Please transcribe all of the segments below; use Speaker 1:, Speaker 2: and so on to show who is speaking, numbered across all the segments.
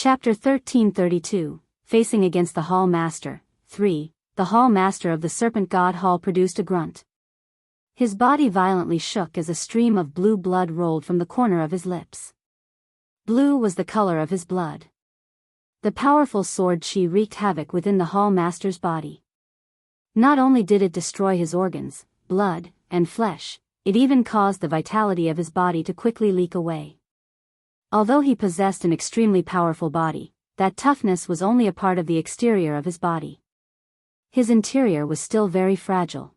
Speaker 1: Chapter 1332, Facing Against the Hall Master. 3. The Hall Master of the Serpent God Hall produced a grunt. His body violently shook as a stream of blue blood rolled from the corner of his lips. Blue was the color of his blood. The powerful sword chi wreaked havoc within the Hall Master's body. Not only did it destroy his organs, blood, and flesh, it even caused the vitality of his body to quickly leak away. Although he possessed an extremely powerful body, that toughness was only a part of the exterior of his body. His interior was still very fragile.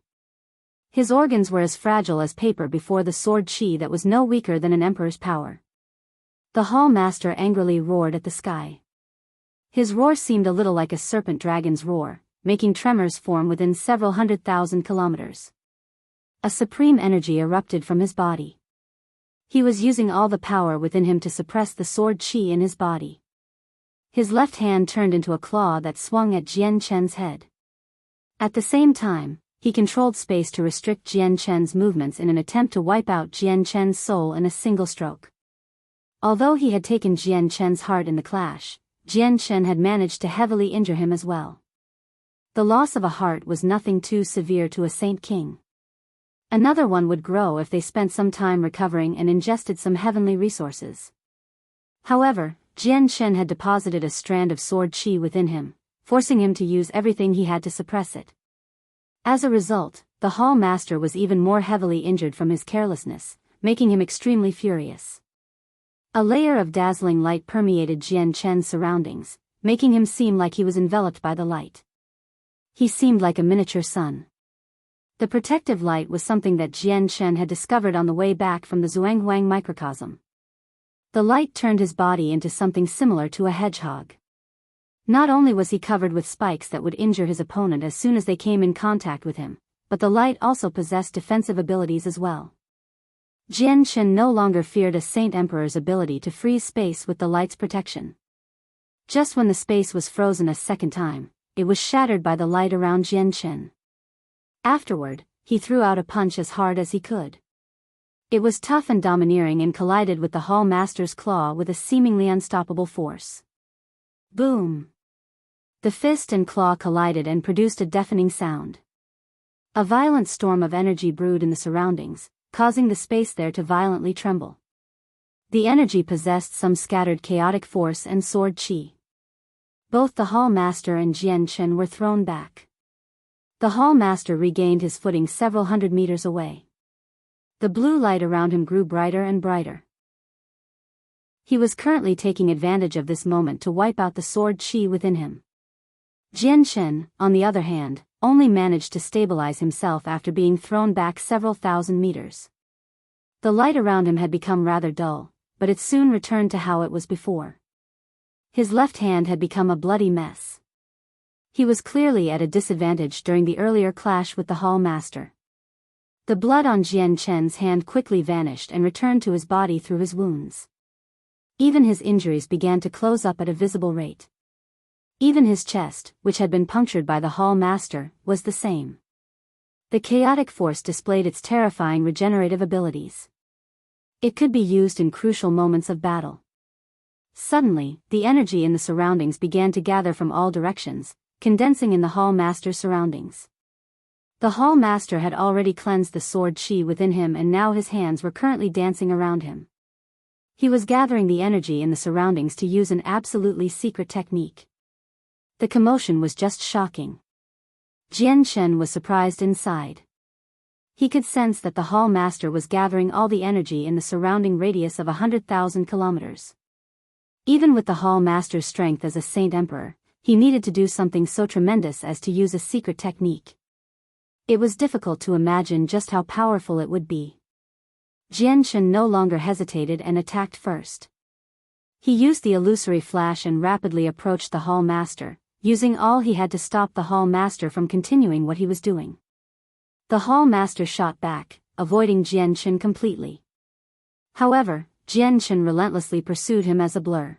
Speaker 1: His organs were as fragile as paper before the sword chi that was no weaker than an emperor's power. The Hall Master angrily roared at the sky. His roar seemed a little like a serpent dragon's roar, making tremors form within several 100,000 kilometers. A supreme energy erupted from his body. He was using all the power within him to suppress the sword chi in his body. His left hand turned into a claw that swung at Jian Chen's head. At the same time, he controlled space to restrict Jian Chen's movements in an attempt to wipe out Jian Chen's soul in a single stroke. Although he had taken Jian Chen's heart in the clash, Jian Chen had managed to heavily injure him as well. The loss of a heart was nothing too severe to a Saint King. Another one would grow if they spent some time recovering and ingested some heavenly resources. However, Jian Chen had deposited a strand of sword chi within him, forcing him to use everything he had to suppress it. As a result, the Hall Master was even more heavily injured from his carelessness, making him extremely furious. A layer of dazzling light permeated Jian Chen's surroundings, making him seem like he was enveloped by the light. He seemed like a miniature sun. The protective light was something that Jian Chen had discovered on the way back from the Zhuanghuang microcosm. The light turned his body into something similar to a hedgehog. Not only was he covered with spikes that would injure his opponent as soon as they came in contact with him, but the light also possessed defensive abilities as well. Jian Chen no longer feared a Saint Emperor's ability to freeze space with the light's protection. Just when the space was frozen a second time, it was shattered by the light around Jian Chen. Afterward, he threw out a punch as hard as he could. It was tough and domineering and collided with the Hall Master's claw with a seemingly unstoppable force. Boom! The fist and claw collided and produced a deafening sound. A violent storm of energy brewed in the surroundings, causing the space there to violently tremble. The energy possessed some scattered chaotic force and sword chi. Both the Hall Master and Jian Chen were thrown back. The Hall Master regained his footing several hundred meters away. The blue light around him grew brighter and brighter. He was currently taking advantage of this moment to wipe out the sword chi within him. Jian Chen, on the other hand, only managed to stabilize himself after being thrown back several thousand meters. The light around him had become rather dull, but it soon returned to how it was before. His left hand had become a bloody mess. He was clearly at a disadvantage during the earlier clash with the Hall Master. The blood on Jian Chen's hand quickly vanished and returned to his body through his wounds. Even his injuries began to close up at a visible rate. Even his chest, which had been punctured by the Hall Master, was the same. The chaotic force displayed its terrifying regenerative abilities. It could be used in crucial moments of battle. Suddenly, the energy in the surroundings began to gather from all directions, condensing in the Hall Master's surroundings. The Hall Master had already cleansed the sword chi within him and now his hands were currently dancing around him. He was gathering the energy in the surroundings to use an absolutely secret technique. The commotion was just shocking. Jian Chen was surprised inside. He could sense that the Hall Master was gathering all the energy in the surrounding radius of 100,000 kilometers. Even with the Hall Master's strength as a Saint Emperor, he needed to do something so tremendous as to use a secret technique. It was difficult to imagine just how powerful it would be. Jian Chen no longer hesitated and attacked first. He used the illusory flash and rapidly approached the Hall Master, using all he had to stop the Hall Master from continuing what he was doing. The Hall Master shot back, avoiding Jian Chen completely. However, Jian Chen relentlessly pursued him as a blur.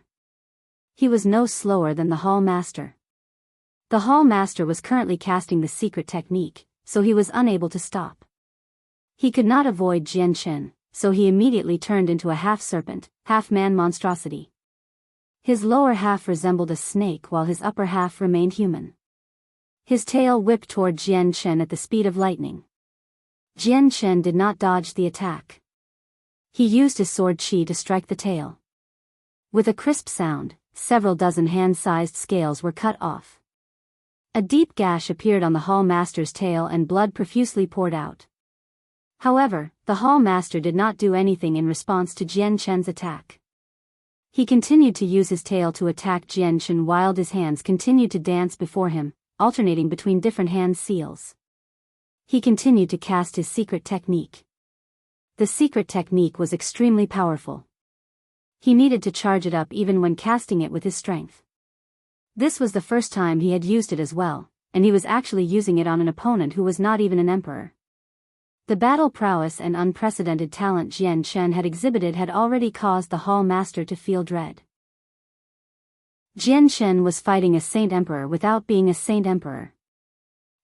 Speaker 1: He was no slower than the Hall Master. The Hall Master was currently casting the secret technique, so he was unable to stop. He could not avoid Jian Chen, so he immediately turned into a half-serpent, half-man monstrosity. His lower half resembled a snake while his upper half remained human. His tail whipped toward Jian Chen at the speed of lightning. Jian Chen did not dodge the attack. He used his sword qi to strike the tail. With a crisp sound, several dozen hand-sized scales were cut off. A deep gash appeared on the Hall Master's tail and blood profusely poured out. However, the Hall Master did not do anything in response to Jian Chen's attack. He continued to use his tail to attack Jian Chen while his hands continued to dance before him, alternating between different hand seals. He continued to cast his secret technique. The secret technique was extremely powerful. He needed to charge it up even when casting it with his strength. This was the first time he had used it as well, and he was actually using it on an opponent who was not even an emperor. The battle prowess and unprecedented talent Jian Chen had exhibited had already caused the Hall Master to feel dread. Jian Chen was fighting a Saint Emperor without being a Saint Emperor.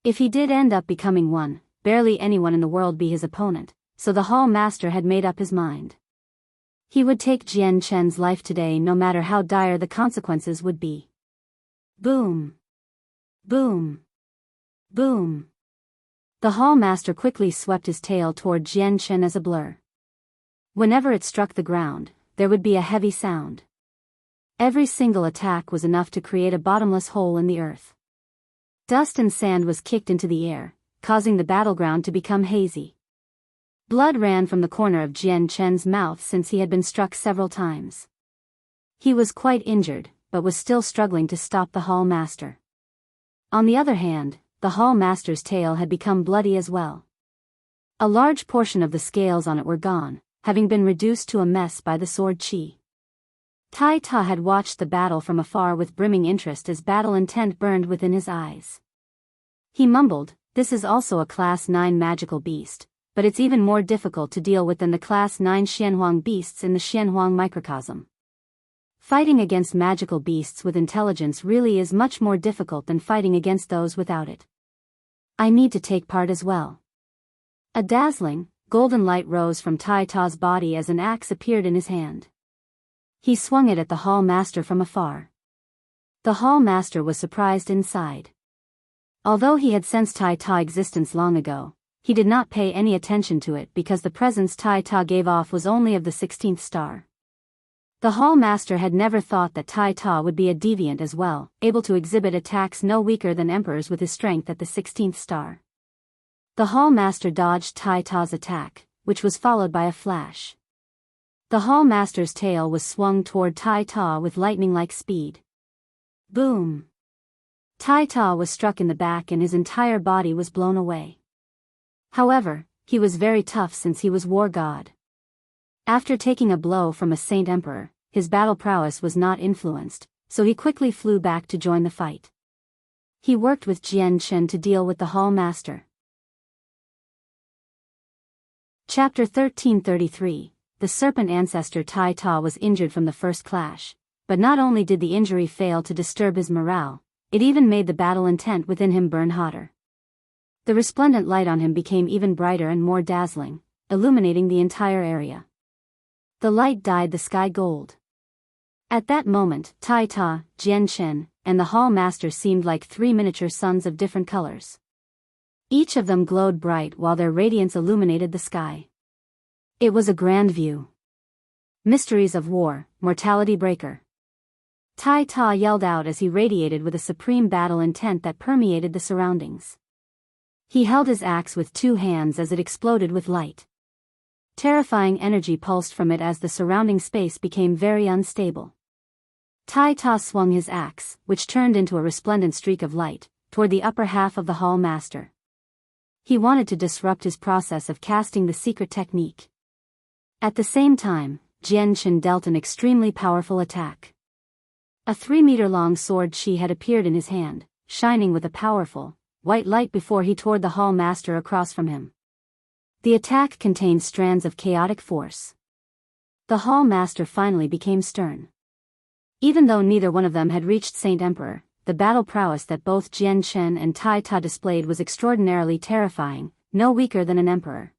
Speaker 1: If he did end up becoming one, barely anyone in the world be his opponent, so the Hall Master had made up his mind. He would take Jian Chen's life today no matter how dire the consequences would be. Boom! Boom! Boom! The Hall Master quickly swept his tail toward Jian Chen as a blur. Whenever it struck the ground, there would be a heavy sound. Every single attack was enough to create a bottomless hole in the earth. Dust and sand was kicked into the air, causing the battleground to become hazy. Blood ran from the corner of Jian Chen's mouth since he had been struck several times. He was quite injured, but was still struggling to stop the Hall Master. On the other hand, the Hall Master's tail had become bloody as well. A large portion of the scales on it were gone, having been reduced to a mess by the sword qi. Tai Ta had watched the battle from afar with brimming interest as battle intent burned within his eyes. He mumbled, "This is also a Class 9 magical beast, but it's even more difficult to deal with than the Class 9 Xianhuang beasts in the Xianhuang microcosm. Fighting against magical beasts with intelligence really is much more difficult than fighting against those without it. I need to take part as well." A dazzling, golden light rose from Tai Ta's body as an axe appeared in his hand. He swung it at the Hall Master from afar. The Hall Master was surprised inside. Although he had sensed Tai Ta's existence long ago, he did not pay any attention to it because the presence Tai Ta gave off was only of the 16th star. The Hall Master had never thought that Tai Ta would be a deviant as well, able to exhibit attacks no weaker than emperors with his strength at the 16th star. The Hall Master dodged Tai Ta's attack, which was followed by a flash. The Hall Master's tail was swung toward Tai Ta with lightning-like speed. Boom! Tai Ta was struck in the back and his entire body was blown away. However, he was very tough since he was war god. After taking a blow from a Saint Emperor, his battle prowess was not influenced, so he quickly flew back to join the fight. He worked with Jian Chen to deal with the Hall Master. Chapter 1333. The Serpent Ancestor Tai Ta was injured from the first clash, but not only did the injury fail to disturb his morale, it even made the battle intent within him burn hotter. The resplendent light on him became even brighter and more dazzling, illuminating the entire area. The light dyed the sky gold. At that moment, Tai Ta, Jian Chen, and the Hall Master seemed like three miniature suns of different colors. Each of them glowed bright while their radiance illuminated the sky. It was a grand view. Mysteries of war, mortality breaker. Tai Ta yelled out as he radiated with a supreme battle intent that permeated the surroundings. He held his axe with two hands as it exploded with light. Terrifying energy pulsed from it as the surrounding space became very unstable. Tai Ta swung his axe, which turned into a resplendent streak of light, toward the upper half of the Hall Master. He wanted to disrupt his process of casting the secret technique. At the same time, Jian Chen dealt an extremely powerful attack. A 3-meter-long sword qi had appeared in his hand, shining with a powerful, white light before he tore the Hall Master across from him. The attack contained strands of chaotic force. The Hall Master finally became stern. Even though neither one of them had reached Saint Emperor, the battle prowess that both Jian Chen and Tai Ta displayed was extraordinarily terrifying, no weaker than an emperor.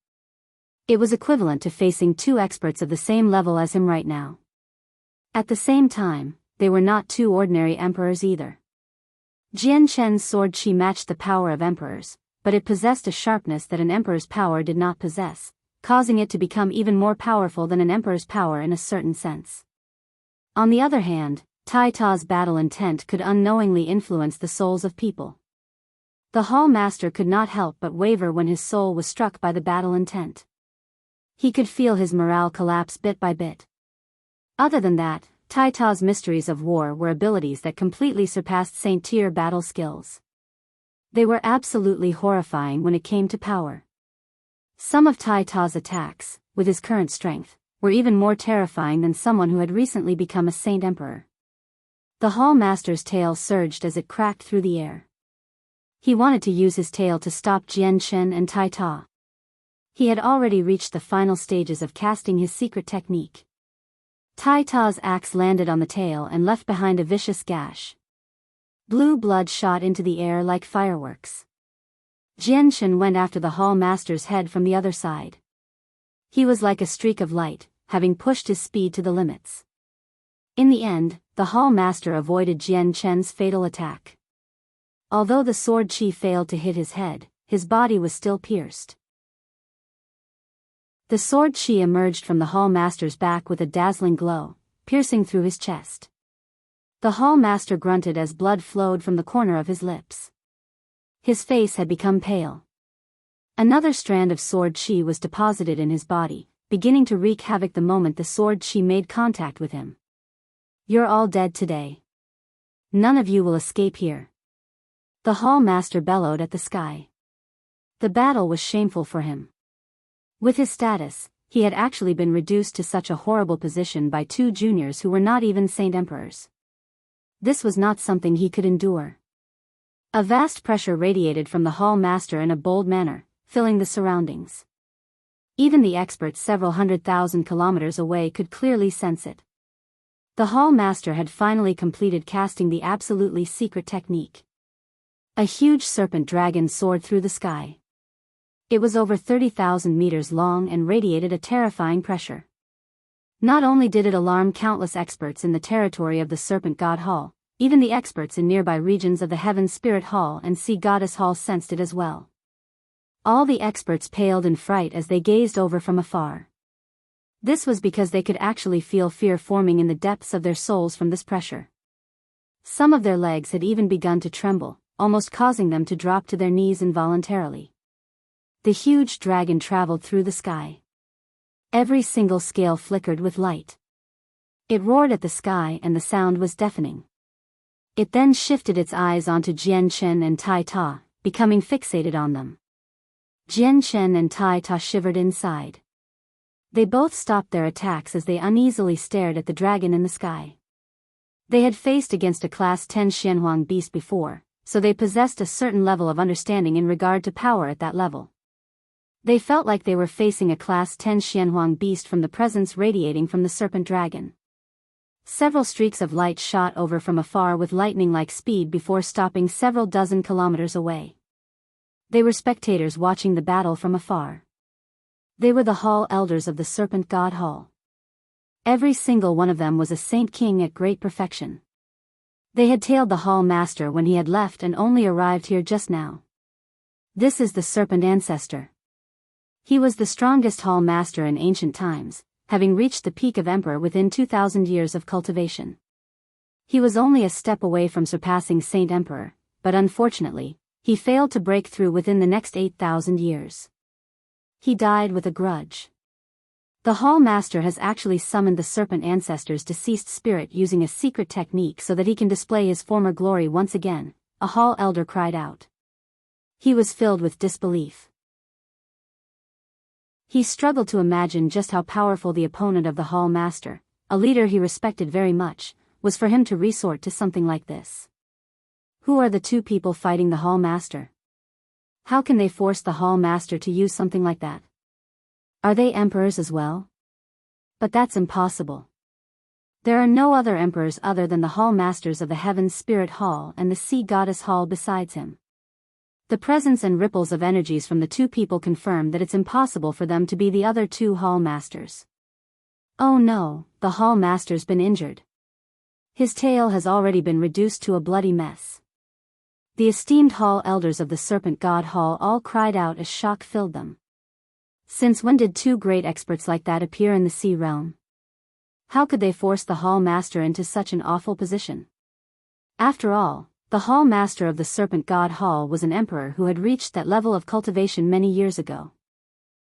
Speaker 1: It was equivalent to facing two experts of the same level as him right now. At the same time, they were not two ordinary emperors either. Jian Chen's sword qi matched the power of emperors, but it possessed a sharpness that an emperor's power did not possess, causing it to become even more powerful than an emperor's power in a certain sense. On the other hand, Tai Ta's battle intent could unknowingly influence the souls of people. The Hall Master could not help but waver when his soul was struck by the battle intent. He could feel his morale collapse bit by bit. Other than that, Tai Ta's mysteries of war were abilities that completely surpassed Saint-Tier battle skills. They were absolutely horrifying when it came to power. Some of Tai Ta's attacks, with his current strength, were even more terrifying than someone who had recently become a Saint Emperor. The Hall Master's tail surged as it cracked through the air. He wanted to use his tail to stop Jian Chen and Tai Ta. He had already reached the final stages of casting his secret technique. Tai Ta's axe landed on the tail and left behind a vicious gash. Blue blood shot into the air like fireworks. Jian Chen went after the Hall Master's head from the other side. He was like a streak of light, having pushed his speed to the limits. In the end, the Hall Master avoided Jian Chen's fatal attack. Although the sword qi failed to hit his head, his body was still pierced. The sword qi emerged from the Hall Master's back with a dazzling glow, piercing through his chest. The Hall Master grunted as blood flowed from the corner of his lips. His face had become pale. Another strand of sword qi was deposited in his body, beginning to wreak havoc the moment the sword qi made contact with him. "You're all dead today. None of you will escape here." The Hall Master bellowed at the sky. The battle was shameful for him. With his status, he had actually been reduced to such a horrible position by two juniors who were not even Saint Emperors. This was not something he could endure. A vast pressure radiated from the Hall Master in a bold manner, filling the surroundings. Even the experts several 100,000 kilometers away could clearly sense it. The Hall Master had finally completed casting the absolutely secret technique. A huge serpent dragon soared through the sky. It was over 30,000 meters long and radiated a terrifying pressure. Not only did it alarm countless experts in the territory of the Serpent God Hall, even the experts in nearby regions of the Heaven Spirit Hall and Sea Goddess Hall sensed it as well. All the experts paled in fright as they gazed over from afar. This was because they could actually feel fear forming in the depths of their souls from this pressure. Some of their legs had even begun to tremble, almost causing them to drop to their knees involuntarily. The huge dragon traveled through the sky. Every single scale flickered with light. It roared at the sky and the sound was deafening. It then shifted its eyes onto Jian Chen and Tai Ta, becoming fixated on them. Jian Chen and Tai Ta shivered inside. They both stopped their attacks as they uneasily stared at the dragon in the sky. They had faced against a Class 10 Xianhuang beast before, so they possessed a certain level of understanding in regard to power at that level. They felt like they were facing a Class 10 Xianhuang beast from the presence radiating from the serpent dragon. Several streaks of light shot over from afar with lightning-like speed before stopping several dozen kilometers away. They were spectators watching the battle from afar. They were the Hall Elders of the Serpent God Hall. Every single one of them was a Saint King at great perfection. They had tailed the Hall Master when he had left and only arrived here just now. This is the Serpent Ancestor. He was the strongest Hall Master in ancient times, having reached the peak of Emperor within 2,000 years of cultivation. He was only a step away from surpassing Saint Emperor, but unfortunately, he failed to break through within the next 8,000 years. He died with a grudge. The Hall Master has actually summoned the Serpent Ancestor's deceased spirit using a secret technique so that he can display his former glory once again, a Hall Elder cried out. He was filled with disbelief. He struggled to imagine just how powerful the opponent of the Hall Master, a leader he respected very much, was for him to resort to something like this. Who are the two people fighting the Hall Master? How can they force the Hall Master to use something like that? Are they emperors as well? But that's impossible. There are no other emperors other than the Hall Masters of the Heaven Spirit Hall and the Sea Goddess Hall besides him. The presence and ripples of energies from the two people confirm that it's impossible for them to be the other two Hall Masters. Oh no, the Hall Master's been injured. His tail has already been reduced to a bloody mess. The esteemed hall elders of the Serpent God Hall all cried out as shock filled them. Since when did two great experts like that appear in the sea realm? How could they force the Hall Master into such an awful position? After all, the Hall Master of the Serpent God Hall was an emperor who had reached that level of cultivation many years ago.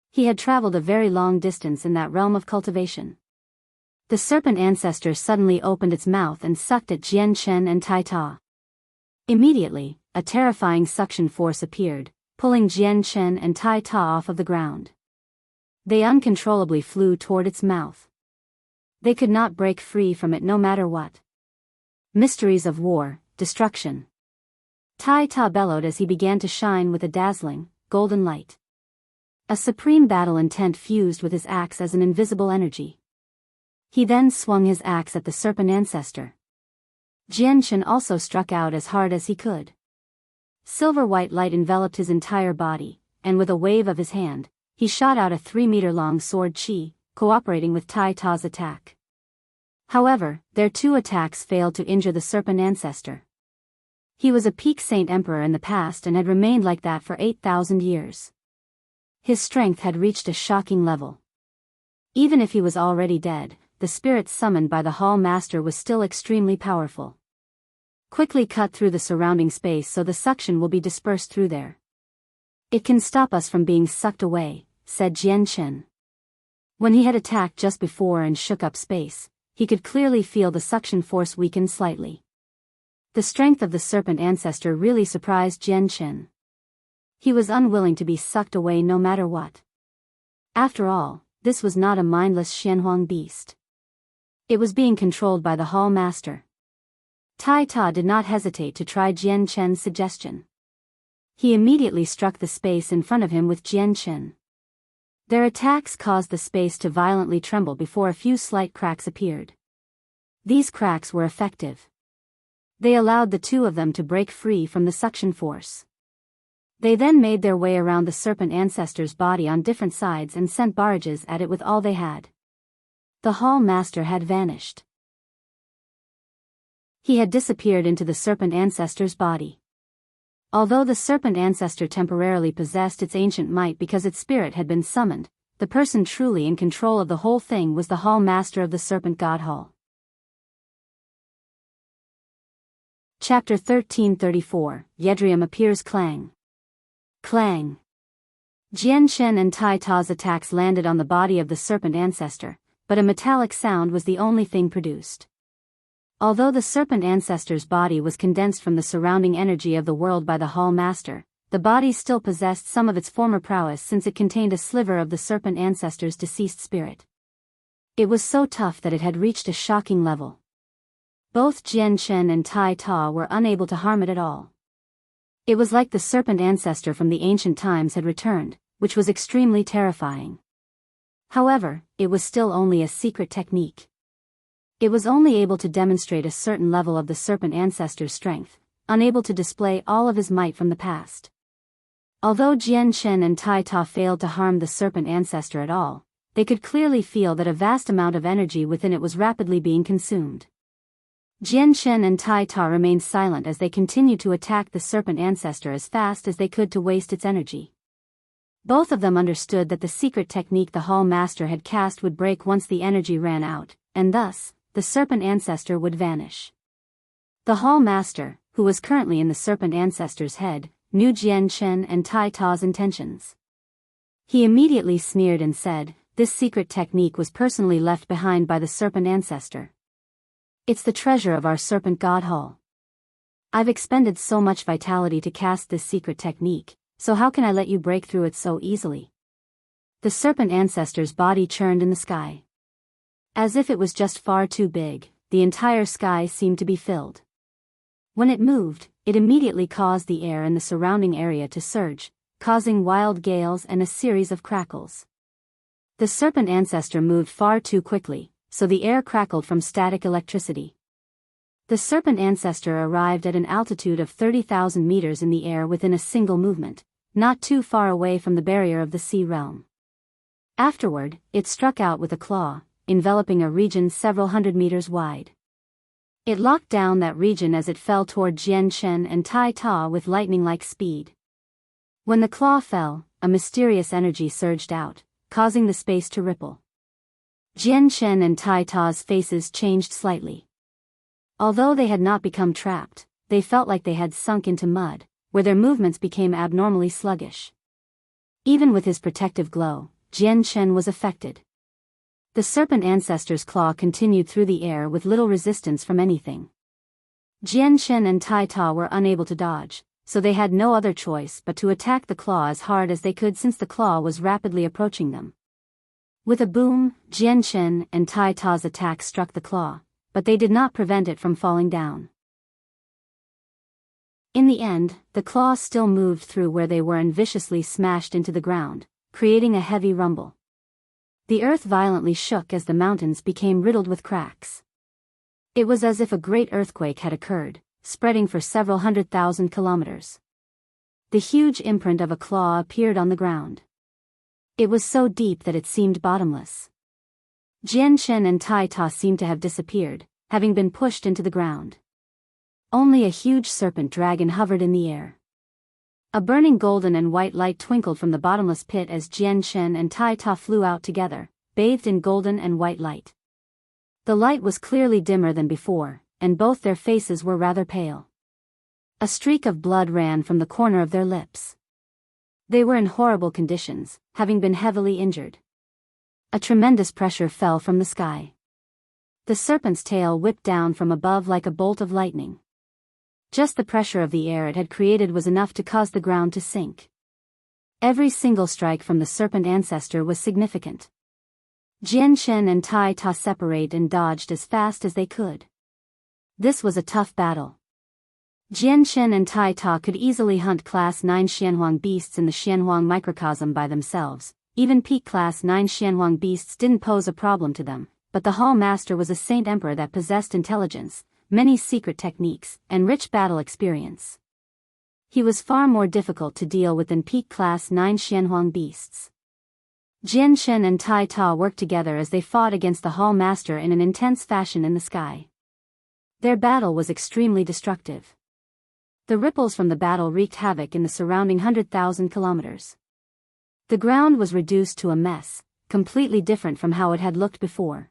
Speaker 1: He had traveled a very long distance in that realm of cultivation. The Serpent Ancestor suddenly opened its mouth and sucked at Jian Chen and Tai Ta. Immediately, a terrifying suction force appeared, pulling Jian Chen and Tai Ta off of the ground. They uncontrollably flew toward its mouth. They could not break free from it no matter what. Mysteries of war, destruction. Tai Ta bellowed as he began to shine with a dazzling, golden light. A supreme battle intent fused with his axe as an invisible energy. He then swung his axe at the Serpent Ancestor. Jian Chen also struck out as hard as he could. Silver-white light enveloped his entire body, and with a wave of his hand, he shot out a 3-meter-long sword chi, cooperating with Tai Ta's attack. However, their two attacks failed to injure the Serpent Ancestor. He was a peak saint emperor in the past and had remained like that for 8,000 years. His strength had reached a shocking level. Even if he was already dead, the spirit summoned by the Hall Master was still extremely powerful. Quickly cut through the surrounding space so the suction will be dispersed through there. It can stop us from being sucked away, said Jian Chen. When he had attacked just before and shook up space, he could clearly feel the suction force weaken slightly. The strength of the Serpent Ancestor really surprised Jian Chen. He was unwilling to be sucked away no matter what. After all, this was not a mindless Xianhuang beast. It was being controlled by the Hall Master. Tai Ta did not hesitate to try Jian Chen's suggestion. He immediately struck the space in front of him with Jian Chen. Their attacks caused the space to violently tremble before a few slight cracks appeared. These cracks were effective. They allowed the two of them to break free from the suction force. They then made their way around the Serpent Ancestor's body on different sides and sent barrages at it with all they had. The Hall Master had vanished. He had disappeared into the Serpent Ancestor's body. Although the Serpent Ancestor temporarily possessed its ancient might because its spirit had been summoned, the person truly in control of the whole thing was the Hall Master of the Serpent God Hall. Chapter 1334, Yadriam appears Clang. Clang. Jian Chen and Tai Ta's attacks landed on the body of the Serpent Ancestor, but a metallic sound was the only thing produced. Although the Serpent Ancestor's body was condensed from the surrounding energy of the world by the Hall Master, the body still possessed some of its former prowess since it contained a sliver of the Serpent Ancestor's deceased spirit. It was so tough that it had reached a shocking level. Both Jian Chen and Tai Ta were unable to harm it at all. It was like the Serpent Ancestor from the ancient times had returned, which was extremely terrifying. However, it was still only a secret technique. It was only able to demonstrate a certain level of the Serpent Ancestor's strength, unable to display all of his might from the past. Although Jian Chen and Tai Ta failed to harm the Serpent Ancestor at all, they could clearly feel that a vast amount of energy within it was rapidly being consumed. Jian Chen and Tai Ta remained silent as they continued to attack the Serpent Ancestor as fast as they could to waste its energy. Both of them understood that the secret technique the Hall Master had cast would break once the energy ran out, and thus, the Serpent Ancestor would vanish. The Hall Master, who was currently in the Serpent Ancestor's head, knew Jian Chen and Tai Ta's intentions. He immediately sneered and said, "This secret technique was personally left behind by the Serpent Ancestor. It's the treasure of our Serpent God Hall. I've expended so much vitality to cast this secret technique, so how can I let you break through it so easily?" The Serpent Ancestor's body churned in the sky. As if it was just far too big, the entire sky seemed to be filled. When it moved, it immediately caused the air in the surrounding area to surge, causing wild gales and a series of crackles. The Serpent Ancestor moved far too quickly, so the air crackled from static electricity. The Serpent Ancestor arrived at an altitude of 30,000 meters in the air within a single movement, not too far away from the barrier of the sea realm. Afterward, it struck out with a claw, enveloping a region several hundred meters wide. It locked down that region as it fell toward Jian Shen and Tai Ta with lightning-like speed. When the claw fell, a mysterious energy surged out, causing the space to ripple. Jian Shen and Tai Ta's faces changed slightly. Although they had not become trapped, they felt like they had sunk into mud, where their movements became abnormally sluggish. Even with his protective glow, Jian Shen was affected. The Serpent Ancestor's claw continued through the air with little resistance from anything. Jian Shen and Tai Ta were unable to dodge, so they had no other choice but to attack the claw as hard as they could since the claw was rapidly approaching them. With a boom, Jian Shen and Tai Ta's attack struck the claw, but they did not prevent it from falling down. In the end, the claw still moved through where they were and viciously smashed into the ground, creating a heavy rumble. The earth violently shook as the mountains became riddled with cracks. It was as if a great earthquake had occurred, spreading for several 100,000 kilometers. The huge imprint of a claw appeared on the ground. It was so deep that it seemed bottomless. Jian Shen and Tai Ta seemed to have disappeared, having been pushed into the ground. Only a huge serpent dragon hovered in the air. A burning golden and white light twinkled from the bottomless pit as Jian Shen and Tai Ta flew out together, bathed in golden and white light. The light was clearly dimmer than before, and both their faces were rather pale. A streak of blood ran from the corner of their lips. They were in horrible conditions, having been heavily injured. A tremendous pressure fell from the sky. The serpent's tail whipped down from above like a bolt of lightning. Just the pressure of the air it had created was enough to cause the ground to sink. Every single strike from the Serpent Ancestor was significant. Jian Shen and Tai Ta separated and dodged as fast as they could. This was a tough battle. Jian Shen and Tai Ta could easily hunt Class 9 Xianhuang beasts in the Xianhuang microcosm by themselves. Even peak Class 9 Xianhuang beasts didn't pose a problem to them, but the Hall Master was a Saint Emperor that possessed intelligence, many secret techniques, and rich battle experience. He was far more difficult to deal with than peak Class 9 Xianhuang beasts. Jian Shen and Tai Ta worked together as they fought against the Hall Master in an intense fashion in the sky. Their battle was extremely destructive. The ripples from the battle wreaked havoc in the surrounding 100,000 kilometers. The ground was reduced to a mess, completely different from how it had looked before.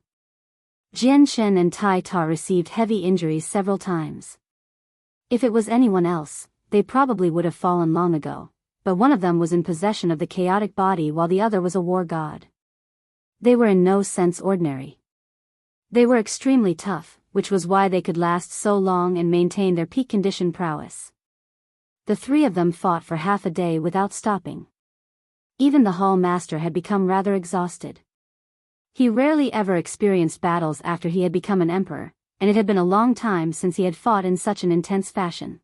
Speaker 1: Jian Shen and Tai Ta received heavy injuries several times. If it was anyone else, they probably would have fallen long ago, but one of them was in possession of the chaotic body while the other was a war god. They were in no sense ordinary. They were extremely tough, which was why they could last so long and maintain their peak condition prowess. The three of them fought for half a day without stopping. Even the Hall Master had become rather exhausted. He rarely ever experienced battles after he had become an emperor, and it had been a long time since he had fought in such an intense fashion.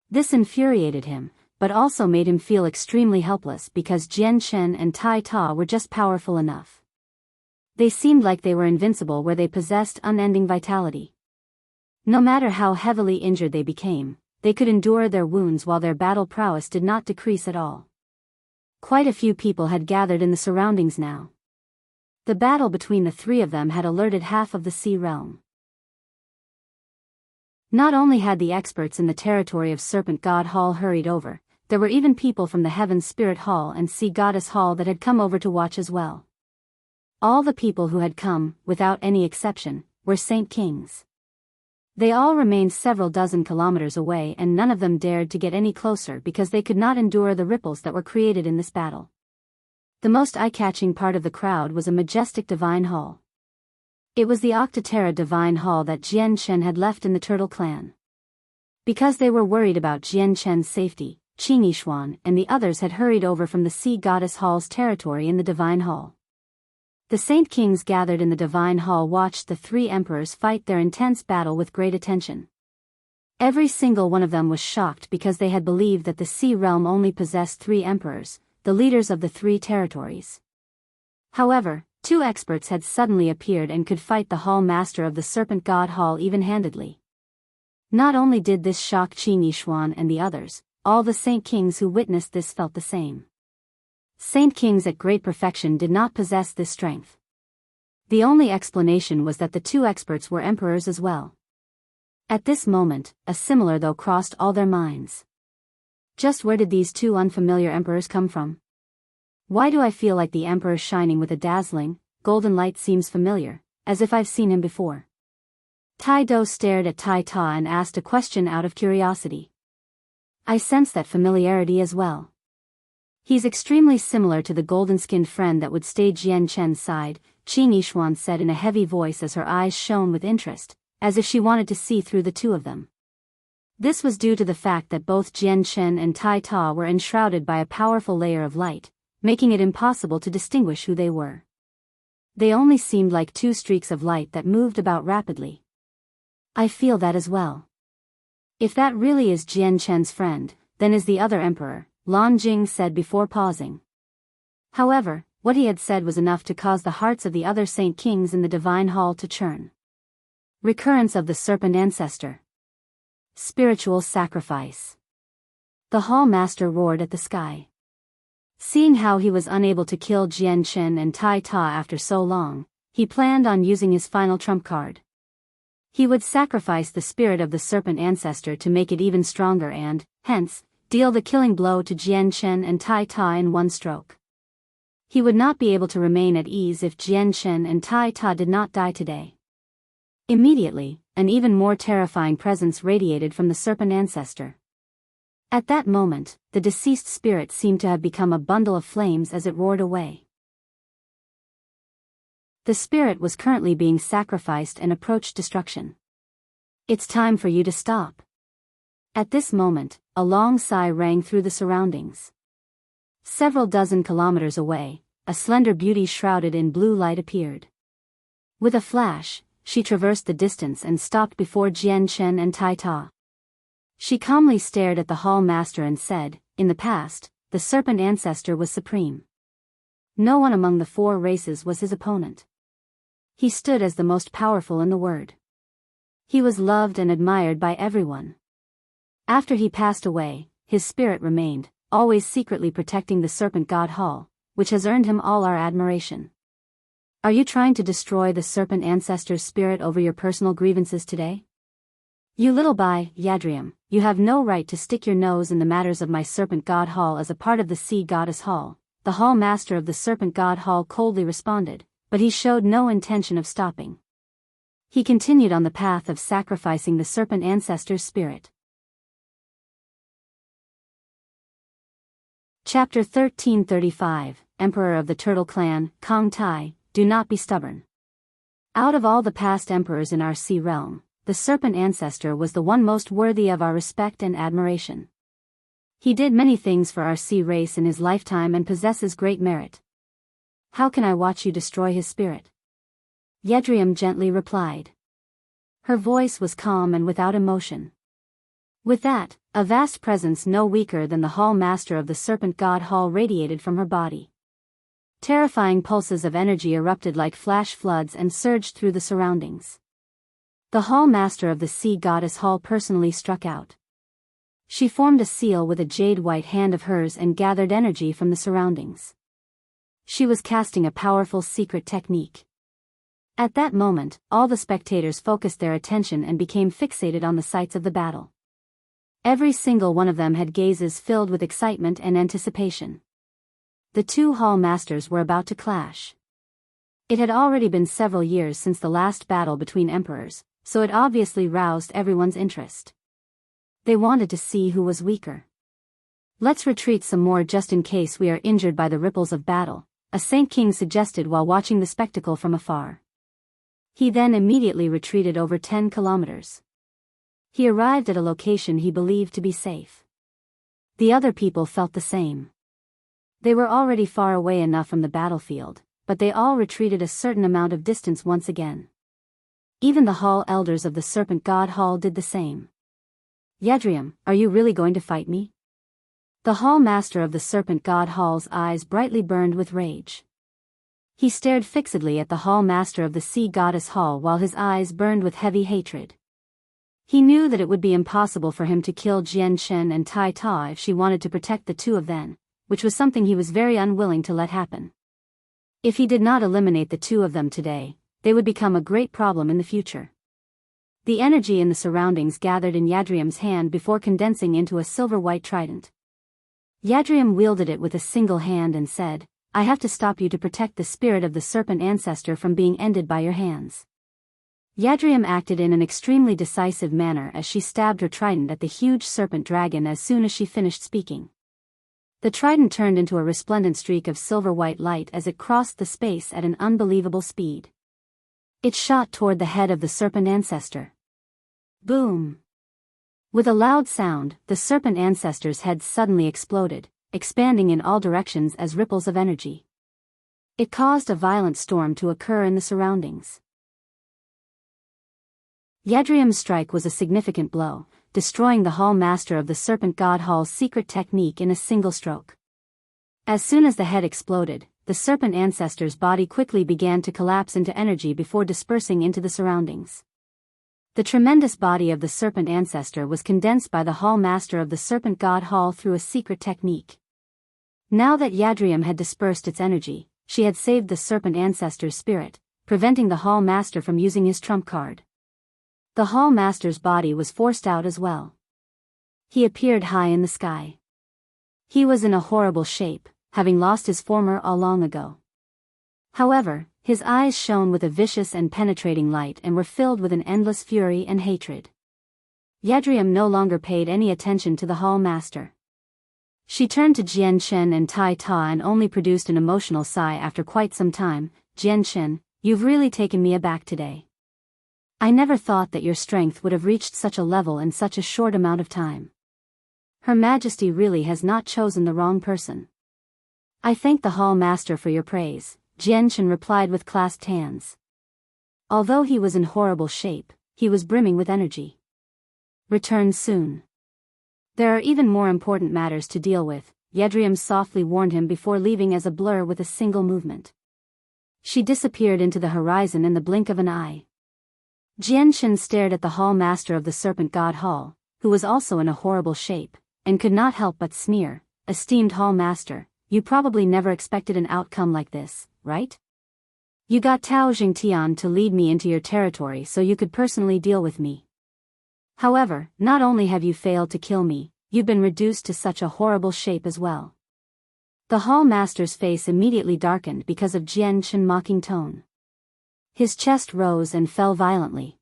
Speaker 1: This infuriated him, but also made him feel extremely helpless because Jian Shen and Tai Ta were just powerful enough. They seemed like they were invincible where they possessed unending vitality. No matter how heavily injured they became, they could endure their wounds while their battle prowess did not decrease at all. Quite a few people had gathered in the surroundings now. The battle between the three of them had alerted half of the Sea Realm. Not only had the experts in the territory of Serpent God Hall hurried over, there were even people from the Heaven Spirit Hall and Sea Goddess Hall that had come over to watch as well. All the people who had come, without any exception, were Saint Kings. They all remained several dozen kilometers away and none of them dared to get any closer because they could not endure the ripples that were created in this battle. The most eye-catching part of the crowd was a majestic divine hall. It was the Octaterra divine hall that Jian Shen had left in the Turtle clan. Because they were worried about Jian Shen's safety, Qing Yishuan and the others had hurried over from the Sea Goddess Hall's territory in the divine hall. The Saint Kings gathered in the divine hall watched the three emperors fight their intense battle with great attention. Every single one of them was shocked because they had believed that the Sea Realm only possessed 3 emperors, the leaders of the 3 territories. However, 2 experts had suddenly appeared and could fight the Hall Master of the Serpent God Hall even-handedly. Not only did this shock Qing Yishuan and the others, all the Saint Kings who witnessed this felt the same. Saint Kings at great perfection did not possess this strength. The only explanation was that the 2 experts were emperors as well. At this moment, a similar thought crossed all their minds. Just where did these two unfamiliar emperors come from? Why do I feel like the emperor shining with a dazzling, golden light seems familiar, as if I've seen him before? Tai Do stared at Tai Ta and asked a question out of curiosity. I sense that familiarity as well. He's extremely similar to the golden-skinned friend that would stay Jian Chen's side, Qing Yishuan said in a heavy voice as her eyes shone with interest, as if she wanted to see through the two of them. This was due to the fact that both Jian Chen and Tai Ta were enshrouded by a powerful layer of light, making it impossible to distinguish who they were. They only seemed like two streaks of light that moved about rapidly. I feel that as well. If that really is Jian Chen's friend, then is the other emperor, Lan Jing said before pausing. However, what he had said was enough to cause the hearts of the other Saint Kings in the Divine Hall to churn. Recurrence of the Serpent Ancestor. Spiritual sacrifice. The Hall Master roared at the sky. Seeing how he was unable to kill Jian Chen and Tai Ta after so long, he planned on using his final trump card. He would sacrifice the spirit of the Serpent Ancestor to make it even stronger and, hence, deal the killing blow to Jian Chen and Tai Ta in one stroke. He would not be able to remain at ease if Jian Chen and Tai Ta did not die today. Immediately, an even more terrifying presence radiated from the Serpent Ancestor. At that moment, the deceased spirit seemed to have become a bundle of flames as it roared away. The spirit was currently being sacrificed and approached destruction. It's time for you to stop. At this moment, a long sigh rang through the surroundings. Several dozen kilometers away, a slender beauty shrouded in blue light appeared. With a flash, she traversed the distance and stopped before Jian Chen and Tai Ta. She calmly stared at the Hall Master and said, in the past, the Serpent Ancestor was supreme. No one among the four races was his opponent. He stood as the most powerful in the world. He was loved and admired by everyone. After he passed away, his spirit remained, always secretly protecting the Serpent God Hall, which has earned him all our admiration. Are you trying to destroy the Serpent Ancestor's spirit over your personal grievances today? You little Yadriam, you have no right to stick your nose in the matters of my Serpent God Hall as a part of the Sea Goddess Hall, the Hall Master of the Serpent God Hall coldly responded, but he showed no intention of stopping. He continued on the path of sacrificing the Serpent Ancestor's spirit. Chapter 1335, Emperor of the Turtle Clan, Kong Tai, do not be stubborn. Out of all the past emperors in our sea realm, the Serpent Ancestor was the one most worthy of our respect and admiration. He did many things for our sea race in his lifetime and possesses great merit. How can I watch you destroy his spirit? Yadriam gently replied. Her voice was calm and without emotion. With that, a vast presence no weaker than the Hall Master of the Serpent God Hall radiated from her body. Terrifying pulses of energy erupted like flash floods and surged through the surroundings. The Hall Master of the Sea Goddess Hall personally struck out. She formed a seal with a jade-white hand of hers and gathered energy from the surroundings. She was casting a powerful secret technique. At that moment, all the spectators focused their attention and became fixated on the sights of the battle. Every single one of them had gazes filled with excitement and anticipation. The two Hall Masters were about to clash. It had already been several years since the last battle between emperors, so it obviously roused everyone's interest. They wanted to see who was weaker. Let's retreat some more just in case we are injured by the ripples of battle, a Saint King suggested while watching the spectacle from afar. He then immediately retreated over 10 kilometers. He arrived at a location he believed to be safe. The other people felt the same. They were already far away enough from the battlefield, but they all retreated a certain amount of distance once again. Even the Hall Elders of the Serpent God Hall did the same. Yadriam, are you really going to fight me? The Hall Master of the Serpent God Hall's eyes brightly burned with rage. He stared fixedly at the Hall Master of the Sea Goddess Hall while his eyes burned with heavy hatred. He knew that it would be impossible for him to kill Jian Chen and Tai Ta if she wanted to protect the two of them, which was something he was very unwilling to let happen. If he did not eliminate the two of them today, they would become a great problem in the future. The energy in the surroundings gathered in Yadriam's hand before condensing into a silver-white trident. Yadriam wielded it with a single hand and said, "I have to stop you to protect the spirit of the Serpent Ancestor from being ended by your hands." Yadriam acted in an extremely decisive manner as she stabbed her trident at the huge serpent dragon as soon as she finished speaking. The trident turned into a resplendent streak of silver-white light as it crossed the space at an unbelievable speed. It shot toward the head of the Serpent Ancestor. Boom! With a loud sound, the Serpent Ancestor's head suddenly exploded, expanding in all directions as ripples of energy. It caused a violent storm to occur in the surroundings. Yadriam's strike was a significant blow, destroying the Hall Master of the Serpent God Hall's secret technique in a single stroke. As soon as the head exploded, the Serpent Ancestor's body quickly began to collapse into energy before dispersing into the surroundings. The tremendous body of the Serpent Ancestor was condensed by the Hall Master of the Serpent God Hall through a secret technique. Now that Yadriam had dispersed its energy, she had saved the Serpent Ancestor's spirit, preventing the Hall Master from using his trump card. The Hall Master's body was forced out as well. He appeared high in the sky. He was in a horrible shape, having lost his former all long ago. However, his eyes shone with a vicious and penetrating light and were filled with an endless fury and hatred. Yadriam no longer paid any attention to the Hall Master. She turned to Jian Chen and Tai Ta and only produced an emotional sigh after quite some time. "Jian Chen, you've really taken me aback today. I never thought that your strength would have reached such a level in such a short amount of time. Her Majesty really has not chosen the wrong person." "I thank the Hall Master for your praise," Jian Chen replied with clasped hands. Although he was in horrible shape, he was brimming with energy. "Return soon. There are even more important matters to deal with," Yadriam softly warned him before leaving as a blur with a single movement. She disappeared into the horizon in the blink of an eye. Jian Chen stared at the Hall Master of the Serpent God Hall, who was also in a horrible shape, and could not help but sneer, "Esteemed Hall Master, you probably never expected an outcome like this, right? You got Tao Jingtian to lead me into your territory so you could personally deal with me. However, not only have you failed to kill me, you've been reduced to such a horrible shape as well." The Hall Master's face immediately darkened because of Jian Chen's mocking tone. His chest rose and fell violently.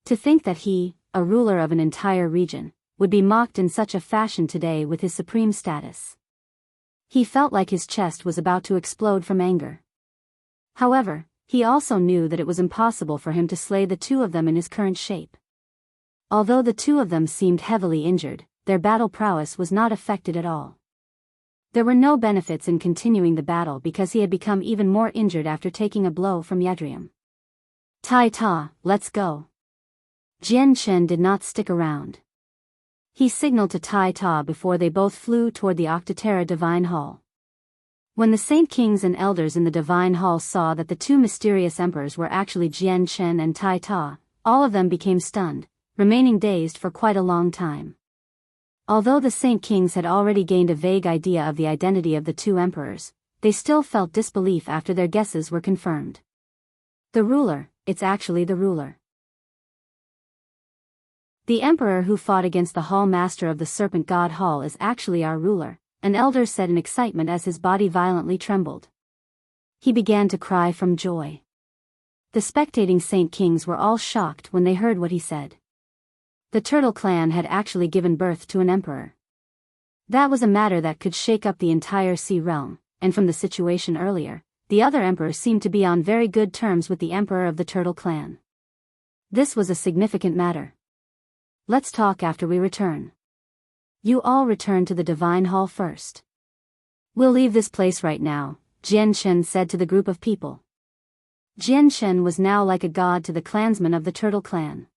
Speaker 1: To think that he, a ruler of an entire region, would be mocked in such a fashion today with his supreme status. He felt like his chest was about to explode from anger. However, he also knew that it was impossible for him to slay the two of them in his current shape. Although the two of them seemed heavily injured, their battle prowess was not affected at all. There were no benefits in continuing the battle because he had become even more injured after taking a blow from Yadriam. "Tai Ta, let's go." Jian Chen did not stick around. He signaled to Tai Ta before they both flew toward the Octaterra Divine Hall. When the Saint Kings and Elders in the Divine Hall saw that the two mysterious emperors were actually Jian Chen and Tai Ta, all of them became stunned, remaining dazed for quite a long time. Although the Saint Kings had already gained a vague idea of the identity of the two emperors, they still felt disbelief after their guesses were confirmed. "The ruler, it's actually the ruler. The emperor who fought against the Hall Master of the Serpent God Hall is actually our ruler," an elder said in excitement as his body violently trembled. He began to cry from joy. The spectating Saint Kings were all shocked when they heard what he said. The Turtle clan had actually given birth to an emperor. That was a matter that could shake up the entire Sea Realm, and from the situation earlier, the other emperor seemed to be on very good terms with the emperor of the Turtle clan. This was a significant matter. "Let's talk after we return. You all return to the Divine Hall first. We'll leave this place right now," Jian Chen said to the group of people. Jian Chen was now like a god to the clansmen of the Turtle clan.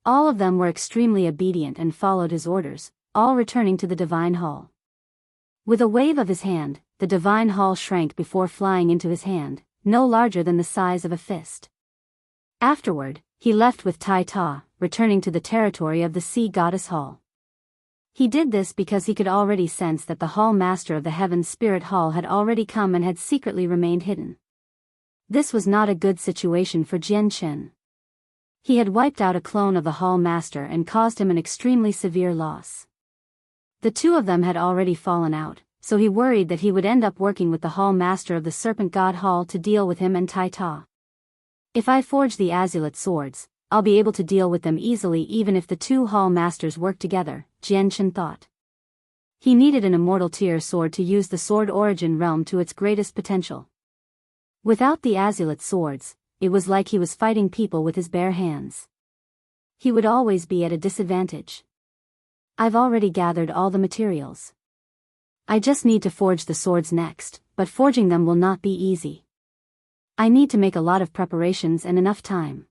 Speaker 1: All of them were extremely obedient and followed his orders, all returning to the Divine Hall. With a wave of his hand, the Divine Hall shrank before flying into his hand, no larger than the size of a fist. Afterward, he left with Tai Ta, returning to the territory of the Sea Goddess Hall. He did this because he could already sense that the Hall Master of the Heaven Spirit Hall had already come and had secretly remained hidden. This was not a good situation for Jian Chen. He had wiped out a clone of the Hall Master and caused him an extremely severe loss. The two of them had already fallen out, so he worried that he would end up working with the Hall Master of the Serpent God Hall to deal with him and Tai Ta. If I forge the Azulite swords, I'll be able to deal with them easily even if the two Hall Masters work together, Jianchen thought. He needed an Immortal tier sword to use the Sword Origin realm to its greatest potential. Without the Azulite swords, it was like he was fighting people with his bare hands. He would always be at a disadvantage. I've already gathered all the materials. I just need to forge the swords next, but forging them will not be easy. I need to make a lot of preparations and enough time.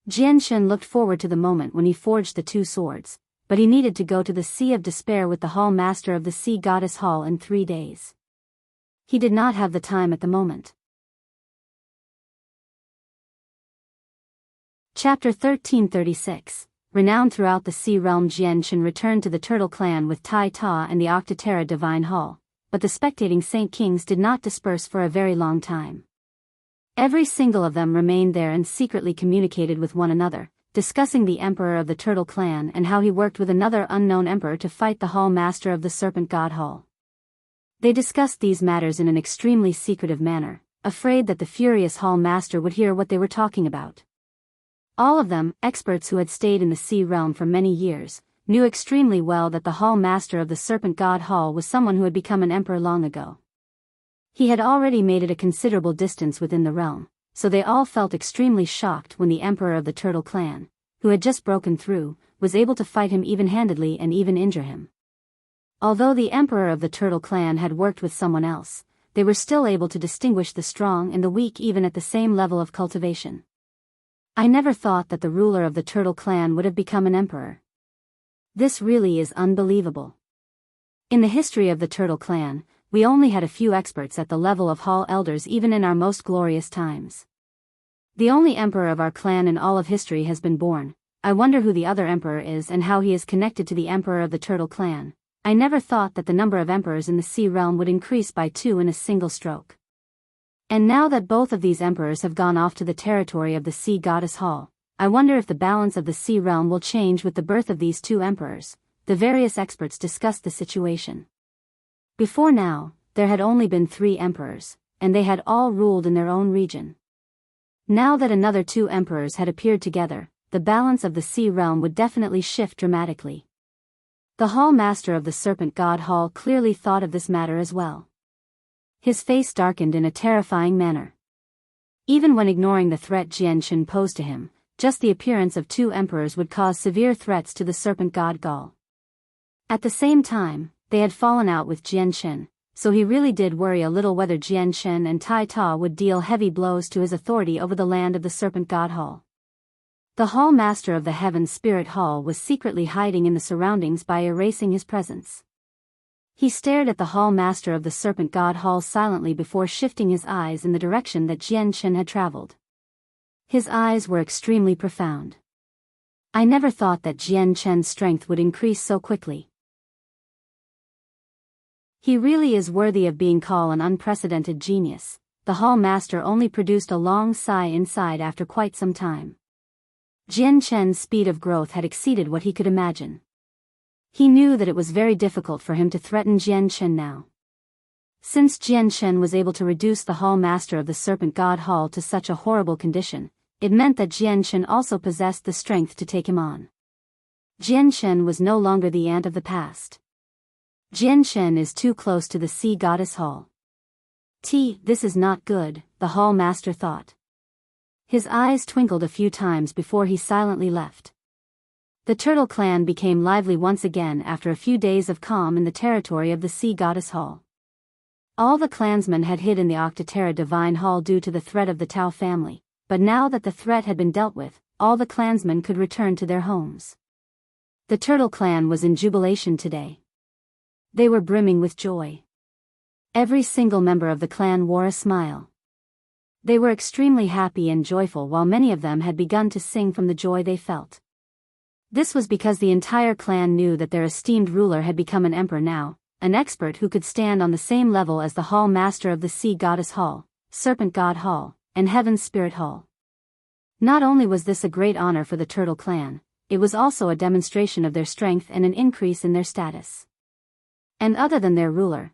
Speaker 1: Jianchen looked forward to the moment when he forged the two swords, but he needed to go to the Sea of Despair with the Hall Master of the Sea Goddess Hall in 3 days. He did not have the time at the moment. Chapter 1336. Renowned throughout the Sea Realm, Jianchen returned to the Turtle Clan with Tai Ta and the Octaterra Divine Hall, but the spectating Saint Kings did not disperse for a very long time. Every single of them remained there and secretly communicated with one another, discussing the Emperor of the Turtle Clan and how he worked with another unknown emperor to fight the Hall Master of the Serpent God Hall. They discussed these matters in an extremely secretive manner, afraid that the furious Hall Master would hear what they were talking about. All of them, experts who had stayed in the Sea Realm for many years, knew extremely well that the Hall Master of the Serpent God Hall was someone who had become an emperor long ago. He had already made it a considerable distance within the realm, so they all felt extremely shocked when the Emperor of the Turtle Clan, who had just broken through, was able to fight him even-handedly and even injure him. Although the Emperor of the Turtle Clan had worked with someone else, they were still able to distinguish the strong and the weak even at the same level of cultivation. I never thought that the ruler of the Turtle Clan would have become an emperor. This really is unbelievable. In the history of the Turtle Clan, we only had a few experts at the level of Hall Elders even in our most glorious times. The only emperor of our clan in all of history has been born. I wonder who the other emperor is and how he is connected to the Emperor of the Turtle Clan. I never thought that the number of emperors in the Sea Realm would increase by 2 in a single stroke. And now that both of these emperors have gone off to the territory of the Sea Goddess Hall, I wonder if the balance of the Sea Realm will change with the birth of these 2 emperors. The various experts discussed the situation. Before now, there had only been 3 emperors, and they had all ruled in their own region. Now that another 2 emperors had appeared together, the balance of the Sea Realm would definitely shift dramatically. The Hall Master of the Serpent God Hall clearly thought of this matter as well. His face darkened in a terrifying manner. Even when ignoring the threat Jianchen posed to him, just the appearance of 2 emperors would cause severe threats to the Serpent God Gaul. At the same time, they had fallen out with Jianchen, so he really did worry a little whether Jianchen and Tai Ta would deal heavy blows to his authority over the land of the Serpent God Hall. The Hall Master of the Heaven Spirit Hall was secretly hiding in the surroundings by erasing his presence. He stared at the Hall Master of the Serpent God Hall silently before shifting his eyes in the direction that Jianchen had traveled. His eyes were extremely profound. I never thought that Jianchen's strength would increase so quickly. He really is worthy of being called an unprecedented genius. The Hall Master only produced a long sigh inside after quite some time. Jianchen's speed of growth had exceeded what he could imagine. He knew that it was very difficult for him to threaten Jianchen now. Since Jianchen was able to reduce the Hall Master of the Serpent God Hall to such a horrible condition, it meant that Jianchen also possessed the strength to take him on. Jianchen was no longer the ant of the past. Jianchen is too close to the Sea Goddess Hall. This is not good, the Hall Master thought. His eyes twinkled a few times before he silently left. The Turtle Clan became lively once again after a few days of calm in the territory of the Sea Goddess Hall. All the clansmen had hid in the Octaterra Divine Hall due to the threat of the Tao family, but now that the threat had been dealt with, all the clansmen could return to their homes. The Turtle Clan was in jubilation today. They were brimming with joy. Every single member of the clan wore a smile. They were extremely happy and joyful while many of them had begun to sing from the joy they felt. This was because the entire clan knew that their esteemed ruler had become an emperor now, an expert who could stand on the same level as the Hall Master of the Sea Goddess Hall, Serpent God Hall, and Heaven's Spirit Hall. Not only was this a great honor for the Turtle Clan, it was also a demonstration of their strength and an increase in their status. And other than their ruler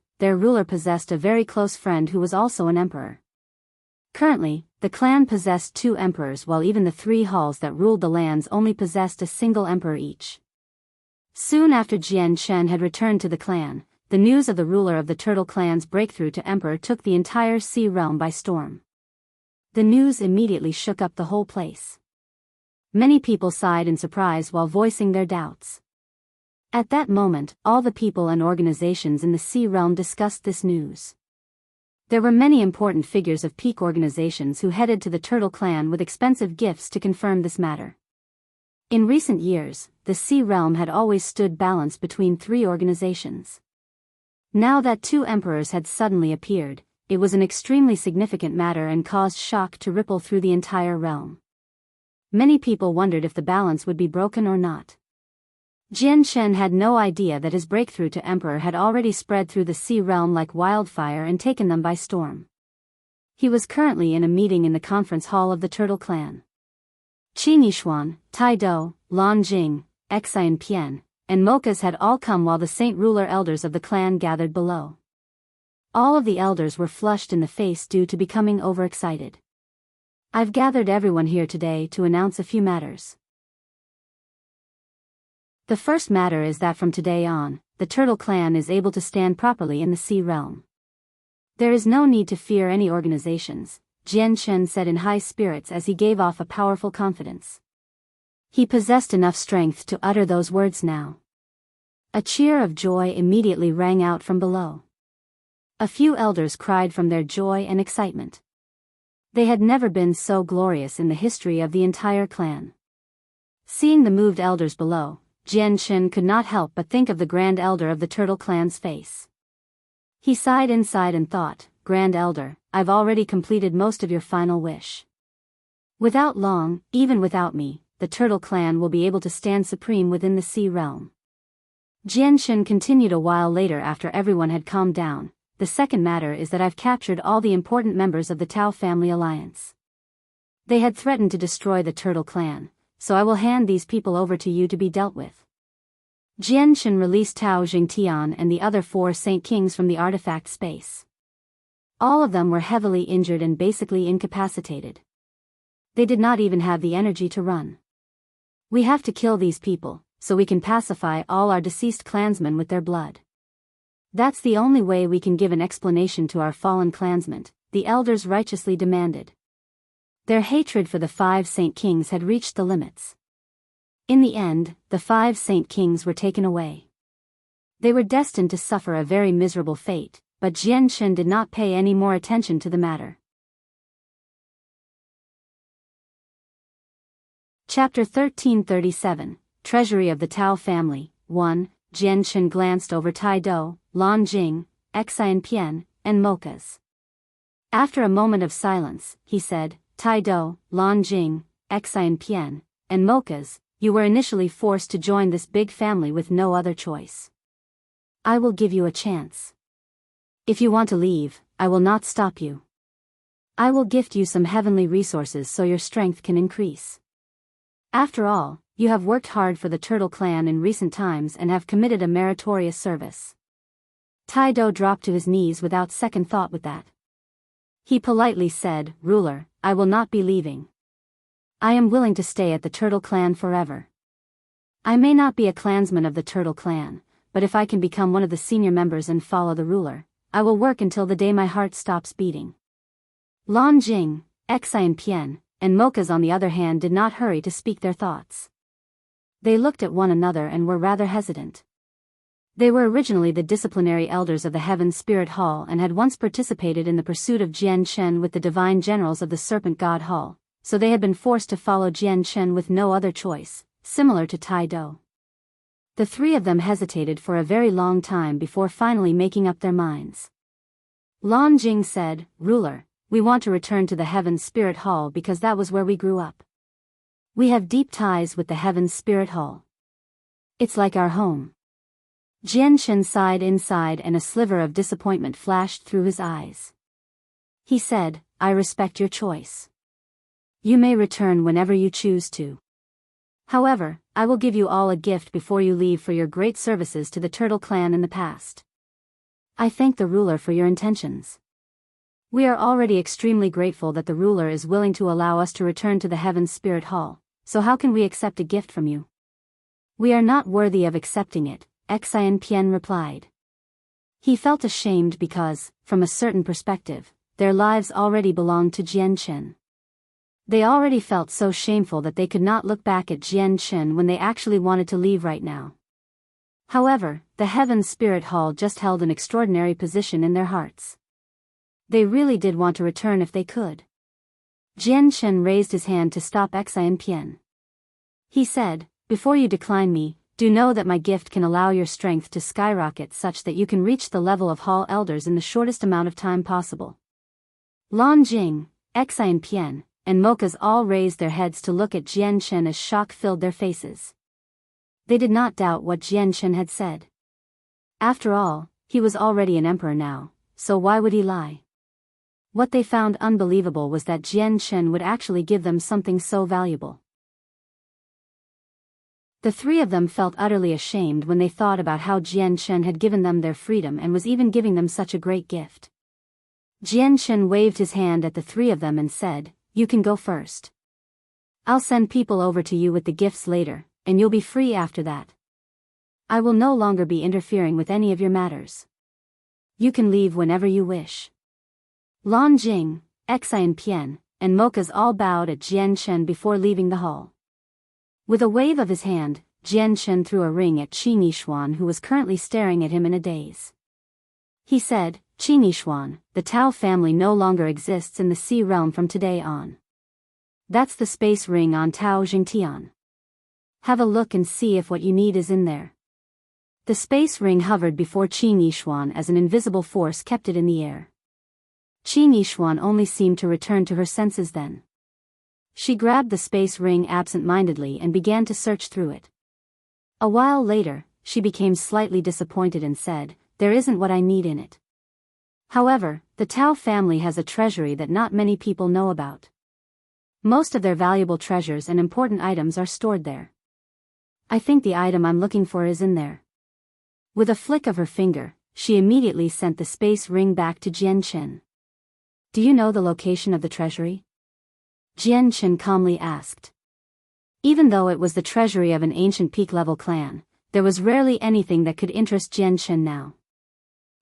Speaker 1: possessed a very close friend who was also an emperor. Currently, the clan possessed 2 emperors while even the 3 halls that ruled the lands only possessed a single emperor each. Soon after Jian Chen had returned to the clan, the news of the ruler of the Turtle Clan's breakthrough to emperor took the entire sea realm by storm. The news immediately shook up the whole place. Many people sighed in surprise while voicing their doubts. At that moment, all the people and organizations in the sea realm discussed this news. There were many important figures of peak organizations who headed to the Turtle Clan with expensive gifts to confirm this matter. In recent years, the sea realm had always stood balanced between 3 organizations. Now that 2 emperors had suddenly appeared, it was an extremely significant matter and caused shock to ripple through the entire realm. Many people wondered if the balance would be broken or not. Jian Chen had no idea that his breakthrough to emperor had already spread through the sea realm like wildfire and taken them by storm. He was currently in a meeting in the conference hall of the Turtle Clan. Qin Yishuan, Tai Do, Lan Jing, Xian Pian, and Mokas had all come while the Saint Ruler elders of the clan gathered below. All of the elders were flushed in the face due to becoming overexcited. I've gathered everyone here today to announce a few matters. The first matter is that from today on, the Turtle Clan is able to stand properly in the sea realm. There is no need to fear any organizations, Jian Chen said in high spirits as he gave off a powerful confidence. He possessed enough strength to utter those words now. A cheer of joy immediately rang out from below. A few elders cried from their joy and excitement. They had never been so glorious in the history of the entire clan. Seeing the moved elders below, Jian Chen could not help but think of the Grand Elder of the Turtle Clan's face. He sighed inside and thought, Grand Elder, I've already completed most of your final wish. Without long, even without me, the Turtle Clan will be able to stand supreme within the sea realm. Jian Chen continued a while later after everyone had calmed down. The second matter is that I've captured all the important members of the Tao family alliance. They had threatened to destroy the Turtle Clan, so I will hand these people over to you to be dealt with. Jian Chen released Tao Jingtian and the other 4 Saint Kings from the artifact space. All of them were heavily injured and basically incapacitated. They did not even have the energy to run. We have to kill these people, so we can pacify all our deceased clansmen with their blood. That's the only way we can give an explanation to our fallen clansmen, the elders righteously demanded. Their hatred for the 5 Saint Kings had reached the limits. In the end, the 5 Saint Kings were taken away. They were destined to suffer a very miserable fate, but Jian Chen did not pay any more attention to the matter. Chapter 1337, Treasury of the Tao Family, 1. Jian Chen glanced over Tai Do, Lan Jing, Xian Pian, and Mokas. After a moment of silence, he said, Tai Do, Lan Jing, Xian Pian, and Mokas, you were initially forced to join this big family with no other choice. I will give you a chance. If you want to leave, I will not stop you. I will gift you some heavenly resources so your strength can increase. After all, you have worked hard for the Turtle Clan in recent times and have committed a meritorious service. Tai Do dropped to his knees without second thought with that. He politely said, Ruler, I will not be leaving. I am willing to stay at the Turtle Clan forever. I may not be a clansman of the Turtle Clan, but if I can become one of the senior members and follow the ruler, I will work until the day my heart stops beating. Lan Jing, Xian Pian, and Mokas on the other hand did not hurry to speak their thoughts. They looked at one another and were rather hesitant. They were originally the disciplinary elders of the Heaven Spirit Hall and had once participated in the pursuit of Jian Chen with the divine generals of the Serpent God Hall, so they had been forced to follow Jian Chen with no other choice, similar to Tai Do. The 3 of them hesitated for a very long time before finally making up their minds. Lan Jing said, Ruler, we want to return to the Heaven Spirit Hall because that was where we grew up. We have deep ties with the Heaven Spirit Hall. It's like our home. Jian Chen sighed inside and a sliver of disappointment flashed through his eyes. He said, I respect your choice. You may return whenever you choose to. However, I will give you all a gift before you leave for your great services to the Turtle Clan in the past. I thank the ruler for your intentions. We are already extremely grateful that the ruler is willing to allow us to return to the Heaven's Spirit Hall, so how can we accept a gift from you? We are not worthy of accepting it, Xianpian replied. He felt ashamed because, from a certain perspective, their lives already belonged to Jianchen. They already felt so shameful that they could not look back at Jianchen when they actually wanted to leave right now. However, the Heaven's Spirit Hall just held an extraordinary position in their hearts. They really did want to return if they could. Jianchen raised his hand to stop Xianpian. He said, "Before you decline me, do know that my gift can allow your strength to skyrocket such that you can reach the level of Hall Elders in the shortest amount of time possible." Lan Jing, Xianpian, and Mochas all raised their heads to look at Jianchen as shock filled their faces. They did not doubt what Jianchen had said. After all, he was already an emperor now, so why would he lie? What they found unbelievable was that Jianchen would actually give them something so valuable. The three of them felt utterly ashamed when they thought about how Jianchen had given them their freedom and was even giving them such a great gift. Jianchen waved his hand at the three of them and said, "You can go first. I'll send people over to you with the gifts later, and you'll be free after that. I will no longer be interfering with any of your matters. You can leave whenever you wish." Lan Jing, Xianpian, and Mochas all bowed at Jianchen before leaving the hall. With a wave of his hand, Jianchen threw a ring at Qi Nixuan, who was currently staring at him in a daze. He said, "Qi Nixuan, the Tao family no longer exists in the Sea Realm from today on. That's the space ring on Tao Jingtian. Have a look and see if what you need is in there." The space ring hovered before Qi Nixuan as an invisible force kept it in the air. Qi Nixuan only seemed to return to her senses then. She grabbed the space ring absent-mindedly and began to search through it. A while later, she became slightly disappointed and said, "There isn't what I need in it. However, the Tao family has a treasury that not many people know about. Most of their valuable treasures and important items are stored there. I think the item I'm looking for is in there." With a flick of her finger, she immediately sent the space ring back to Jianchen. "Do you know the location of the treasury?" Jianchen calmly asked. Even though it was the treasury of an ancient peak-level clan, there was rarely anything that could interest Jianchen now.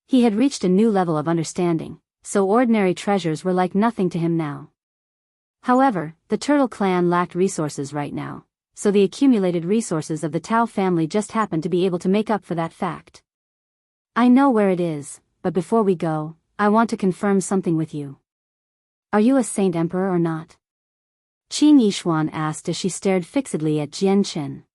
Speaker 1: He had reached a new level of understanding, so ordinary treasures were like nothing to him now. However, the Turtle Clan lacked resources right now, so the accumulated resources of the Tao family just happened to be able to make up for that fact. "I know where it is, but before we go, I want to confirm something with you. Are you a Saint Emperor or not?" Qi Nixuan asked as she stared fixedly at Jianchen.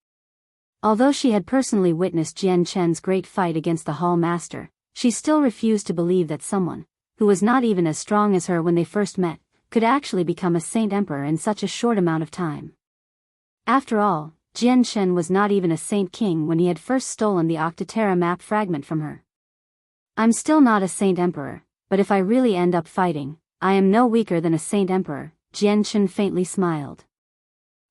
Speaker 1: Although she had personally witnessed Jianchen's great fight against the Hall Master, she still refused to believe that someone, who was not even as strong as her when they first met, could actually become a Saint Emperor in such a short amount of time. After all, Jianchen was not even a Saint King when he had first stolen the Octaterra map fragment from her. "I'm still not a Saint Emperor, but if I really end up fighting, I am no weaker than a Saint Emperor," Jianchen faintly smiled.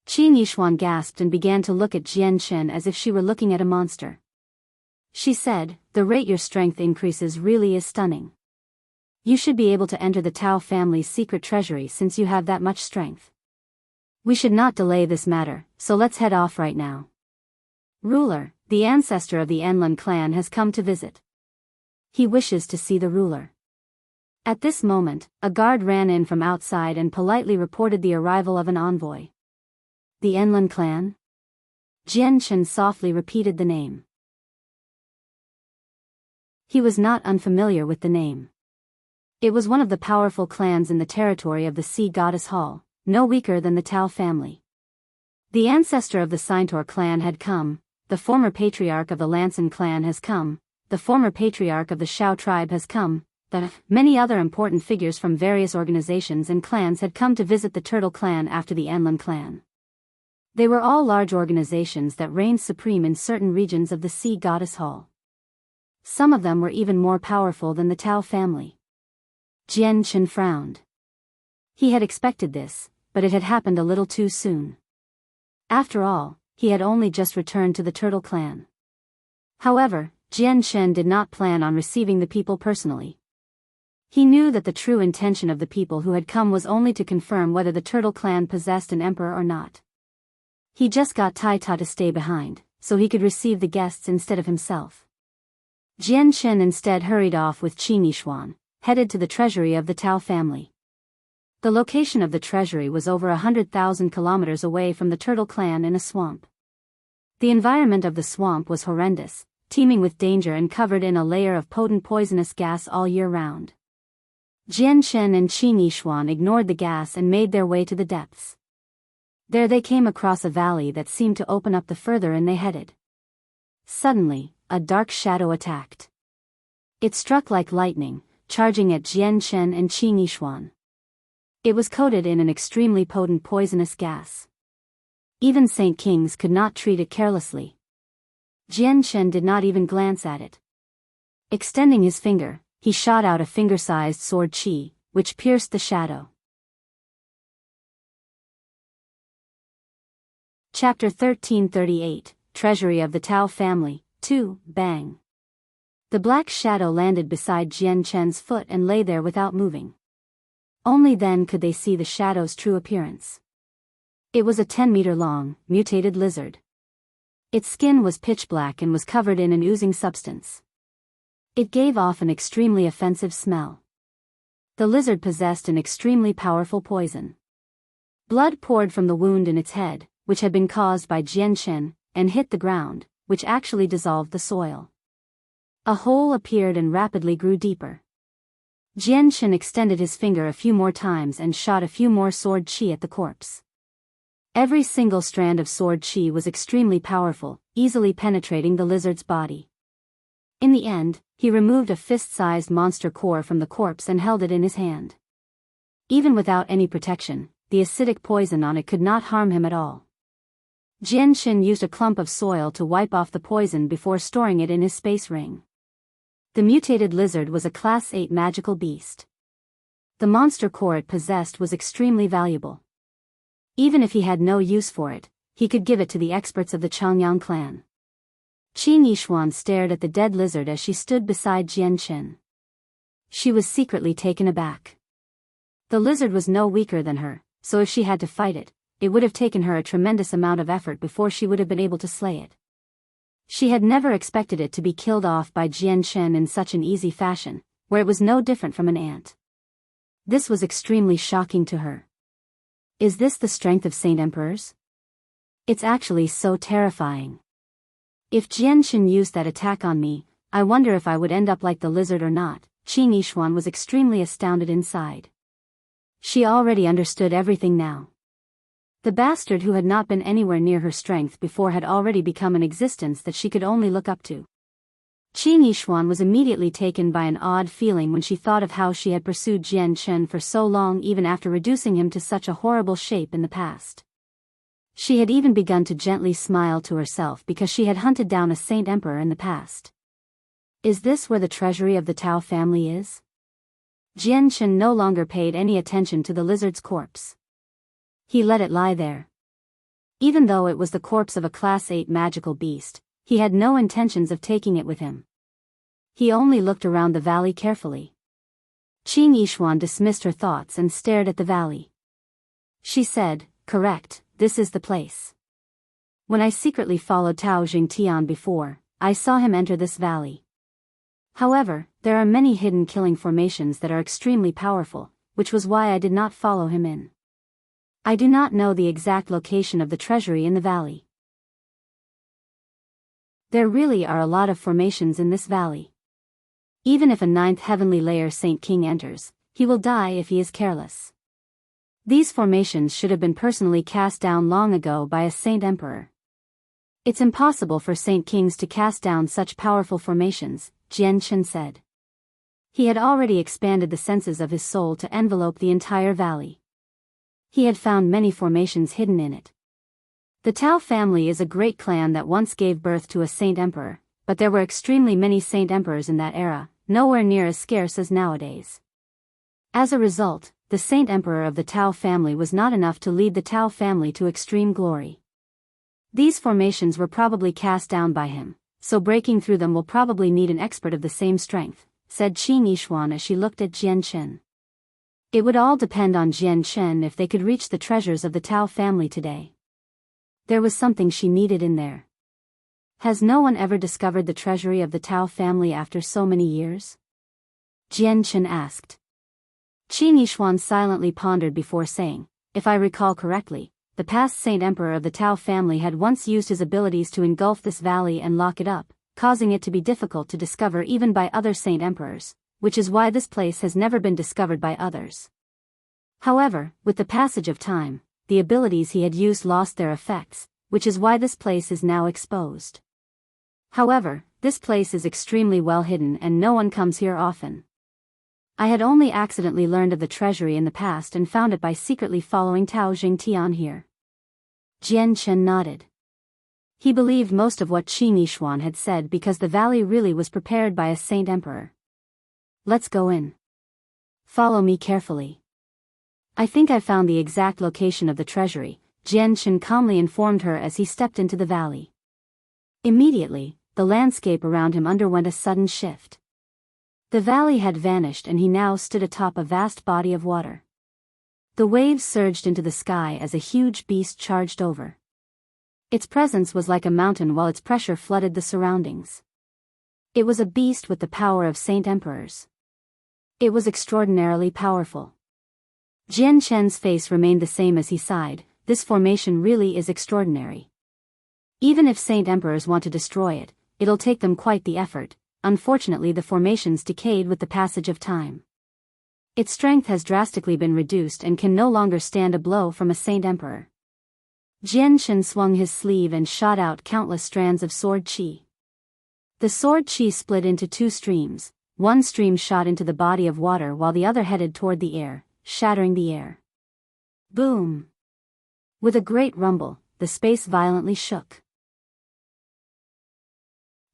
Speaker 1: Qi Nixuan gasped and began to look at Jianchen as if she were looking at a monster. She said, "The rate your strength increases really is stunning. You should be able to enter the Tao family's secret treasury since you have that much strength. We should not delay this matter, so let's head off right now. Ruler, the ancestor of the Enlin clan has come to visit. He wishes to see the ruler." At this moment, a guard ran in from outside and politely reported the arrival of an envoy. "The Enlin clan?" Jianchen softly repeated the name. He was not unfamiliar with the name. It was one of the powerful clans in the territory of the Sea Goddess Hall, no weaker than the Tao family. The ancestor of the Centaur clan had come, the former patriarch of the Lanson clan has come, the former patriarch of the Shao tribe has come, many other important figures from various organizations and clans had come to visit the Turtle clan after the Enlin clan. They were all large organizations that reigned supreme in certain regions of the Sea Goddess Hall. Some of them were even more powerful than the Tao family. Jianchen frowned. He had expected this, but it had happened a little too soon. After all, he had only just returned to the Turtle clan. However, Jian Shen did not plan on receiving the people personally. He knew that the true intention of the people who had come was only to confirm whether the Turtle clan possessed an emperor or not. He just got Tai Ta to stay behind, so he could receive the guests instead of himself. Jian Shen instead hurried off with Qi Nixuan, headed to the treasury of the Tao family. The location of the treasury was over 100,000 kilometers away from the Turtle clan in a swamp. The environment of the swamp was horrendous, teeming with danger and covered in a layer of potent poisonous gas all year round. Jian Shen and Qi Nixuan ignored the gas and made their way to the depths. There they came across a valley that seemed to open up the further and they headed. Suddenly, a dark shadow attacked. It struck like lightning, charging at Jian Shen and Qi Nixuan. It was coated in an extremely potent poisonous gas. Even Saint Kings could not treat it carelessly. Jian Shen did not even glance at it. Extending his finger, he shot out a finger-sized sword qi, which pierced the shadow. Chapter 1338, Treasury of the Tao Family, 2, Bang. The black shadow landed beside Jian Shen's foot and lay there without moving. Only then could they see the shadow's true appearance. It was a 10-meter-long, mutated lizard. Its skin was pitch black and was covered in an oozing substance. It gave off an extremely offensive smell. The lizard possessed an extremely powerful poison. Blood poured from the wound in its head, which had been caused by Jian Shen, and hit the ground, which actually dissolved the soil. A hole appeared and rapidly grew deeper. Jian Shen extended his finger a few more times and shot a few more sword qi at the corpse. Every single strand of sword qi was extremely powerful, easily penetrating the lizard's body. In the end, he removed a fist-sized monster core from the corpse and held it in his hand. Even without any protection, the acidic poison on it could not harm him at all. Jian Shen used a clump of soil to wipe off the poison before storing it in his space ring. The mutated lizard was a Class 8 magical beast. The monster core it possessed was extremely valuable. Even if he had no use for it, he could give it to the experts of the Changyang clan. Qi Nixuan stared at the dead lizard as she stood beside Jian Shen. She was secretly taken aback. The lizard was no weaker than her, so if she had to fight it, it would have taken her a tremendous amount of effort before she would have been able to slay it. She had never expected it to be killed off by Jian Shen in such an easy fashion, where it was no different from an ant. This was extremely shocking to her. Is this the strength of Saint Emperors? It's actually so terrifying. If Jian Shen used that attack on me, I wonder if I would end up like the lizard or not. Qi Nixuan was extremely astounded inside. She already understood everything now. The bastard who had not been anywhere near her strength before had already become an existence that she could only look up to. Qi Nixuan was immediately taken by an odd feeling when she thought of how she had pursued Jian Shen for so long even after reducing him to such a horrible shape in the past. She had even begun to gently smile to herself because she had hunted down a Saint Emperor in the past. Is this where the treasury of the Tao family is? Jian Shen no longer paid any attention to the lizard's corpse. He let it lie there. Even though it was the corpse of a Class 8 magical beast, he had no intentions of taking it with him. He only looked around the valley carefully. Qi Nixuan dismissed her thoughts and stared at the valley. She said, "Correct, this is the place. When I secretly followed Tao Jingtian before, I saw him enter this valley. However, there are many hidden killing formations that are extremely powerful, which was why I did not follow him in. I do not know the exact location of the treasury in the valley. There really are a lot of formations in this valley. Even if a 9th heavenly layer Saint King enters, he will die if he is careless. These formations should have been personally cast down long ago by a Saint Emperor. It's impossible for Saint Kings to cast down such powerful formations," Jian Shen said. He had already expanded the senses of his soul to envelope the entire valley. He had found many formations hidden in it. The Tao family is a great clan that once gave birth to a Saint Emperor, but there were extremely many Saint Emperors in that era, nowhere near as scarce as nowadays. As a result, the Saint Emperor of the Tao family was not enough to lead the Tao family to extreme glory. These formations were probably cast down by him, so breaking through them will probably need an expert of the same strength, said Qing Yishuan as she looked at Jian Chen. It would all depend on Jian Chen if they could reach the treasures of the Tao family today. There was something she needed in there. Has no one ever discovered the treasury of the Tao family after so many years? Jian Chen asked. Qin Yishuan silently pondered before saying, if I recall correctly, the past Saint Emperor of the Tao family had once used his abilities to engulf this valley and lock it up, causing it to be difficult to discover even by other Saint Emperors, which is why this place has never been discovered by others. However, with the passage of time, the abilities he had used lost their effects, which is why this place is now exposed. However, this place is extremely well hidden and no one comes here often. I had only accidentally learned of the treasury in the past and found it by secretly following Tao Jingtian here. Jian Chen nodded. He believed most of what Qin Yishuan had said because the valley really was prepared by a Saint Emperor. Let's go in. Follow me carefully. I think I found the exact location of the treasury, Jian Chen calmly informed her as he stepped into the valley. Immediately, the landscape around him underwent a sudden shift. The valley had vanished and he now stood atop a vast body of water. The waves surged into the sky as a huge beast charged over. Its presence was like a mountain while its pressure flooded the surroundings. It was a beast with the power of Saint Emperors. It was extraordinarily powerful. Jian Chen's face remained the same as he sighed, this formation really is extraordinary. Even if Saint Emperors want to destroy it, it'll take them quite the effort. Unfortunately the formations decayed with the passage of time. Its strength has drastically been reduced and can no longer stand a blow from a Saint Emperor. Jian Chen swung his sleeve and shot out countless strands of sword qi. The sword qi split into two streams, one stream shot into the body of water while the other headed toward the air, shattering the air. Boom! With a great rumble, the space violently shook.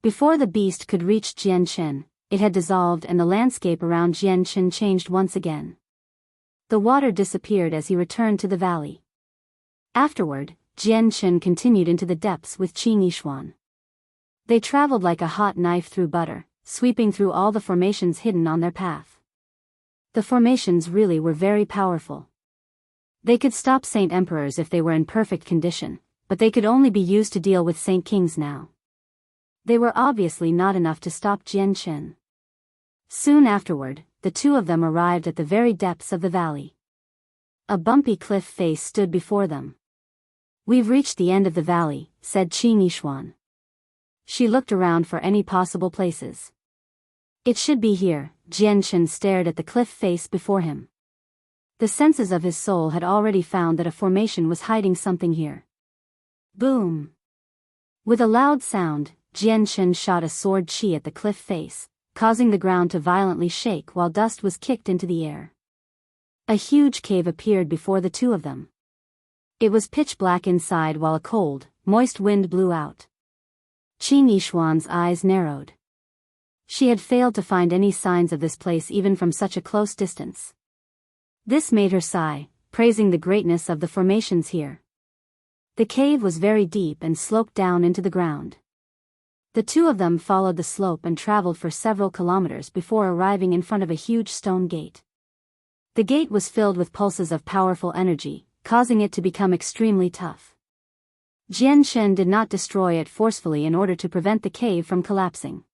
Speaker 1: Before the beast could reach Jian Chen, it had dissolved and the landscape around Jian Chen changed once again. The water disappeared as he returned to the valley. Afterward, Jian Chen continued into the depths with Qin Yishuan. They traveled like a hot knife through butter, sweeping through all the formations hidden on their path. The formations really were very powerful. They could stop Saint Emperors if they were in perfect condition, but they could only be used to deal with Saint Kings now. They were obviously not enough to stop Jian Chen. Soon afterward, the two of them arrived at the very depths of the valley. A bumpy cliff face stood before them. We've reached the end of the valley, said Qin Yishuan. She looked around for any possible places. It should be here. Jian Chen stared at the cliff face before him. The senses of his soul had already found that a formation was hiding something here. Boom! With a loud sound, Jian Chen shot a sword qi at the cliff face, causing the ground to violently shake while dust was kicked into the air. A huge cave appeared before the two of them. It was pitch black inside while a cold, moist wind blew out. Qin Yishuan's eyes narrowed. She had failed to find any signs of this place even from such a close distance. This made her sigh, praising the greatness of the formations here. The cave was very deep and sloped down into the ground. The two of them followed the slope and traveled for several kilometers before arriving in front of a huge stone gate. The gate was filled with pulses of powerful energy, causing it to become extremely tough. Jian Chen did not destroy it forcefully in order to prevent the cave from collapsing.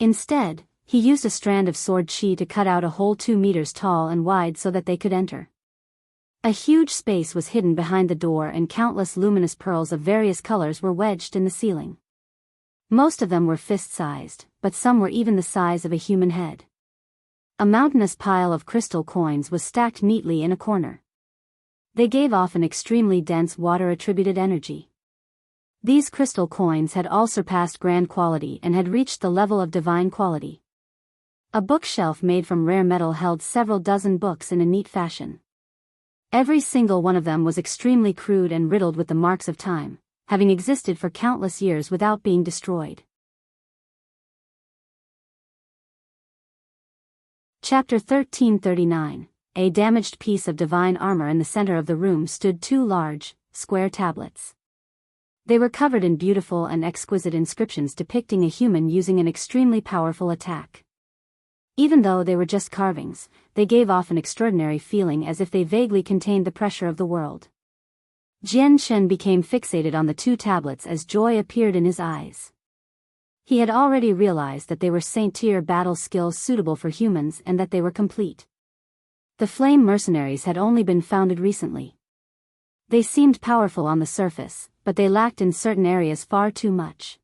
Speaker 1: Instead, he used a strand of sword qi to cut out a hole 2 meters tall and wide so that they could enter. A huge space was hidden behind the door and countless luminous pearls of various colors were wedged in the ceiling. Most of them were fist-sized, but some were even the size of a human head. A mountainous pile of crystal coins was stacked neatly in a corner. They gave off an extremely dense water-attributed energy. These crystal coins had all surpassed grand quality and had reached the level of divine quality. A bookshelf made from rare metal held several dozen books in a neat fashion. Every single one of them was extremely crude and riddled with the marks of time, having existed for countless years without being destroyed. Chapter 1339, a damaged piece of divine armor in the center of the room stood two large, square tablets. They were covered in beautiful and exquisite inscriptions depicting a human using an extremely powerful attack. Even though they were just carvings, they gave off an extraordinary feeling as if they vaguely contained the pressure of the world. Jian Shen became fixated on the two tablets as joy appeared in his eyes. He had already realized that they were Saint-tier battle skills suitable for humans and that they were complete. The Flame Mercenaries had only been founded recently. They seemed powerful on the surface, but they lacked in certain areas far too much.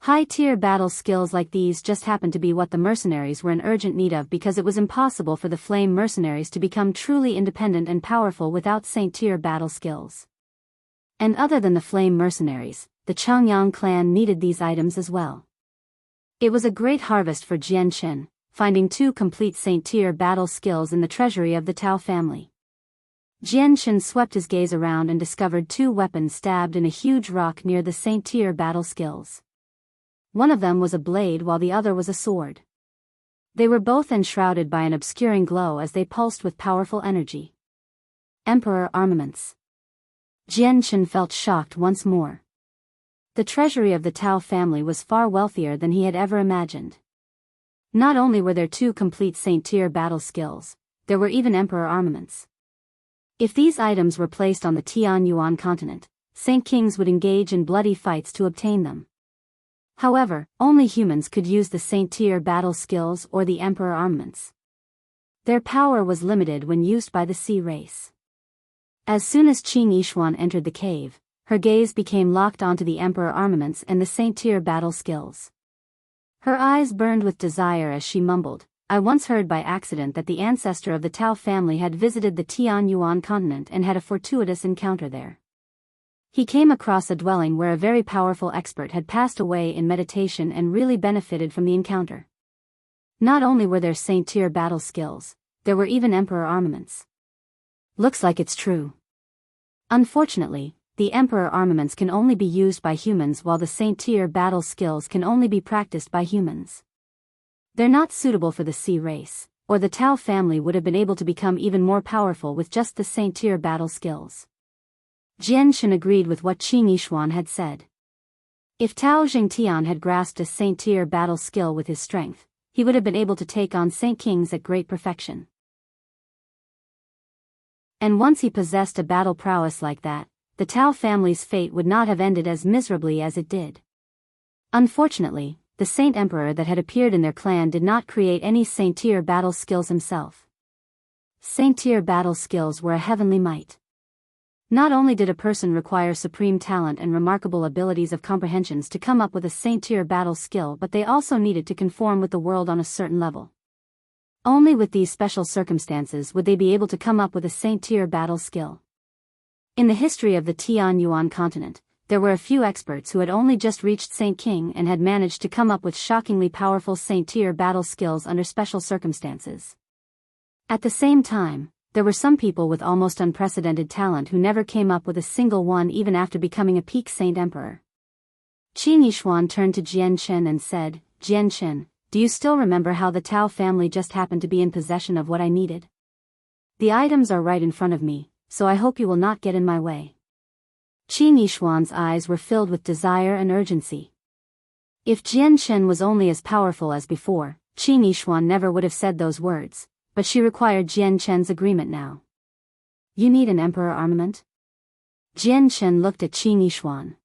Speaker 1: High-tier battle skills like these just happened to be what the mercenaries were in urgent need of because it was impossible for the Flame Mercenaries to become truly independent and powerful without Saint-tier battle skills. And other than the Flame Mercenaries, the Changyang clan needed these items as well. It was a great harvest for Jian Shen, finding two complete Saint-tier battle skills in the treasury of the Tao family. Jian Shen swept his gaze around and discovered two weapons stabbed in a huge rock near the Saint-tier battle skills. One of them was a blade while the other was a sword. They were both enshrouded by an obscuring glow as they pulsed with powerful energy. Emperor armaments. Jian Shen felt shocked once more. The treasury of the Tao family was far wealthier than he had ever imagined. Not only were there two complete Saint-tier battle skills, there were even Emperor armaments. If these items were placed on the Tianyuan continent, Saint Kings would engage in bloody fights to obtain them. However, only humans could use the Saint-tier battle skills or the Emperor armaments. Their power was limited when used by the Sea race. As soon as Qing Yishuan entered the cave, her gaze became locked onto the Emperor armaments and the Saint-tier battle skills. Her eyes burned with desire as she mumbled, "I once heard by accident that the ancestor of the Tao family had visited the Tianyuan continent and had a fortuitous encounter there. He came across a dwelling where a very powerful expert had passed away in meditation and really benefited from the encounter. Not only were there Saint-tier battle skills, there were even Emperor armaments. Looks like it's true. Unfortunately, the Emperor armaments can only be used by humans while the Saint-tier battle skills can only be practiced by humans. They're not suitable for the Sea race, or the Tao family would have been able to become even more powerful with just the Saint-tier battle skills." Jian Shen agreed with what Qing Yishuan had said. If Tao Jingtian had grasped a Saint-tier battle skill with his strength, he would have been able to take on Saint Kings at great perfection. And once he possessed a battle prowess like that, the Tao family's fate would not have ended as miserably as it did. Unfortunately, the Saint Emperor that had appeared in their clan did not create any Saint-tier battle skills himself. Saint-tier battle skills were a heavenly might. Not only did a person require supreme talent and remarkable abilities of comprehensions to come up with a Saint-tier battle skill, but they also needed to conform with the world on a certain level. Only with these special circumstances would they be able to come up with a Saint-tier battle skill. In the history of the Tianyuan continent, there were a few experts who had only just reached Saint King and had managed to come up with shockingly powerful Saint-tier battle skills under special circumstances. At the same time, there were some people with almost unprecedented talent who never came up with a single one even after becoming a peak Saint Emperor. Qing Yishuan turned to Jian Shen and said, "Jian Shen, do you still remember how the Tao family just happened to be in possession of what I needed? The items are right in front of me, so I hope you will not get in my way." Qing Yishuan's eyes were filled with desire and urgency. If Jian Shen was only as powerful as before, Qing Yishuan never would have said those words, but she required Jian Shen's agreement now. "You need an Emperor armament?" Jian Shen looked at Qing Yishuan.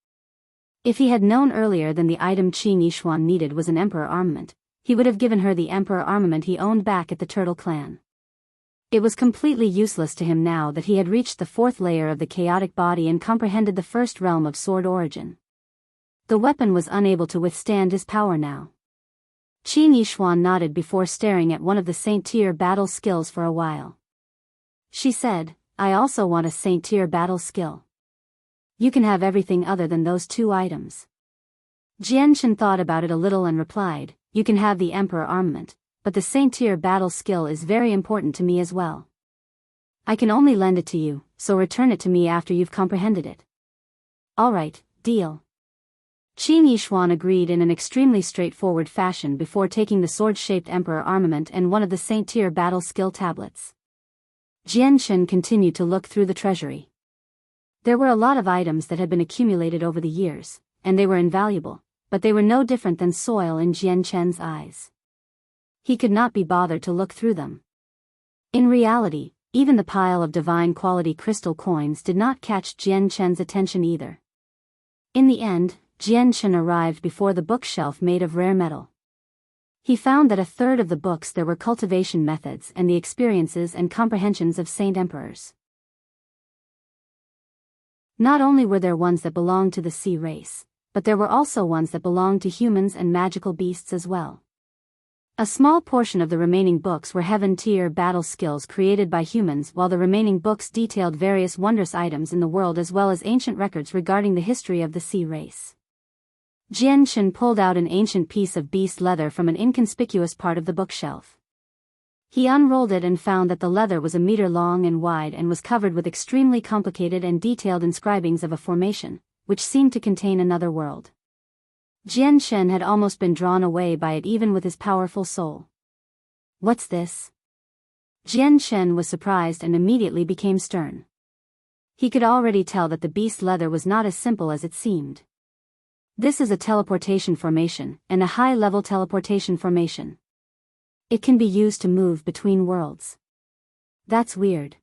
Speaker 1: If he had known earlier than the item Qing Yishuan needed was an Emperor armament, he would have given her the Emperor armament he owned back at the Turtle Clan. It was completely useless to him now that he had reached the fourth layer of the chaotic body and comprehended the first realm of sword origin. The weapon was unable to withstand his power now. Qing Yishuan nodded before staring at one of the Saint-tier battle skills for a while. She said, "I also want a Saint-tier battle skill. You can have everything other than those two items." Jian Shen thought about it a little and replied, "You can have the Emperor armament, but the Saint-tier battle skill is very important to me as well. I can only lend it to you, so return it to me after you've comprehended it." "All right, deal." Qing Yishuan agreed in an extremely straightforward fashion before taking the sword-shaped Emperor armament and one of the Saint-tier battle skill tablets. Jian continued to look through the treasury. There were a lot of items that had been accumulated over the years, and they were invaluable, but they were no different than soil in Jian's eyes. He could not be bothered to look through them. In reality, even the pile of divine quality crystal coins did not catch Jian's attention either. In the end, Jian arrived before the bookshelf made of rare metal. He found that a third of the books there were cultivation methods and the experiences and comprehensions of saint emperors. Not only were there ones that belonged to the sea race, but there were also ones that belonged to humans and magical beasts as well. A small portion of the remaining books were heaven-tier battle skills created by humans, while the remaining books detailed various wondrous items in the world as well as ancient records regarding the history of the sea race. Jian pulled out an ancient piece of beast leather from an inconspicuous part of the bookshelf. He unrolled it and found that the leather was a meter long and wide and was covered with extremely complicated and detailed inscribings of a formation, which seemed to contain another world. Jian had almost been drawn away by it even with his powerful soul. "What's this?" Jian was surprised and immediately became stern. He could already tell that the beast leather was not as simple as it seemed. This is a teleportation formation, and a high-level teleportation formation. It can be used to move between worlds. That's weird.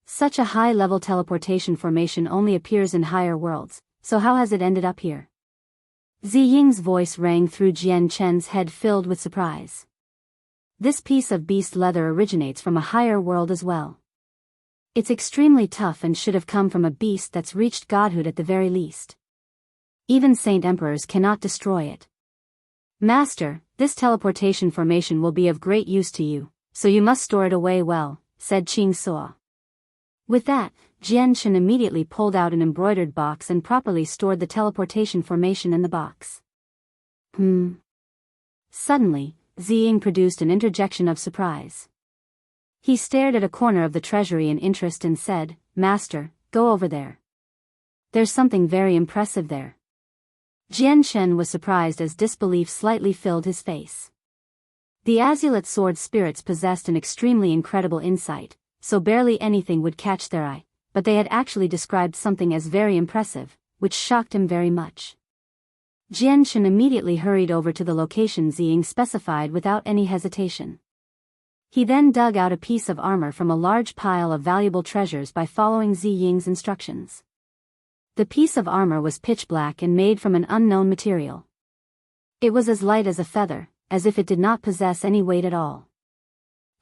Speaker 1: Such a high-level teleportation formation only appears in higher worlds, so how has it ended up here? Ziying's voice rang through Jian's head, filled with surprise. This piece of beast leather originates from a higher world as well. It's extremely tough and should have come from a beast that's reached godhood at the very least. Even saint emperors cannot destroy it. "Master, this teleportation formation will be of great use to you, so you must store it away well," said Qing Suo. With that, Jian immediately pulled out an embroidered box and properly stored the teleportation formation in the box. Suddenly, Ziying produced an interjection of surprise. He stared at a corner of the treasury in interest and said, "Master, go over there. There's something very impressive there." Jian was surprised as disbelief slightly filled his face. The Azulate sword spirits possessed an extremely incredible insight, so barely anything would catch their eye, but they had actually described something as very impressive, which shocked him very much. Jian immediately hurried over to the location Ziying specified without any hesitation. He then dug out a piece of armor from a large pile of valuable treasures by following Ziying's instructions. The piece of armor was pitch black and made from an unknown material. It was as light as a feather, as if it did not possess any weight at all.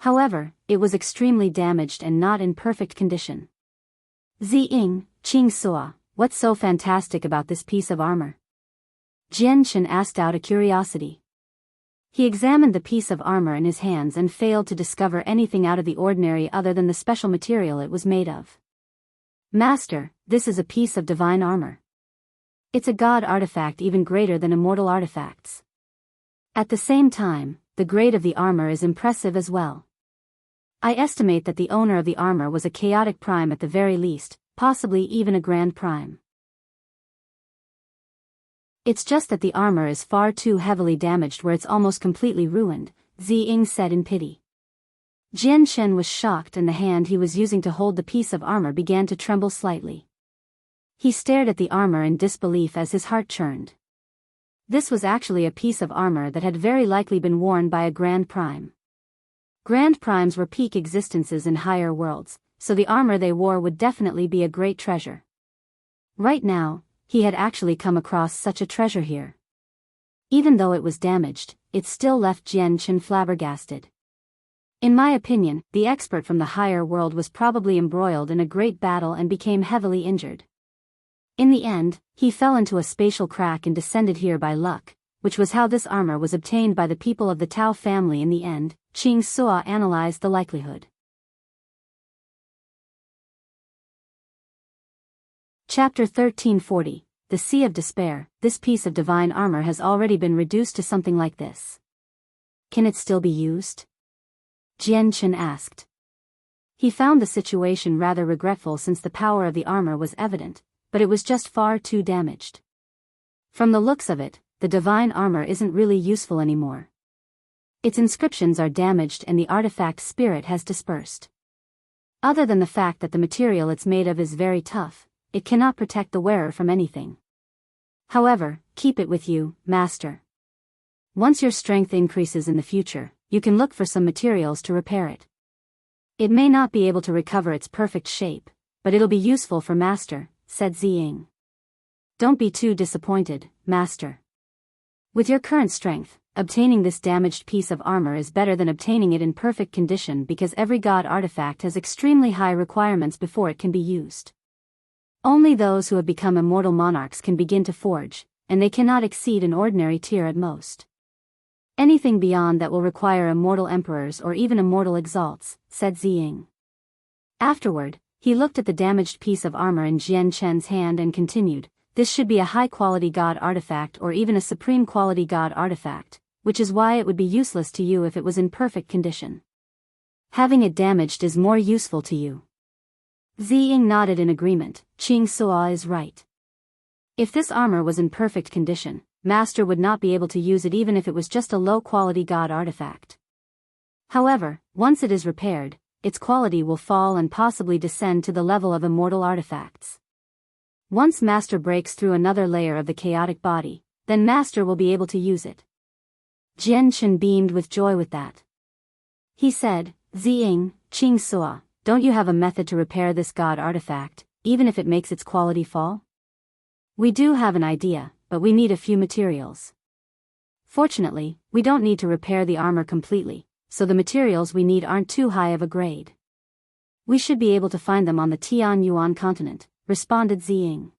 Speaker 1: However, it was extremely damaged and not in perfect condition. "Ziying, Qing Suo, what's so fantastic about this piece of armor?" Jian asked out of curiosity. He examined the piece of armor in his hands and failed to discover anything out of the ordinary other than the special material it was made of. "Master, this is a piece of divine armor. It's a god artifact even greater than immortal artifacts. At the same time, the grade of the armor is impressive as well. I estimate that the owner of the armor was a chaotic prime at the very least, possibly even a grand prime. It's just that the armor is far too heavily damaged where it's almost completely ruined," Ziying said in pity. Jian was shocked and the hand he was using to hold the piece of armor began to tremble slightly. He stared at the armor in disbelief as his heart churned. This was actually a piece of armor that had very likely been worn by a grand prime. Grand primes were peak existences in higher worlds, so the armor they wore would definitely be a great treasure. Right now, he had actually come across such a treasure here. Even though it was damaged, it still left Jian flabbergasted. In my opinion, the expert from the higher world was probably embroiled in a great battle and became heavily injured. In the end, he fell into a spatial crack and descended here by luck, which was how this armor was obtained by the people of the Tao family in the end. Qing Suo analyzed the likelihood. Chapter 1340, The Sea of Despair. This piece of divine armor has already been reduced to something like this. Can it still be used? Jian asked. He found the situation rather regretful since the power of the armor was evident, but it was just far too damaged. From the looks of it, the divine armor isn't really useful anymore. Its inscriptions are damaged and the artifact spirit has dispersed. Other than the fact that the material it's made of is very tough, it cannot protect the wearer from anything. However, keep it with you, Master. Once your strength increases in the future, you can look for some materials to repair it. It may not be able to recover its perfect shape, but it'll be useful for Master, said Ziying. Don't be too disappointed, Master. With your current strength, obtaining this damaged piece of armor is better than obtaining it in perfect condition because every god artifact has extremely high requirements before it can be used. Only those who have become immortal monarchs can begin to forge, and they cannot exceed an ordinary tier at most. Anything beyond that will require immortal emperors or even immortal exalts, said Ziying. Afterward, he looked at the damaged piece of armor in Jian Chen's hand and continued, this should be a high-quality god artifact or even a supreme-quality god artifact, which is why it would be useless to you if it was in perfect condition. Having it damaged is more useful to you. Ziying nodded in agreement. Qing Suo is right. If this armor was in perfect condition, Master would not be able to use it even if it was just a low-quality god artifact. However, once it is repaired, its quality will fall and possibly descend to the level of immortal artifacts. Once Master breaks through another layer of the chaotic body, then Master will be able to use it. Jian Chen beamed with joy with that. He said, Ziying, Qing Suo, don't you have a method to repair this god artifact, even if it makes its quality fall? We do have an idea, but we need a few materials. Fortunately, we don't need to repair the armor completely, so the materials we need aren't too high of a grade. We should be able to find them on the Tianyuan continent, responded Ziying.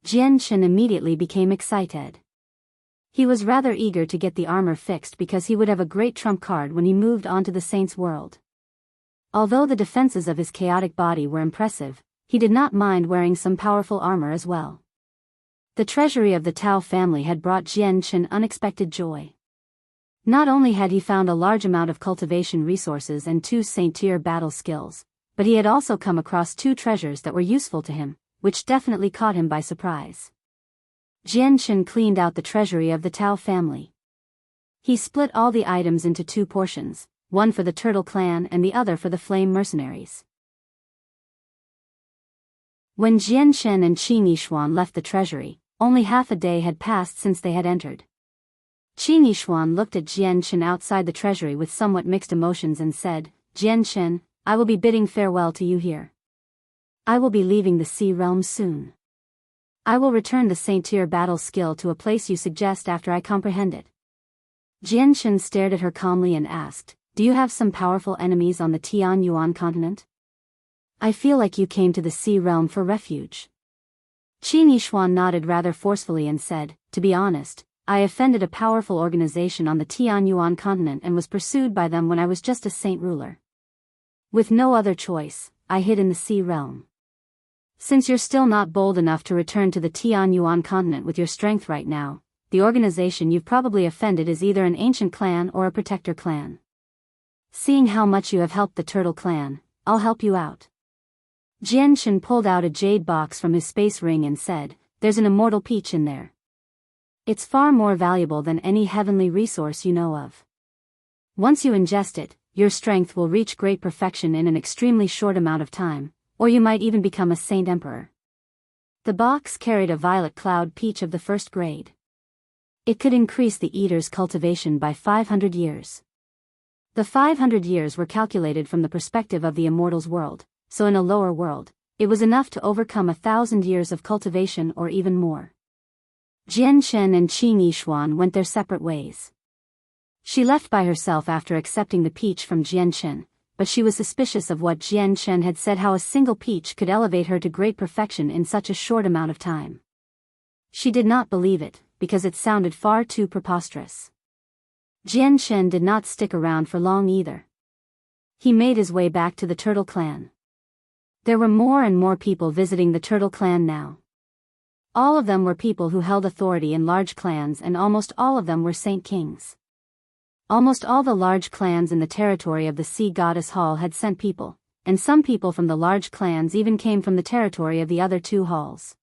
Speaker 1: Jian Chen immediately became excited. He was rather eager to get the armor fixed because he would have a great trump card when he moved on to the Saints' world. Although the defenses of his chaotic body were impressive, he did not mind wearing some powerful armor as well. The treasury of the Tao family had brought Jian Chen unexpected joy. Not only had he found a large amount of cultivation resources and 2 Saint-tier battle skills, but he had also come across 2 treasures that were useful to him, which definitely caught him by surprise. Jian Chen cleaned out the treasury of the Tao family. He split all the items into 2 portions, one for the Turtle Clan and the other for the Flame Mercenaries. When Jian Chen and Qin Yishuan left the treasury, only half a day had passed since they had entered. Qin Yishuan looked at Jian Chen outside the treasury with somewhat mixed emotions and said, Jian Chen, I will be bidding farewell to you here. I will be leaving the Sea Realm soon. I will return the Saint-tier battle skill to a place you suggest after I comprehend it. Jian Chen stared at her calmly and asked, do you have some powerful enemies on the Tianyuan continent? I feel like you came to the Sea Realm for refuge. Qin Yishuan nodded rather forcefully and said, to be honest, I offended a powerful organization on the Tianyuan continent and was pursued by them when I was just a saint ruler. With no other choice, I hid in the Sea Realm. Since you're still not bold enough to return to the Tianyuan continent with your strength right now, the organization you've probably offended is either an ancient clan or a protector clan. Seeing how much you have helped the Turtle Clan, I'll help you out. Jian Chen pulled out a jade box from his space ring and said, there's an immortal peach in there. It's far more valuable than any heavenly resource you know of. Once you ingest it, your strength will reach great perfection in an extremely short amount of time, or you might even become a Saint Emperor. The box carried a violet cloud peach of the 1st grade. It could increase the eater's cultivation by 500 years. The 500 years were calculated from the perspective of the immortal's world, so in a lower world, it was enough to overcome 1,000 years of cultivation or even more. Jian Chen and Qin Yishuan went their separate ways. She left by herself after accepting the peach from Jian Chen, but she was suspicious of what Jian Chen had said, how a single peach could elevate her to great perfection in such a short amount of time. She did not believe it, because it sounded far too preposterous. Jian Chen did not stick around for long either. He made his way back to the Turtle Clan. There were more and more people visiting the Turtle Clan now. All of them were people who held authority in large clans, and almost all of them were Saint Kings. Almost all the large clans in the territory of the Sea Goddess Hall had sent people, and some people from the large clans even came from the territory of the other 2 halls.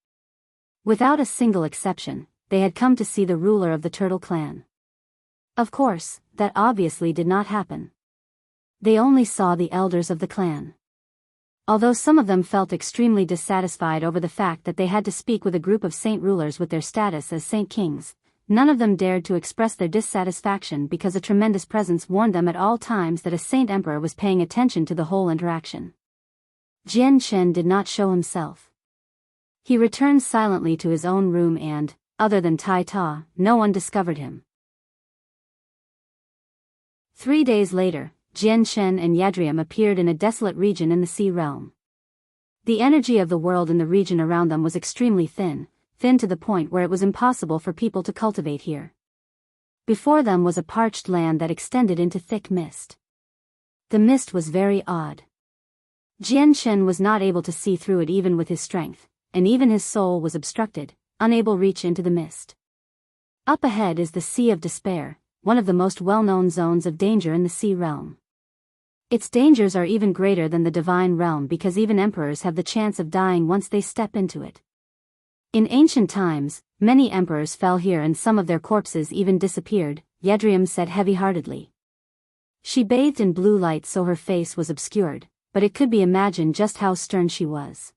Speaker 1: Without a single exception, they had come to see the ruler of the Turtle Clan. Of course, that obviously did not happen. They only saw the elders of the clan. Although some of them felt extremely dissatisfied over the fact that they had to speak with a group of saint rulers with their status as saint kings, none of them dared to express their dissatisfaction because a tremendous presence warned them at all times that a saint emperor was paying attention to the whole interaction. Jian Chen did not show himself. He returned silently to his own room and, other than Tai Ta, no one discovered him. 3 days later, Jian Chen and Yadriam appeared in a desolate region in the sea realm. The energy of the world in the region around them was extremely thin to the point where it was impossible for people to cultivate here. Before them was a parched land that extended into thick mist. The mist was very odd. Jian Chen was not able to see through it even with his strength, and even his soul was obstructed, unable to reach into the mist. Up ahead is the Sea of Despair, one of the most well-known zones of danger in the sea realm. Its dangers are even greater than the divine realm because even emperors have the chance of dying once they step into it. In ancient times, many emperors fell here and some of their corpses even disappeared, Yadriam said heavy-heartedly. She bathed in blue light so her face was obscured, but it could be imagined just how stern she was.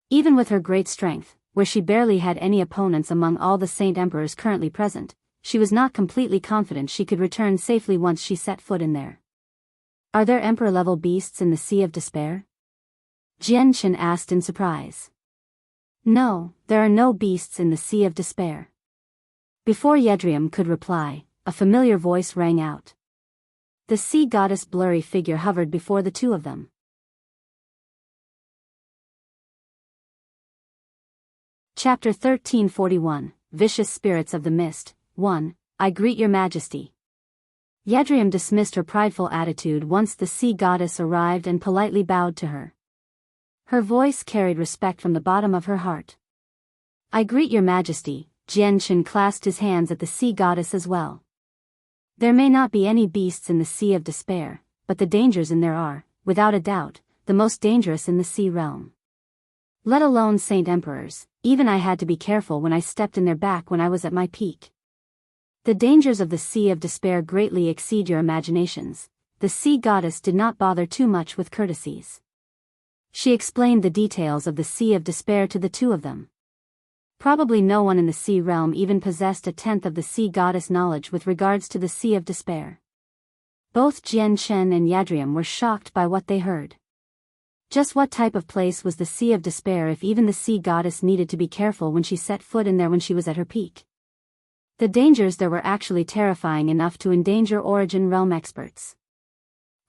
Speaker 1: Even with her great strength, where she barely had any opponents among all the saint emperors currently present, she was not completely confident she could return safely once she set foot in there. Are there emperor-level beasts in the Sea of Despair? Jian Chen asked in surprise. No, there are no beasts in the Sea of Despair. Before Yadriam could reply, a familiar voice rang out. The sea goddess' blurry figure hovered before the two of them. Chapter 1341, Vicious Spirits of the Mist, 1, I greet your majesty. Yadriam dismissed her prideful attitude once the sea goddess arrived and politely bowed to her. Her voice carried respect from the bottom of her heart. I greet your majesty. Jian Chen clasped his hands at the sea goddess as well. There may not be any beasts in the Sea of Despair, but the dangers in there are, without a doubt, the most dangerous in the sea realm. Let alone saint emperors, even I had to be careful when I stepped in their back when I was at my peak. The dangers of the Sea of Despair greatly exceed your imaginations. The sea goddess did not bother too much with courtesies. She explained the details of the Sea of Despair to the two of them. Probably no one in the sea realm even possessed a tenth of the sea goddess knowledge with regards to the Sea of Despair. Both Jian Chen and Yadriam were shocked by what they heard. Just what type of place was the Sea of Despair if even the sea goddess needed to be careful when she set foot in there when she was at her peak? The dangers there were actually terrifying enough to endanger Origin Realm experts.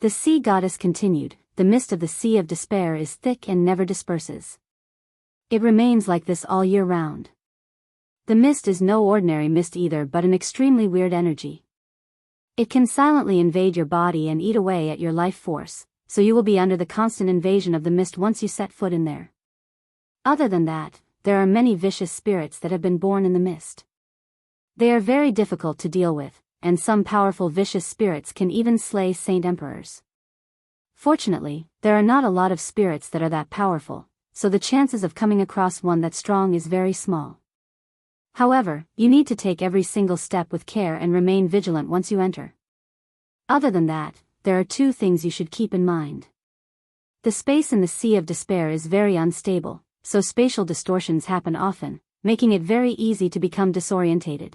Speaker 1: The sea goddess continued, the mist of the Sea of Despair is thick and never disperses. It remains like this all year round. The mist is no ordinary mist either but an extremely weird energy. It can silently invade your body and eat away at your life force, so you will be under the constant invasion of the mist once you set foot in there. Other than that, there are many vicious spirits that have been born in the mist. They are very difficult to deal with, and some powerful vicious spirits can even slay saint emperors. Fortunately, there are not a lot of spirits that are that powerful, so the chances of coming across one that's strong is very small. However, you need to take every single step with care and remain vigilant once you enter. Other than that, there are two things you should keep in mind. The space in the Sea of Despair is very unstable, so spatial distortions happen often, making it very easy to become disorientated.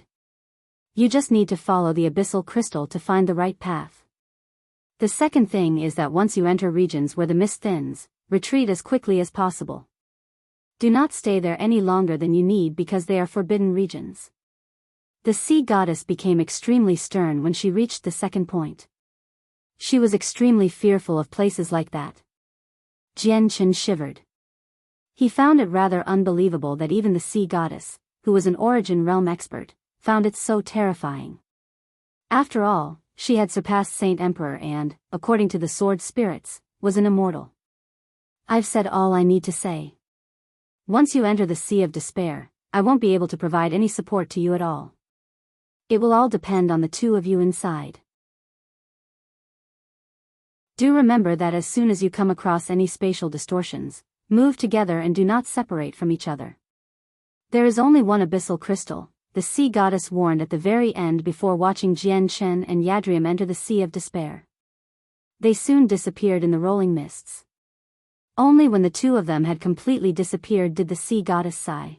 Speaker 1: You just need to follow the abyssal crystal to find the right path. The second thing is that once you enter regions where the mist thins, retreat as quickly as possible. Do not stay there any longer than you need because they are forbidden regions. The sea goddess became extremely stern when she reached the second point. She was extremely fearful of places like that. Jian Chen shivered. He found it rather unbelievable that even the sea goddess, who was an Origin Realm expert, found it so terrifying. After all, she had surpassed Saint Emperor and, according to the sword spirits, was an immortal. I've said all I need to say. Once you enter the Sea of Despair, I won't be able to provide any support to you at all. It will all depend on the two of you inside. Do remember that as soon as you come across any spatial distortions, move together and do not separate from each other. There is only one abyssal crystal, the sea goddess warned at the very end before watching Jian Chen and Yadriam enter the Sea of Despair. They soon disappeared in the rolling mists. Only when the two of them had completely disappeared did the sea goddess sigh.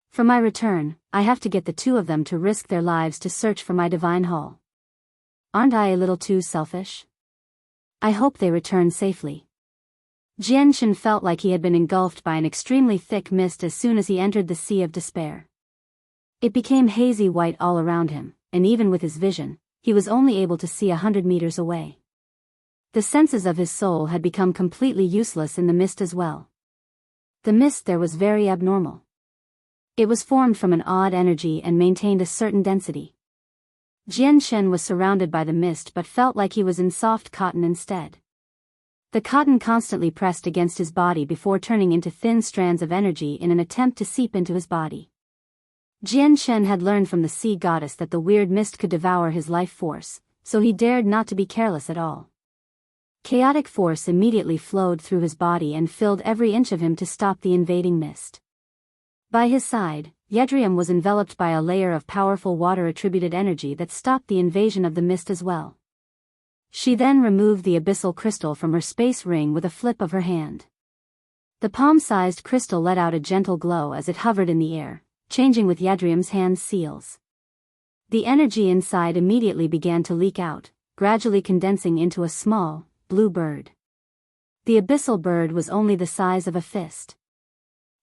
Speaker 1: For my return, I have to get the two of them to risk their lives to search for my divine hall. Aren't I a little too selfish? I hope they return safely. Jianshan felt like he had been engulfed by an extremely thick mist as soon as he entered the Sea of Despair. It became hazy white all around him, and even with his vision, he was only able to see 100 meters away. The senses of his soul had become completely useless in the mist as well. The mist there was very abnormal. It was formed from an odd energy and maintained a certain density. Jianshan was surrounded by the mist but felt like he was in soft cotton instead. The cotton constantly pressed against his body before turning into thin strands of energy in an attempt to seep into his body. Jianshan had learned from the sea goddess that the weird mist could devour his life force, so he dared not to be careless at all. Chaotic force immediately flowed through his body and filled every inch of him to stop the invading mist. By his side, Yadriam was enveloped by a layer of powerful water-attributed energy that stopped the invasion of the mist as well. She then removed the abyssal crystal from her space ring with a flip of her hand. The palm-sized crystal let out a gentle glow as it hovered in the air, changing with Yadriam's hand seals. The energy inside immediately began to leak out, gradually condensing into a small, blue bird. The abyssal bird was only the size of a fist.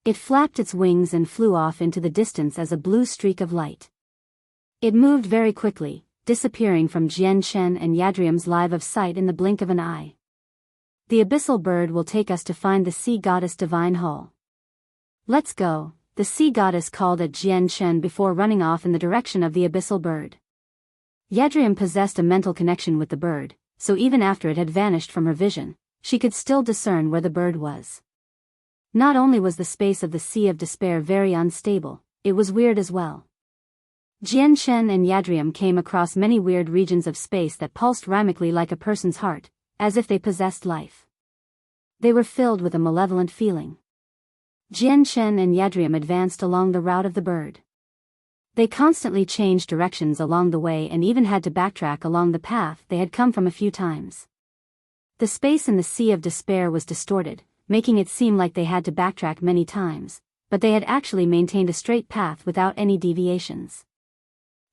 Speaker 1: It flapped its wings and flew off into the distance as a blue streak of light. It moved very quickly, disappearing from Jianshan and Yadriam's line of sight in the blink of an eye. The abyssal bird will take us to find the sea goddess divine hall. Let's go, the sea goddess called at Jianshan before running off in the direction of the abyssal bird. Yadriam possessed a mental connection with the bird, so even after it had vanished from her vision, she could still discern where the bird was. Not only was the space of the Sea of Despair very unstable, it was weird as well. Jianshan and Yadriam came across many weird regions of space that pulsed rhythmically like a person's heart, as if they possessed life. They were filled with a malevolent feeling. Jianshan and Yadriam advanced along the route of the bird. They constantly changed directions along the way and even had to backtrack along the path they had come from a few times. The space in the Sea of Despair was distorted, making it seem like they had to backtrack many times, but they had actually maintained a straight path without any deviations.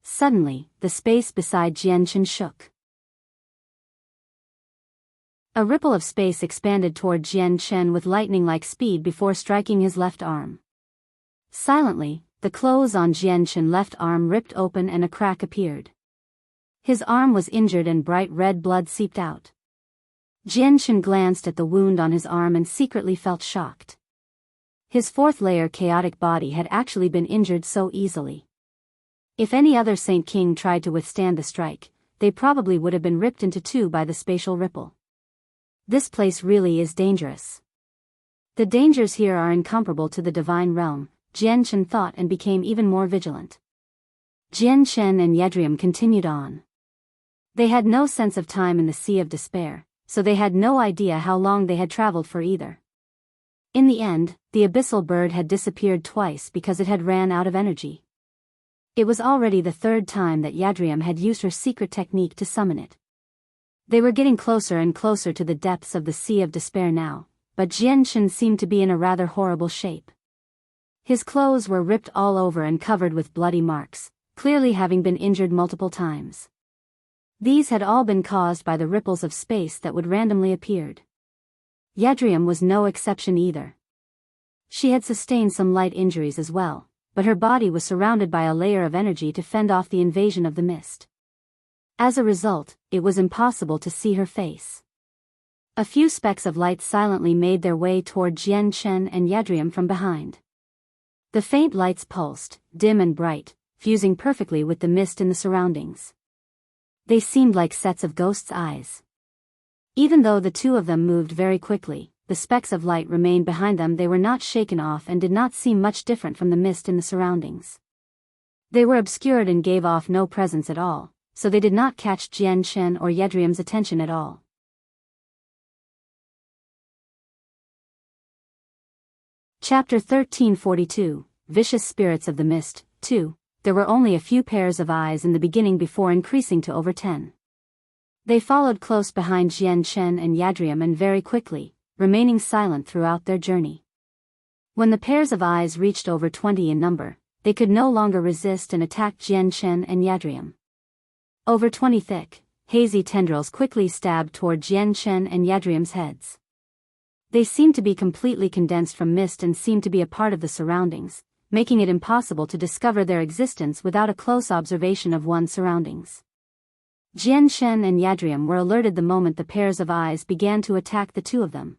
Speaker 1: Suddenly, the space beside Jianshan shook. A ripple of space expanded toward Jianshan with lightning-like speed before striking his left arm. Silently, the clothes on Jianshan's left arm ripped open and a crack appeared. His arm was injured and bright red blood seeped out. Jianshan glanced at the wound on his arm and secretly felt shocked. His fourth-layer chaotic body had actually been injured so easily. If any other Saint King tried to withstand the strike, they probably would have been ripped into two by the spatial ripple. This place really is dangerous. The dangers here are incomparable to the divine realm, Jianshan thought and became even more vigilant. Jianshan and Yadriam continued on. They had no sense of time in the Sea of Despair, so they had no idea how long they had traveled for either. In the end, the abyssal bird had disappeared twice because it had ran out of energy. It was already the third time that Yadriam had used her secret technique to summon it. They were getting closer and closer to the depths of the Sea of Despair now, but Jianshan seemed to be in a rather horrible shape. His clothes were ripped all over and covered with bloody marks, clearly having been injured multiple times. These had all been caused by the ripples of space that would randomly appeared. Yadriam was no exception either. She had sustained some light injuries as well, but her body was surrounded by a layer of energy to fend off the invasion of the mist. As a result, it was impossible to see her face. A few specks of light silently made their way toward Jianshan and Yadriam from behind. The faint lights pulsed, dim and bright, fusing perfectly with the mist in the surroundings. They seemed like sets of ghosts' eyes. Even though the two of them moved very quickly, the specks of light remained behind them. They were not shaken off and did not seem much different from the mist in the surroundings. They were obscured and gave off no presence at all, so they did not catch Jianshan or Yadriam's attention at all. Chapter 1342, Vicious Spirits of the Mist, 2. There were only a few pairs of eyes in the beginning before increasing to over 10. They followed close behind Jianshan and Yadriam and very quickly, remaining silent throughout their journey. When the pairs of eyes reached over 20 in number, they could no longer resist and attacked Jian-Chen and Yadriam. Over 20 thick, hazy tendrils quickly stabbed toward Jian-Chen and Yadriam's heads. They seemed to be completely condensed from mist and seemed to be a part of the surroundings, making it impossible to discover their existence without a close observation of one's surroundings. Jian-Chen and Yadriam were alerted the moment the pairs of eyes began to attack the two of them.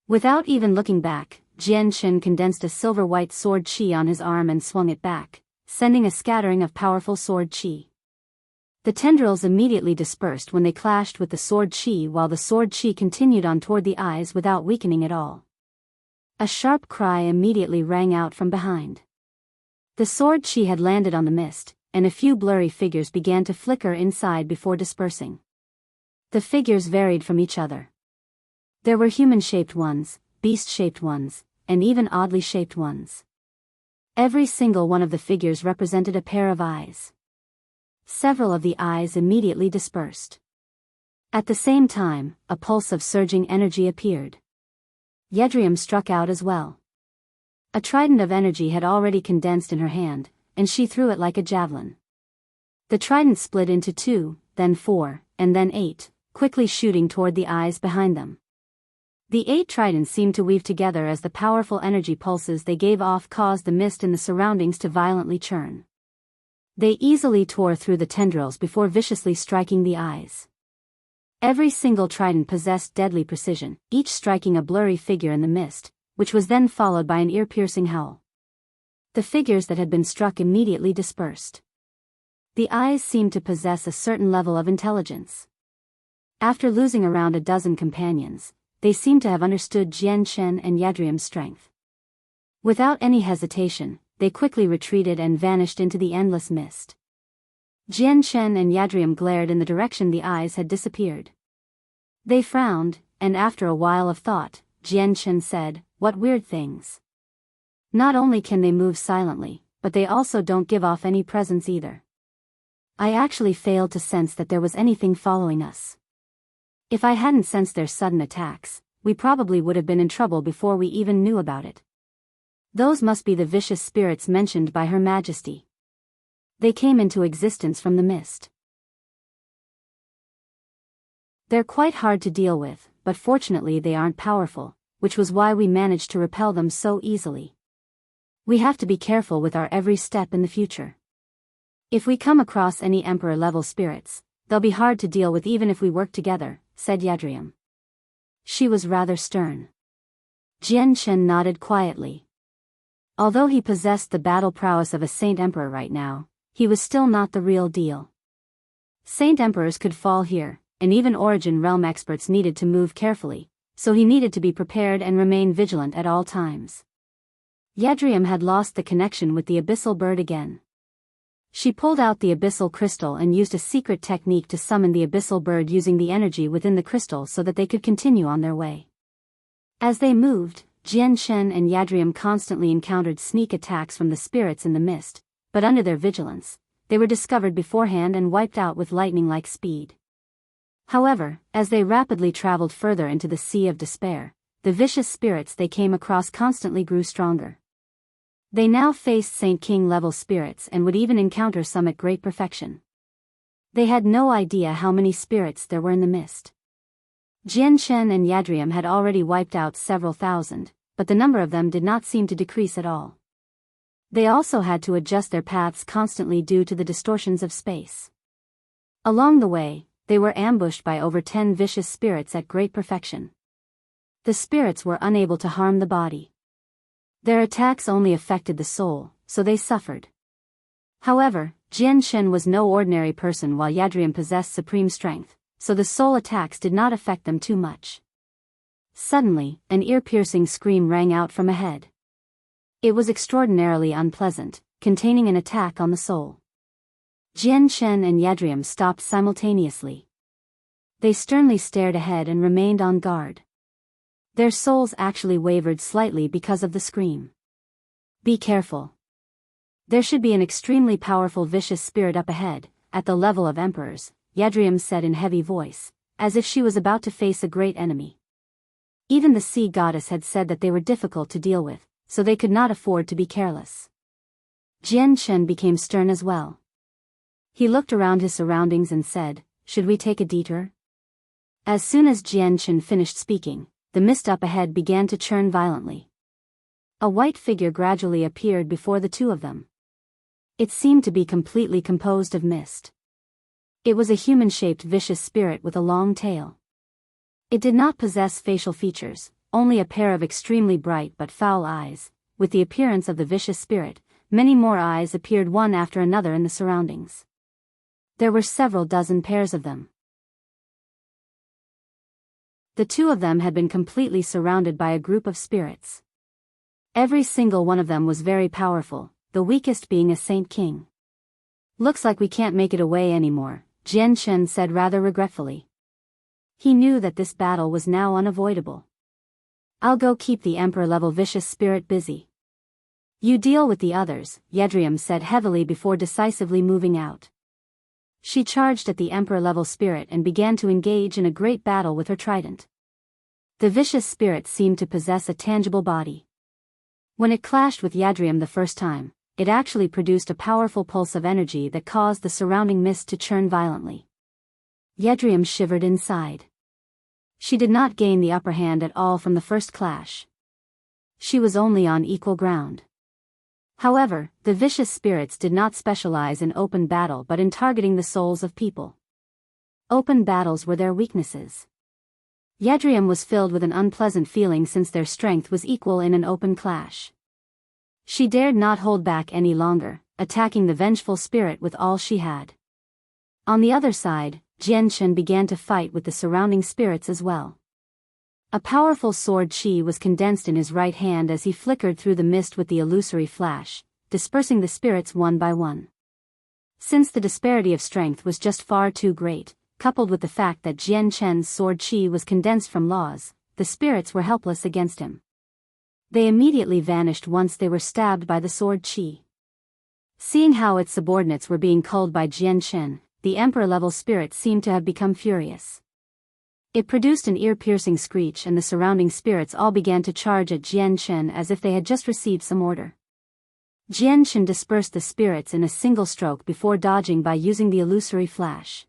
Speaker 1: Without even looking back, Jian-Chen condensed a silver-white sword chi on his arm and swung it back, sending a scattering of powerful sword chi. The tendrils immediately dispersed when they clashed with the sword chi, while the sword chi continued on toward the eyes without weakening at all. A sharp cry immediately rang out from behind. The sword chi had landed on the mist, and a few blurry figures began to flicker inside before dispersing. The figures varied from each other. There were human-shaped ones, beast-shaped ones, and even oddly shaped ones. Every single one of the figures represented a pair of eyes. Several of the eyes immediately dispersed. At the same time, a pulse of surging energy appeared. Yadriam struck out as well. A trident of energy had already condensed in her hand, and she threw it like a javelin. The trident split into 2, then 4, and then 8, quickly shooting toward the eyes behind them. The 8 tridents seemed to weave together as the powerful energy pulses they gave off caused the mist in the surroundings to violently churn. They easily tore through the tendrils before viciously striking the eyes. Every single trident possessed deadly precision, each striking a blurry figure in the mist, which was then followed by an ear-piercing howl. The figures that had been struck immediately dispersed. The eyes seemed to possess a certain level of intelligence. After losing around a dozen companions, they seemed to have understood Jian-Chen and Yadriam's strength. Without any hesitation, they quickly retreated and vanished into the endless mist. Jian-Chen and Yadriam glared in the direction the eyes had disappeared. They frowned, and after a while of thought, Jian-Chen said, "What weird things. Not only can they move silently, but they also don't give off any presence either. I actually failed to sense that there was anything following us. If I hadn't sensed their sudden attacks, we probably would have been in trouble before we even knew about it. Those must be the vicious spirits mentioned by Her Majesty. They came into existence from the mist. They're quite hard to deal with, but fortunately they aren't powerful, which was why we managed to repel them so easily. We have to be careful with our every step in the future. If we come across any Emperor-level spirits, they'll be hard to deal with even if we work together," said Yadriam. She was rather stern. Jian-Chen nodded quietly. Although he possessed the battle prowess of a Saint Emperor right now, he was still not the real deal. Saint Emperors could fall here, and even Origin Realm experts needed to move carefully, so he needed to be prepared and remain vigilant at all times. Yadriam had lost the connection with the abyssal bird again. She pulled out the abyssal crystal and used a secret technique to summon the abyssal bird using the energy within the crystal so that they could continue on their way. As they moved, Jian-Chen and Yadriam constantly encountered sneak attacks from the spirits in the mist, but under their vigilance, they were discovered beforehand and wiped out with lightning-like speed. However, as they rapidly traveled further into the Sea of Despair, the vicious spirits they came across constantly grew stronger. They now faced Saint King-level spirits and would even encounter some at great perfection. They had no idea how many spirits there were in the mist. Jian-Chen and Yadriam had already wiped out several thousand, but the number of them did not seem to decrease at all. They also had to adjust their paths constantly due to the distortions of space. Along the way, they were ambushed by over 10 vicious spirits at great perfection. The spirits were unable to harm the body. Their attacks only affected the soul, so they suffered. However, Jian-Chen was no ordinary person while Yadriam possessed supreme strength, so the soul attacks did not affect them too much. Suddenly, an ear-piercing scream rang out from ahead. It was extraordinarily unpleasant, containing an attack on the soul. Jian-Chen and Yadriam stopped simultaneously. They sternly stared ahead and remained on guard. Their souls actually wavered slightly because of the scream. "Be careful. There should be an extremely powerful vicious spirit up ahead, at the level of emperors," Yadriam said in heavy voice, as if she was about to face a great enemy. Even the sea goddess had said that they were difficult to deal with, so they could not afford to be careless. Jian Chen became stern as well. He looked around his surroundings and said, "Should we take a detour?" As soon as Jian Chen finished speaking, the mist up ahead began to churn violently. A white figure gradually appeared before the two of them. It seemed to be completely composed of mist. It was a human-shaped vicious spirit with a long tail. It did not possess facial features, only a pair of extremely bright but foul eyes. With the appearance of the vicious spirit, many more eyes appeared one after another in the surroundings. There were several dozen pairs of them. The two of them had been completely surrounded by a group of spirits. Every single one of them was very powerful, the weakest being a Saint King. "Looks like we can't make it away anymore," Jian Chen said rather regretfully. He knew that this battle was now unavoidable. "I'll go keep the Emperor-level vicious spirit busy. You deal with the others," Yadriam said heavily before decisively moving out. She charged at the Emperor-level spirit and began to engage in a great battle with her trident. The vicious spirit seemed to possess a tangible body. When it clashed with Yadriam the first time, it actually produced a powerful pulse of energy that caused the surrounding mist to churn violently. Yadriam shivered inside. She did not gain the upper hand at all from the first clash. She was only on equal ground. However, the vicious spirits did not specialize in open battle but in targeting the souls of people. Open battles were their weaknesses. Yadriam was filled with an unpleasant feeling since their strength was equal in an open clash. She dared not hold back any longer, attacking the vengeful spirit with all she had. On the other side, Jian Chen began to fight with the surrounding spirits as well. A powerful sword chi was condensed in his right hand as he flickered through the mist with the illusory flash, dispersing the spirits one by one. Since the disparity of strength was just far too great, coupled with the fact that Jian Chen's sword chi was condensed from laws, the spirits were helpless against him. They immediately vanished once they were stabbed by the sword chi. Seeing how its subordinates were being culled by Jian Chen, the Emperor-level spirit seemed to have become furious. It produced an ear-piercing screech and the surrounding spirits all began to charge at Jian Chen as if they had just received some order. Jian Chen dispersed the spirits in a single stroke before dodging by using the illusory flash.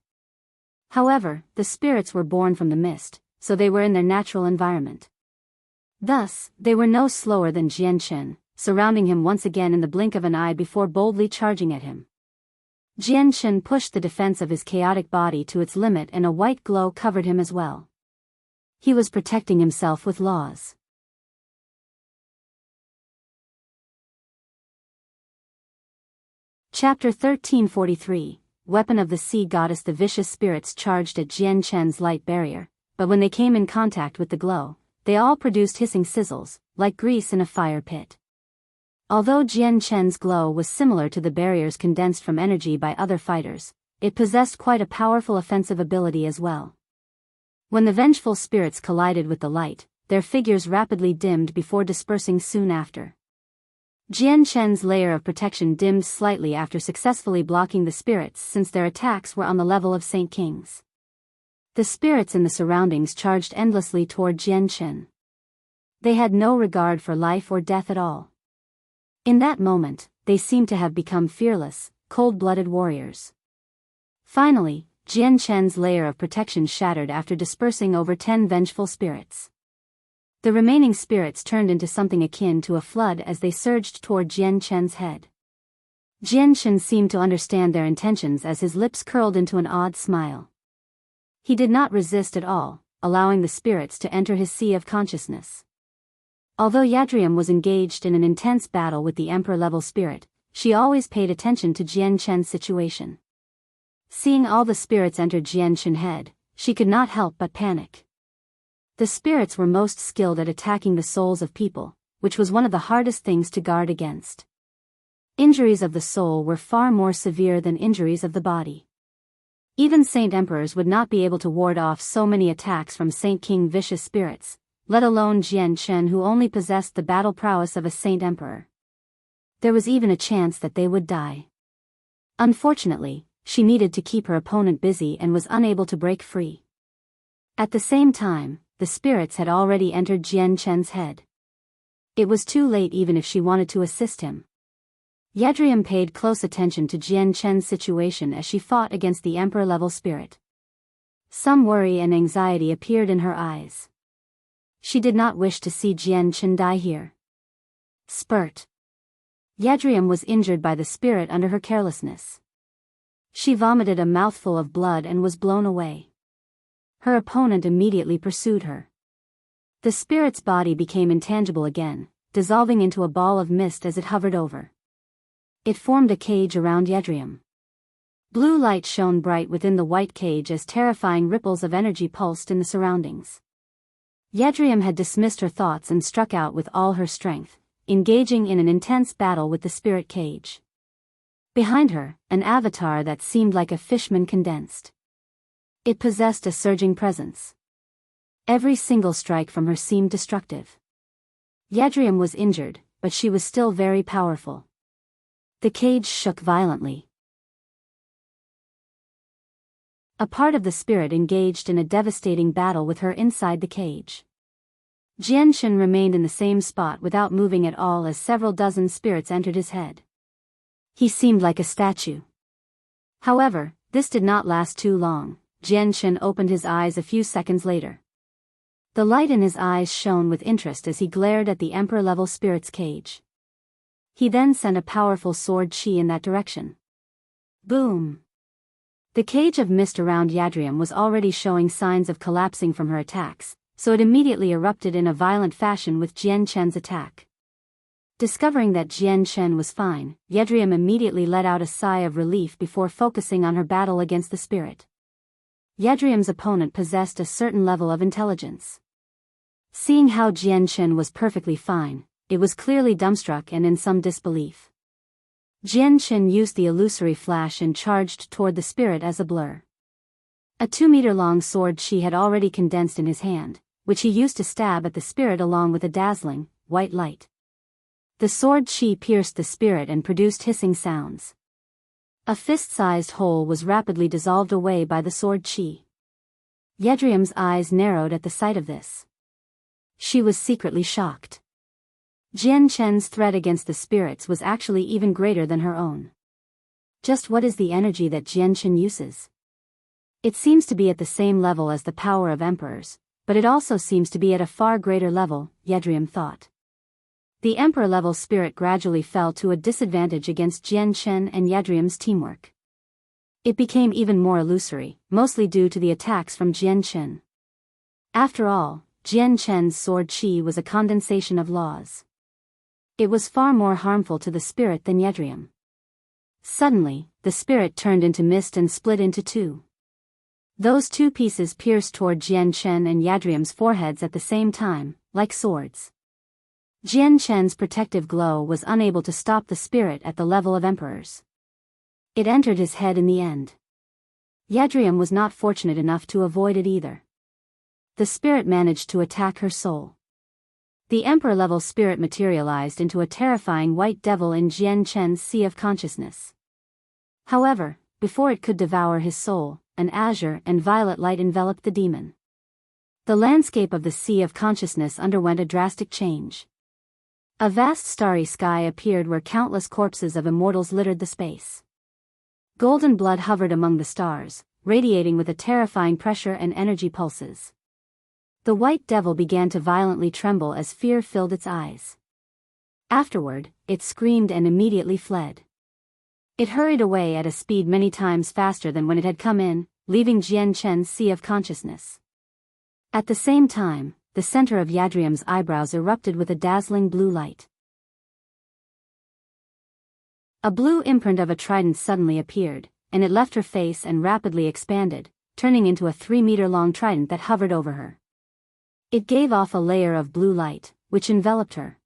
Speaker 1: However, the spirits were born from the mist, so they were in their natural environment. Thus, they were no slower than Jian Chen, surrounding him once again in the blink of an eye before boldly charging at him. Jian Chen pushed the defense of his chaotic body to its limit and a white glow covered him as well. He was protecting himself with laws. Chapter 1343, Weapon of the Sea Goddess. The vicious spirits charged at Jian Chen's light barrier, but when they came in contact with the glow, they all produced hissing sizzles, like grease in a fire pit. Although Jian Chen's glow was similar to the barriers condensed from energy by other fighters, it possessed quite a powerful offensive ability as well. When the vengeful spirits collided with the light, their figures rapidly dimmed before dispersing soon after. Jian Chen's layer of protection dimmed slightly after successfully blocking the spirits since their attacks were on the level of Saint Kings. The spirits in the surroundings charged endlessly toward Jian Chen. They had no regard for life or death at all. In that moment, they seemed to have become fearless, cold-blooded warriors. Finally, Jian Chen's layer of protection shattered after dispersing over 10 vengeful spirits. The remaining spirits turned into something akin to a flood as they surged toward Jian Chen's head. Jian Chen seemed to understand their intentions as his lips curled into an odd smile. He did not resist at all, allowing the spirits to enter his sea of consciousness. Although Yadriam was engaged in an intense battle with the Emperor-level spirit, she always paid attention to Jian Chen's situation. Seeing all the spirits enter Jian Chen's head, she could not help but panic. The spirits were most skilled at attacking the souls of people, which was one of the hardest things to guard against. Injuries of the soul were far more severe than injuries of the body. Even Saint Emperors would not be able to ward off so many attacks from Saint King vicious spirits, let alone Jian Chen, who only possessed the battle prowess of a Saint Emperor. There was even a chance that they would die. Unfortunately, she needed to keep her opponent busy and was unable to break free. At the same time, the the spirits had already entered Jian Chen's head. It was too late even if she wanted to assist him. Yadriam paid close attention to Jian Chen's situation as she fought against the Emperor-level spirit. Some worry and anxiety appeared in her eyes. She did not wish to see Jian Chen die here. Spurt. Yadriam was injured by the spirit under her carelessness. She vomited a mouthful of blood and was blown away. Her opponent immediately pursued her. The spirit's body became intangible again, dissolving into a ball of mist as it hovered over. It formed a cage around Yadriam. Blue light shone bright within the white cage as terrifying ripples of energy pulsed in the surroundings. Yadriam had dismissed her thoughts and struck out with all her strength, engaging in an intense battle with the spirit cage. Behind her, an avatar that seemed like a fishman condensed. It possessed a surging presence. Every single strike from her seemed destructive. Yadriam was injured, but she was still very powerful. The cage shook violently. A part of the spirit engaged in a devastating battle with her inside the cage. Jian Chen remained in the same spot without moving at all as several dozen spirits entered his head. He seemed like a statue. However, this did not last too long. Jian Chen opened his eyes a few seconds later. The light in his eyes shone with interest as he glared at the Emperor-level spirit's cage. He then sent a powerful sword chi in that direction. Boom! The cage of mist around Yadriam was already showing signs of collapsing from her attacks, so it immediately erupted in a violent fashion with Jian Chen's attack. Discovering that Jian Chen was fine, Yadriam immediately let out a sigh of relief before focusing on her battle against the spirit. Yadriam's opponent possessed a certain level of intelligence. Seeing how Jian Chen was perfectly fine, it was clearly dumbstruck and in some disbelief. Jian Chen used the illusory flash and charged toward the spirit as a blur. A 2-meter-long sword she had already condensed in his hand, which he used to stab at the spirit along with a dazzling, white light. The sword chi pierced the spirit and produced hissing sounds. A fist-sized hole was rapidly dissolved away by the sword chi. Yadriam's eyes narrowed at the sight of this. She was secretly shocked. Jian Chen's threat against the spirits was actually even greater than her own. Just what is the energy that Jian Chen uses? It seems to be at the same level as the power of emperors, but it also seems to be at a far greater level, Yadriam thought. The emperor-level spirit gradually fell to a disadvantage against Jian Chen and Yadriam's teamwork. It became even more illusory, mostly due to the attacks from Jian Chen. After all, Jian Chen's sword chi was a condensation of laws. It was far more harmful to the spirit than Yadriam. Suddenly, the spirit turned into mist and split into two. Those two pieces pierced toward Jian Chen and Yadriam's foreheads at the same time, like swords. Jian Chen's protective glow was unable to stop the spirit at the level of emperors. It entered his head in the end. Yadriam was not fortunate enough to avoid it either. The spirit managed to attack her soul. The emperor-level spirit materialized into a terrifying white devil in Jian Chen's sea of consciousness. However, before it could devour his soul, an azure and violet light enveloped the demon. The landscape of the sea of consciousness underwent a drastic change. A vast starry sky appeared where countless corpses of immortals littered the space. Golden blood hovered among the stars, radiating with a terrifying pressure and energy pulses. The white devil began to violently tremble as fear filled its eyes. Afterward, it screamed and immediately fled. It hurried away at a speed many times faster than when it had come in, leaving Jian Chen's sea of consciousness. At the same time, the center of Yadriam's eyebrows erupted with a dazzling blue light. A blue imprint of a trident suddenly appeared, and it left her face and rapidly expanded, turning into a 3-meter-long trident that hovered over her. It gave off a layer of blue light, which enveloped her.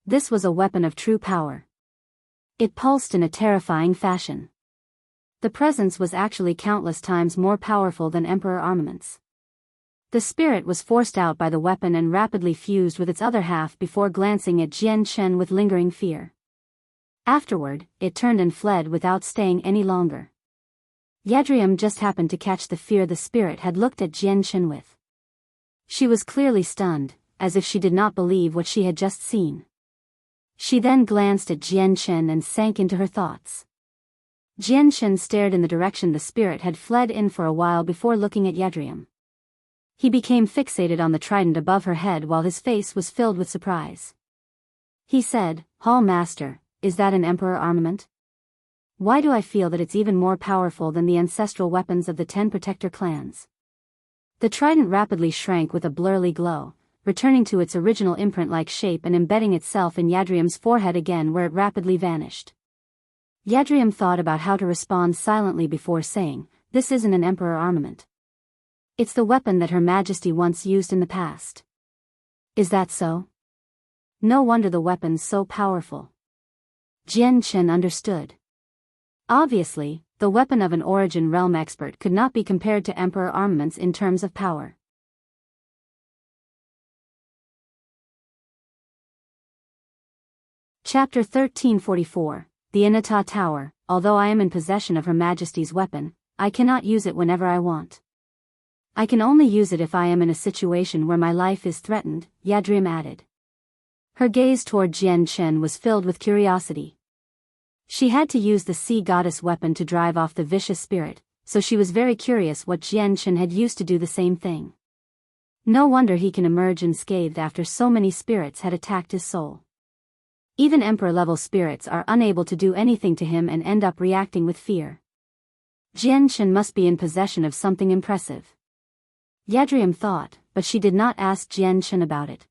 Speaker 1: This was a weapon of true power. It pulsed in a terrifying fashion. The presence was actually countless times more powerful than Emperor armaments. The spirit was forced out by the weapon and rapidly fused with its other half before glancing at Jian Chen with lingering fear. Afterward, it turned and fled without staying any longer. Yadriam just happened to catch the fear the spirit had looked at Jian Chen with. She was clearly stunned, as if she did not believe what she had just seen. She then glanced at Jianchen and sank into her thoughts. Jianchen stared in the direction the spirit had fled in for a while before looking at Yadriam. He became fixated on the trident above her head while his face was filled with surprise. He said, "Hall Master, is that an Emperor armament? Why do I feel that it's even more powerful than the ancestral weapons of the 10 Protector clans?" The trident rapidly shrank with a blurry glow, returning to its original imprint-like shape and embedding itself in Yadriam's forehead again, where it rapidly vanished. Yadriam thought about how to respond silently before saying, "This isn't an Emperor armament. It's the weapon that Her Majesty once used in the past." "Is that so? No wonder the weapon's so powerful." Jianchen understood. Obviously, the weapon of an Origin Realm expert could not be compared to Emperor armaments in terms of power. Chapter 1344, The Anatta Tower. Although I am in possession of Her Majesty's weapon, I cannot use it whenever I want. I can only use it if I am in a situation where my life is threatened, Yadriam added. Her gaze toward Jianchen was filled with curiosity. She had to use the sea goddess weapon to drive off the vicious spirit, so she was very curious what Jianchen had used to do the same thing. No wonder he can emerge unscathed after so many spirits had attacked his soul. Even Emperor-level spirits are unable to do anything to him and end up reacting with fear. Jianchen must be in possession of something impressive. Yadriam thought, but she did not ask Jianchen about it.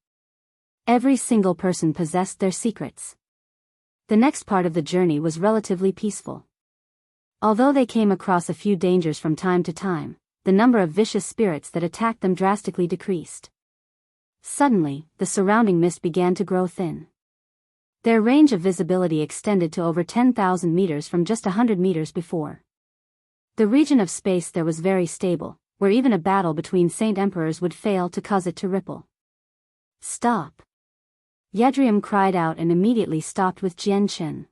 Speaker 1: Every single person possessed their secrets. The next part of the journey was relatively peaceful. Although they came across a few dangers from time to time, the number of vicious spirits that attacked them drastically decreased. Suddenly, the surrounding mist began to grow thin. Their range of visibility extended to over 10,000 meters from just 100 meters before. The region of space there was very stable, where even a battle between Saint Emperors would fail to cause it to ripple. "Stop!" Yadriam cried out and immediately stopped with Jianchen.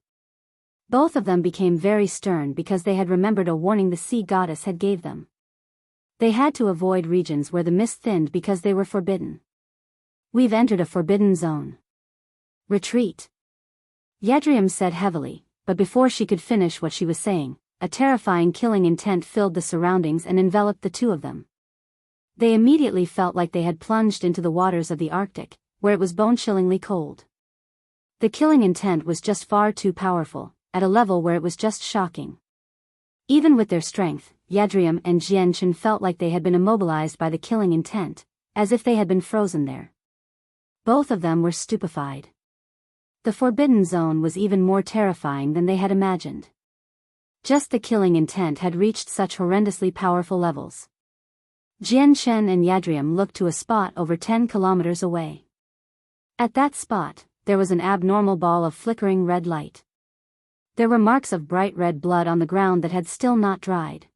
Speaker 1: Both of them became very stern because they had remembered a warning the sea goddess had gave them. They had to avoid regions where the mist thinned because they were forbidden. "We've entered a forbidden zone. Retreat," Yadriam said heavily, but before she could finish what she was saying, a terrifying killing intent filled the surroundings and enveloped the two of them. They immediately felt like they had plunged into the waters of the Arctic, where it was bone-chillingly cold. The killing intent was just far too powerful, at a level where it was just shocking. Even with their strength, Yadriam and Jianchen felt like they had been immobilized by the killing intent, as if they had been frozen there. Both of them were stupefied. The Forbidden Zone was even more terrifying than they had imagined. Just the killing intent had reached such horrendously powerful levels. Jianchen and Yadriam looked to a spot over 10 kilometers away. At that spot, there was an abnormal ball of flickering red light. There were marks of bright red blood on the ground that had still not dried.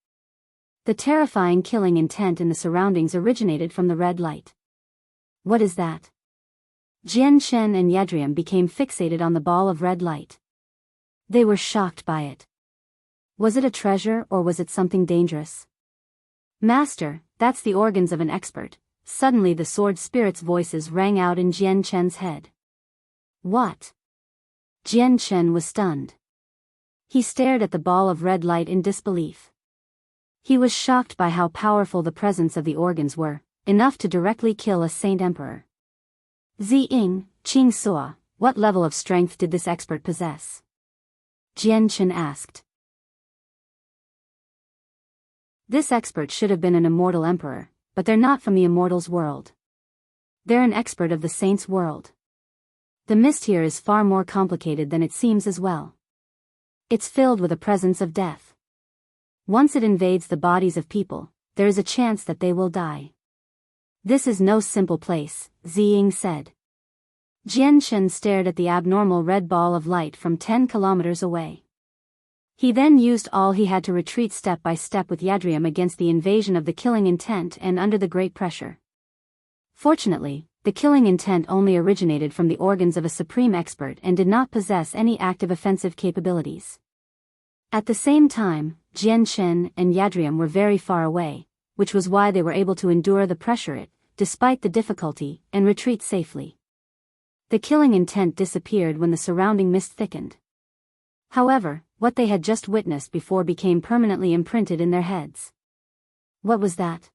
Speaker 1: The terrifying killing intent in the surroundings originated from the red light. "What is that?" Jianchen and Yadriam became fixated on the ball of red light. They were shocked by it. Was it a treasure or was it something dangerous? "Master, that's the organs of an expert." Suddenly the sword spirit's voices rang out in Jianchen's head. "What?" Jianchen was stunned. He stared at the ball of red light in disbelief. He was shocked by how powerful the presence of the organs were, enough to directly kill a Saint Emperor. "Ziying, Qing Sua, what level of strength did this expert possess?" Jianchen asked. This expert should have been an immortal emperor, but they're not from the immortals' world. They're an expert of the saints' world. The mist here is far more complicated than it seems as well. It's filled with a presence of death. Once it invades the bodies of people, there is a chance that they will die. "This is no simple place," Ziying said. Jianchen stared at the abnormal red ball of light from 10 kilometers away. He then used all he had to retreat step by step with Yadriam against the invasion of the killing intent and under the great pressure. Fortunately, the killing intent only originated from the organs of a supreme expert and did not possess any active offensive capabilities. At the same time, Jianchen and Yadriam were very far away, which was why they were able to endure the pressure it despite the difficulty, and retreat safely. The killing intent disappeared when the surrounding mist thickened. However, what they had just witnessed before became permanently imprinted in their heads. What was that?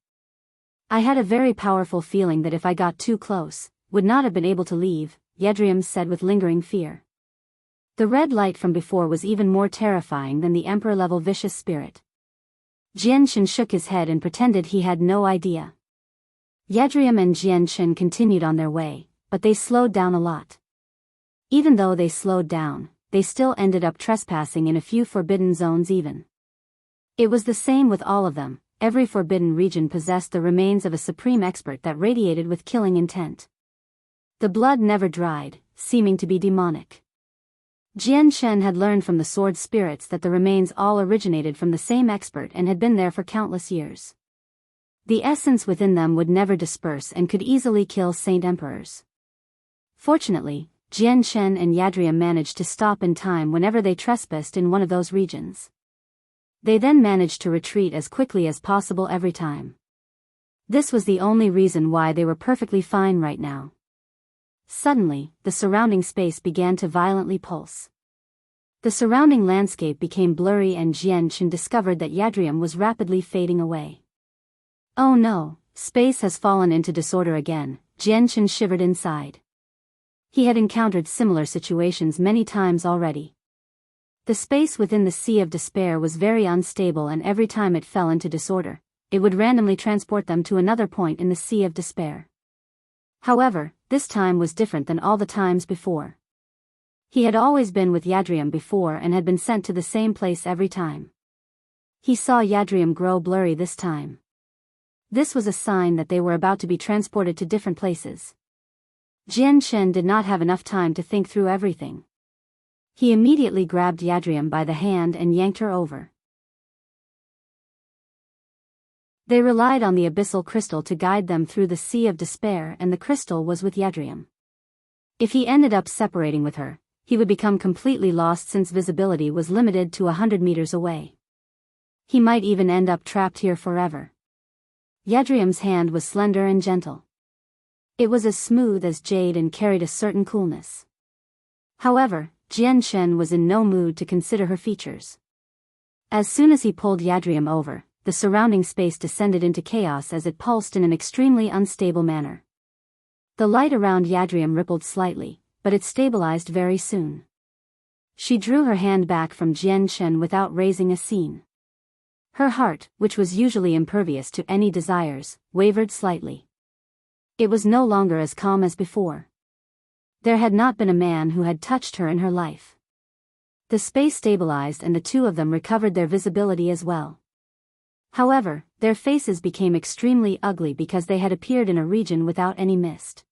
Speaker 1: I had a very powerful feeling that if I got too close, would not have been able to leave, Yadriam said with lingering fear. The red light from before was even more terrifying than the Emperor-level vicious spirit. Jianshan shook his head and pretended he had no idea. Yadriam and Jianshan continued on their way, but they slowed down a lot. Even though they slowed down, they still ended up trespassing in a few forbidden zones even. It was the same with all of them. Every forbidden region possessed the remains of a supreme expert that radiated with killing intent. The blood never dried, seeming to be demonic. Jianshan had learned from the sword spirits that the remains all originated from the same expert and had been there for countless years. The essence within them would never disperse and could easily kill Saint Emperors. Fortunately, Jianshan and Yadriam managed to stop in time whenever they trespassed in one of those regions. They then managed to retreat as quickly as possible every time. This was the only reason why they were perfectly fine right now. Suddenly, the surrounding space began to violently pulse. The surrounding landscape became blurry and Jianshan discovered that Yadriam was rapidly fading away. Oh no, space has fallen into disorder again, Jianshan shivered inside. He had encountered similar situations many times already. The space within the Sea of Despair was very unstable and every time it fell into disorder, it would randomly transport them to another point in the Sea of Despair. However, this time was different than all the times before. He had always been with Yadriam before and had been sent to the same place every time. He saw Yadriam grow blurry this time. This was a sign that they were about to be transported to different places. Jianshan did not have enough time to think through everything. He immediately grabbed Yadriam by the hand and yanked her over. They relied on the abyssal crystal to guide them through the Sea of Despair and the crystal was with Yadriam. If he ended up separating with her, he would become completely lost since visibility was limited to 100 meters away. He might even end up trapped here forever. Yadriam's hand was slender and gentle. It was as smooth as jade and carried a certain coolness. However, Jianshan was in no mood to consider her features. As soon as he pulled Yadriam over, the surrounding space descended into chaos as it pulsed in an extremely unstable manner. The light around Yadriam rippled slightly, but it stabilized very soon. She drew her hand back from Jianshan without raising a scene. Her heart, which was usually impervious to any desires, wavered slightly. It was no longer as calm as before. There had not been a man who had touched her in her life. The space stabilized and the two of them recovered their visibility as well. However, their faces became extremely ugly because they had appeared in a region without any mist.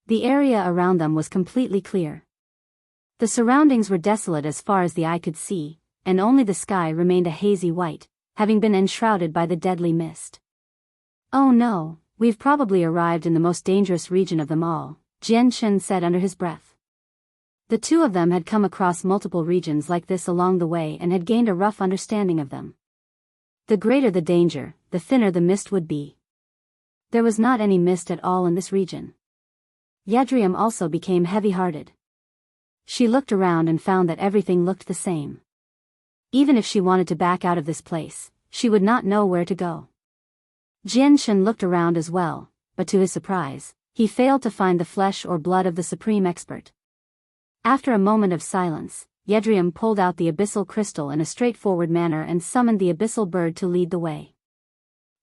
Speaker 1: The area around them was completely clear. The surroundings were desolate as far as the eye could see, and only the sky remained a hazy white, having been enshrouded by the deadly mist. Oh no, we've probably arrived in the most dangerous region of them all, Jianshan said under his breath. The two of them had come across multiple regions like this along the way and had gained a rough understanding of them. The greater the danger, the thinner the mist would be. There was not any mist at all in this region. Yadriam also became heavy-hearted. She looked around and found that everything looked the same. Even if she wanted to back out of this place, she would not know where to go. Jianshan looked around as well, but to his surprise, he failed to find the flesh or blood of the supreme expert. After a moment of silence, Yadriam pulled out the abyssal crystal in a straightforward manner and summoned the abyssal bird to lead the way.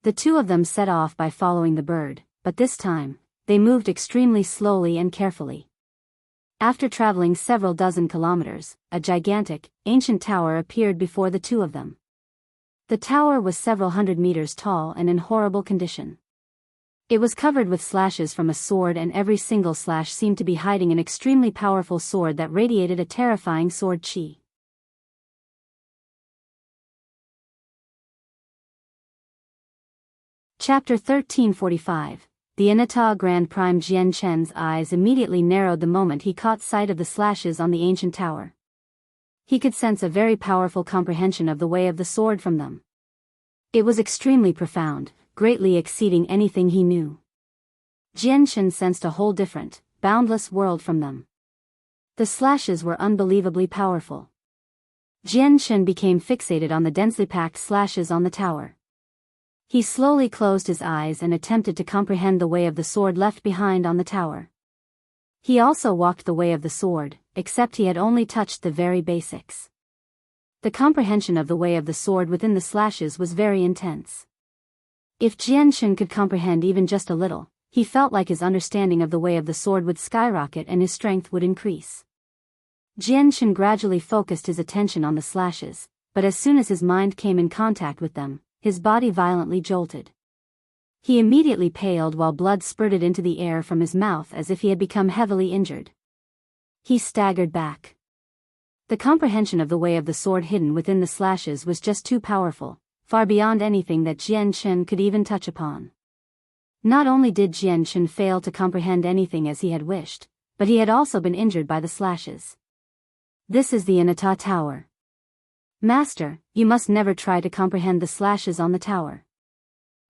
Speaker 1: The two of them set off by following the bird, but this time, they moved extremely slowly and carefully. After traveling several dozen kilometers, a gigantic, ancient tower appeared before the two of them. The tower was several hundred meters tall and in horrible condition. It was covered with slashes from a sword and every single slash seemed to be hiding an extremely powerful sword that radiated a terrifying sword chi. Chapter 1345. The Anatta Grand Prime. Jianshan's eyes immediately narrowed the moment he caught sight of the slashes on the ancient tower. He could sense a very powerful comprehension of the way of the sword from them. It was extremely profound, greatly exceeding anything he knew. Jianshan sensed a whole different, boundless world from them. The slashes were unbelievably powerful. Jianshan became fixated on the densely packed slashes on the tower. He slowly closed his eyes and attempted to comprehend the way of the sword left behind on the tower. He also walked the way of the sword, except he had only touched the very basics. The comprehension of the way of the sword within the slashes was very intense. If Jianshan could comprehend even just a little, he felt like his understanding of the way of the sword would skyrocket and his strength would increase. Jianshan gradually focused his attention on the slashes, but as soon as his mind came in contact with them, his body violently jolted. He immediately paled while blood spurted into the air from his mouth as if he had become heavily injured. He staggered back. The comprehension of the way of the sword hidden within the slashes was just too powerful, far beyond anything that Jianshan could even touch upon. Not only did Jianshan fail to comprehend anything as he had wished, but he had also been injured by the slashes. This is the Anatta Tower. Master, you must never try to comprehend the slashes on the tower.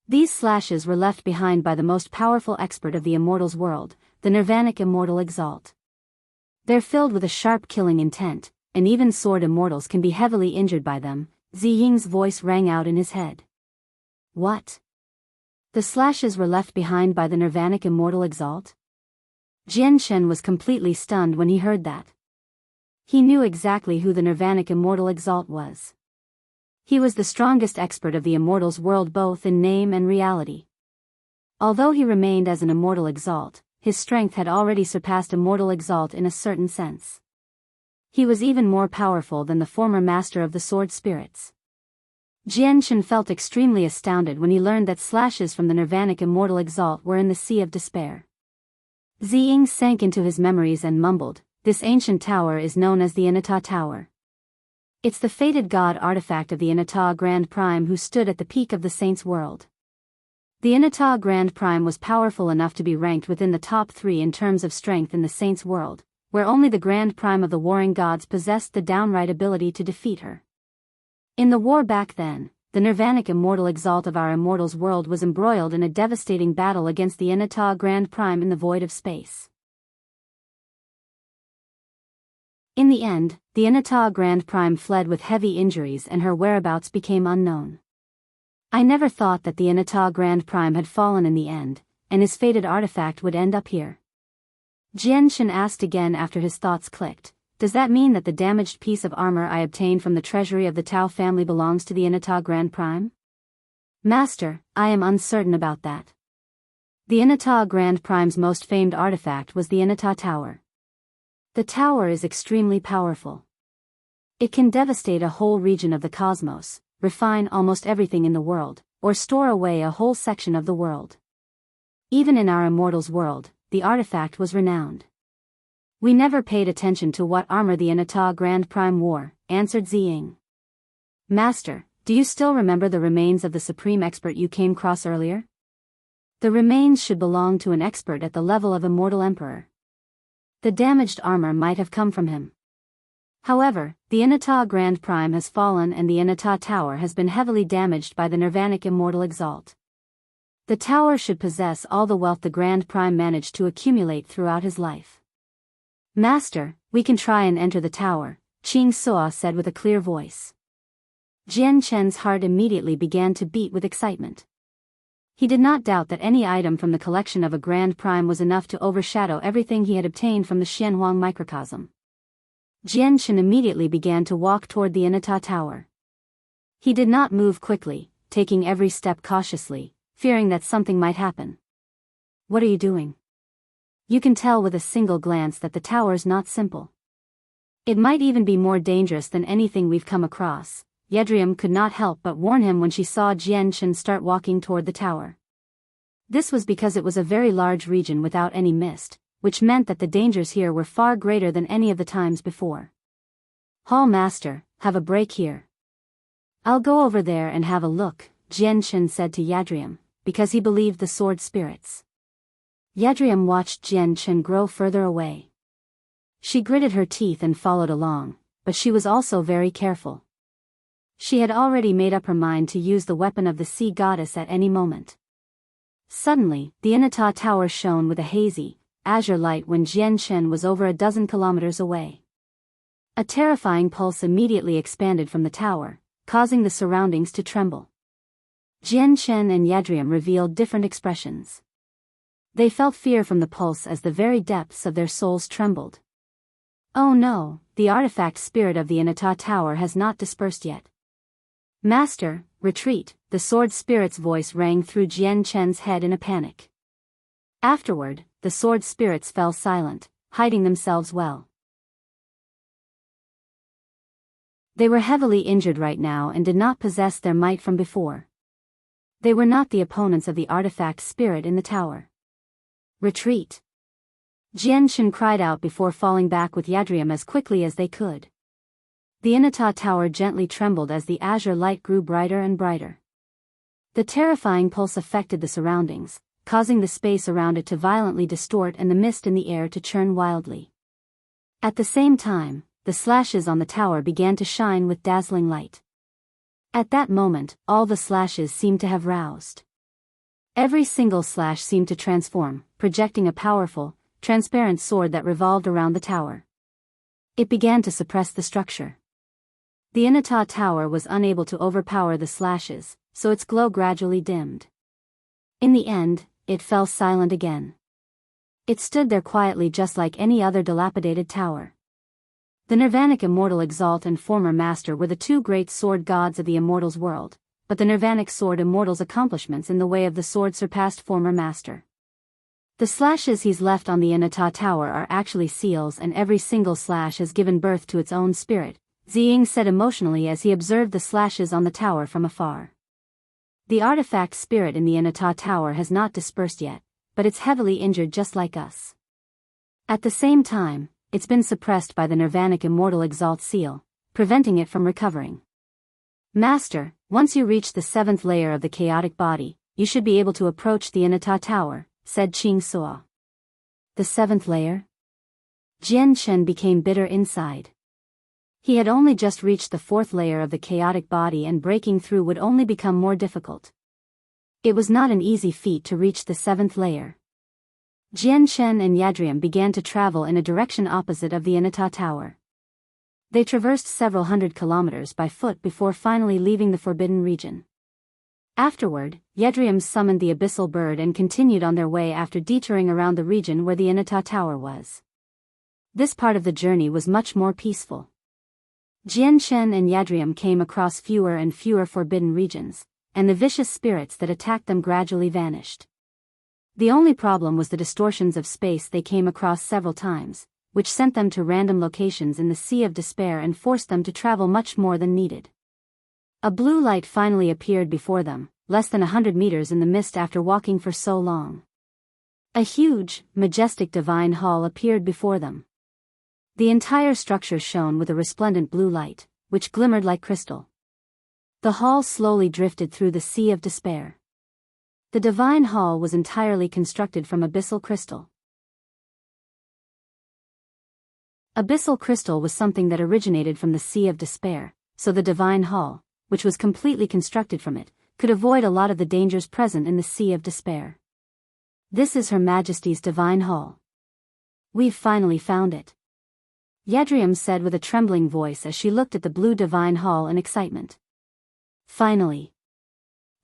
Speaker 1: These slashes were left behind by the most powerful expert of the Immortal's world, the Nirvanic Immortal Exalt. They're filled with a sharp killing intent, and even sword immortals can be heavily injured by them. Ziying's voice rang out in his head. What? The slashes were left behind by the Nirvanic Immortal Exalt? Jianshan was completely stunned when he heard that. He knew exactly who the Nirvanic Immortal Exalt was. He was the strongest expert of the Immortal's world both in name and reality. Although he remained as an Immortal Exalt, his strength had already surpassed Immortal Exalt in a certain sense. He was even more powerful than the former master of the sword spirits. Jianshan felt extremely astounded when he learned that slashes from the Nirvanic Immortal Exalt were in the sea of despair. Ziying sank into his memories and mumbled, "This ancient tower is known as the Anatta Tower. It's the fated god artifact of the Anatta Grand Prime who stood at the peak of the saint's world. The Anatta Grand Prime was powerful enough to be ranked within the top 3 in terms of strength in the saint's world, where only the Grand Prime of the warring gods possessed the downright ability to defeat her. In the war back then, the Nirvanic Immortal Exalt of our Immortal's world was embroiled in a devastating battle against the Anatta Grand Prime in the void of space. In the end, the Anatta Grand Prime fled with heavy injuries and her whereabouts became unknown. I never thought that the Anatta Grand Prime had fallen in the end, and his fated artifact would end up here." Jianshan asked again after his thoughts clicked. Does that mean that the damaged piece of armor I obtained from the treasury of the Tao family belongs to the Anatta Grand Prime? Master, I am uncertain about that. The Anatta Grand Prime's most famed artifact was the Anatta Tower. The tower is extremely powerful. It can devastate a whole region of the cosmos, refine almost everything in the world, or store away a whole section of the world. Even in our Immortal's world, the artifact was renowned. We never paid attention to what armor the Anatta Grand Prime wore, answered Ziying. Master, do you still remember the remains of the supreme expert you came across earlier? The remains should belong to an expert at the level of Immortal Emperor. The damaged armor might have come from him. However, the Anatta Grand Prime has fallen and the Anatta Tower has been heavily damaged by the Nirvanic Immortal Exalt. The tower should possess all the wealth the Grand Prime managed to accumulate throughout his life. Master, we can try and enter the tower, Qing Suo said with a clear voice. Jian Chen's heart immediately began to beat with excitement. He did not doubt that any item from the collection of a Grand Prime was enough to overshadow everything he had obtained from the Xianhuang microcosm. Jian Chen immediately began to walk toward the Anatta Tower. He did not move quickly, taking every step cautiously, fearing that something might happen. What are you doing? You can tell with a single glance that the tower's not simple. It might even be more dangerous than anything we've come across. Yadriam could not help but warn him when she saw Jian Chen start walking toward the tower. This was because it was a very large region without any mist, which meant that the dangers here were far greater than any of the times before. Hall Master, have a break here. I'll go over there and have a look, Jian Chen said to Yadriam, because he believed the sword spirits. Yadriam watched Jian Chen grow further away. She gritted her teeth and followed along, but she was also very careful. She had already made up her mind to use the weapon of the sea goddess at any moment. Suddenly, the Anatta tower shone with a hazy, azure light when Jian Shen was over a dozen kilometers away. A terrifying pulse immediately expanded from the tower, causing the surroundings to tremble. Jian Shen and Yadriam revealed different expressions. They felt fear from the pulse as the very depths of their souls trembled. Oh no, the artifact spirit of the Anatta tower has not dispersed yet. Master, retreat, the sword spirit's voice rang through Jian Shen's head in a panic. Afterward, the sword spirits fell silent, hiding themselves well. They were heavily injured right now and did not possess their might from before. They were not the opponents of the artifact spirit in the tower. Retreat! Jian Shen cried out before falling back with Yadriam as quickly as they could. The Anatta tower gently trembled as the azure light grew brighter and brighter. The terrifying pulse affected the surroundings, causing the space around it to violently distort and the mist in the air to churn wildly. At the same time, the slashes on the tower began to shine with dazzling light. At that moment, all the slashes seemed to have roused. Every single slash seemed to transform, projecting a powerful, transparent sword that revolved around the tower. It began to suppress the structure. The Anatta tower was unable to overpower the slashes, so its glow gradually dimmed. In the end, it fell silent again. It stood there quietly just like any other dilapidated tower. The Nirvanic Immortal Exalt and former Master were the two great sword gods of the Immortal's world, but the Nirvanic Sword Immortal's accomplishments in the way of the sword surpassed former Master. The slashes he's left on the Anatta tower are actually seals, and every single slash has given birth to its own spirit, Ziying said emotionally as he observed the slashes on the tower from afar. The artifact spirit in the Anatta tower has not dispersed yet, but it's heavily injured just like us. At the same time, it's been suppressed by the Nirvanic Immortal Exalt seal, preventing it from recovering. Master, once you reach the 7th layer of the chaotic body, you should be able to approach the Anatta tower, said Qing Suo. The 7th layer? Jian Shen became bitter inside. He had only just reached the 4th layer of the chaotic body and breaking through would only become more difficult. It was not an easy feat to reach the 7th layer. Jian Shen and Yadriam began to travel in a direction opposite of the Anatta tower. They traversed several hundred kilometers by foot before finally leaving the forbidden region. Afterward, Yadriam summoned the abyssal bird and continued on their way after detouring around the region where the Anatta tower was. This part of the journey was much more peaceful. Jian Shen and Yadriam came across fewer and fewer forbidden regions, and the vicious spirits that attacked them gradually vanished. The only problem was the distortions of space they came across several times, which sent them to random locations in the Sea of Despair and forced them to travel much more than needed. A blue light finally appeared before them, less than 100 meters in the mist after walking for so long. A huge, majestic divine hall appeared before them. The entire structure shone with a resplendent blue light, which glimmered like crystal. The hall slowly drifted through the Sea of Despair. The divine hall was entirely constructed from abyssal crystal. Abyssal crystal was something that originated from the Sea of Despair, so the divine hall, which was completely constructed from it, could avoid a lot of the dangers present in the Sea of Despair. This is Her Majesty's divine hall. We've finally found it. Yadriam said with a trembling voice as she looked at the blue divine hall in excitement. Finally.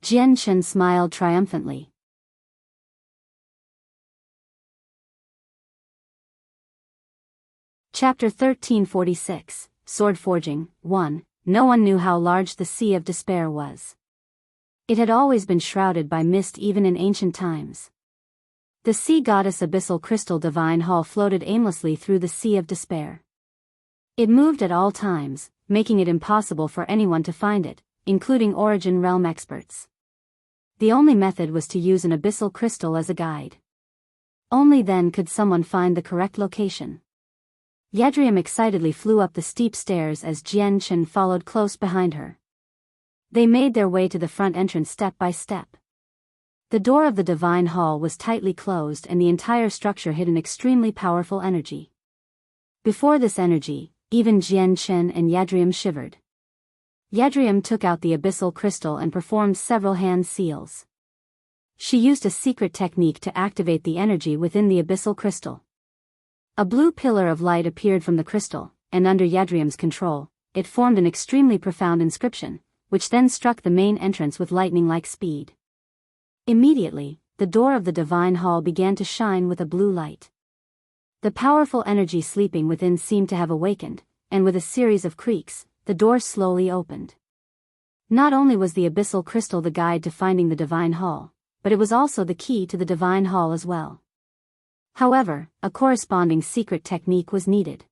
Speaker 1: Jian Shen smiled triumphantly. Chapter 1346, Sword Forging, 1. No one knew how large the Sea of Despair was. It had always been shrouded by mist even in ancient times. The sea goddess abyssal crystal divine hall floated aimlessly through the Sea of Despair. It moved at all times, making it impossible for anyone to find it, including Origin Realm experts. The only method was to use an abyssal crystal as a guide. Only then could someone find the correct location. Yadriam excitedly flew up the steep stairs as Jian Shen followed close behind her. They made their way to the front entrance step by step. The door of the divine hall was tightly closed and the entire structure hid an extremely powerful energy. Before this energy, even Jian Shen and Yadriam shivered. Yadriam took out the abyssal crystal and performed several hand seals. She used a secret technique to activate the energy within the abyssal crystal. A blue pillar of light appeared from the crystal, and under Yadriam's control, it formed an extremely profound inscription, which then struck the main entrance with lightning-like speed. Immediately, the door of the divine hall began to shine with a blue light. The powerful energy sleeping within seemed to have awakened, and with a series of creaks, the door slowly opened. Not only was the abyssal crystal the guide to finding the divine hall, but it was also the key to the divine hall as well. However, a corresponding secret technique was needed.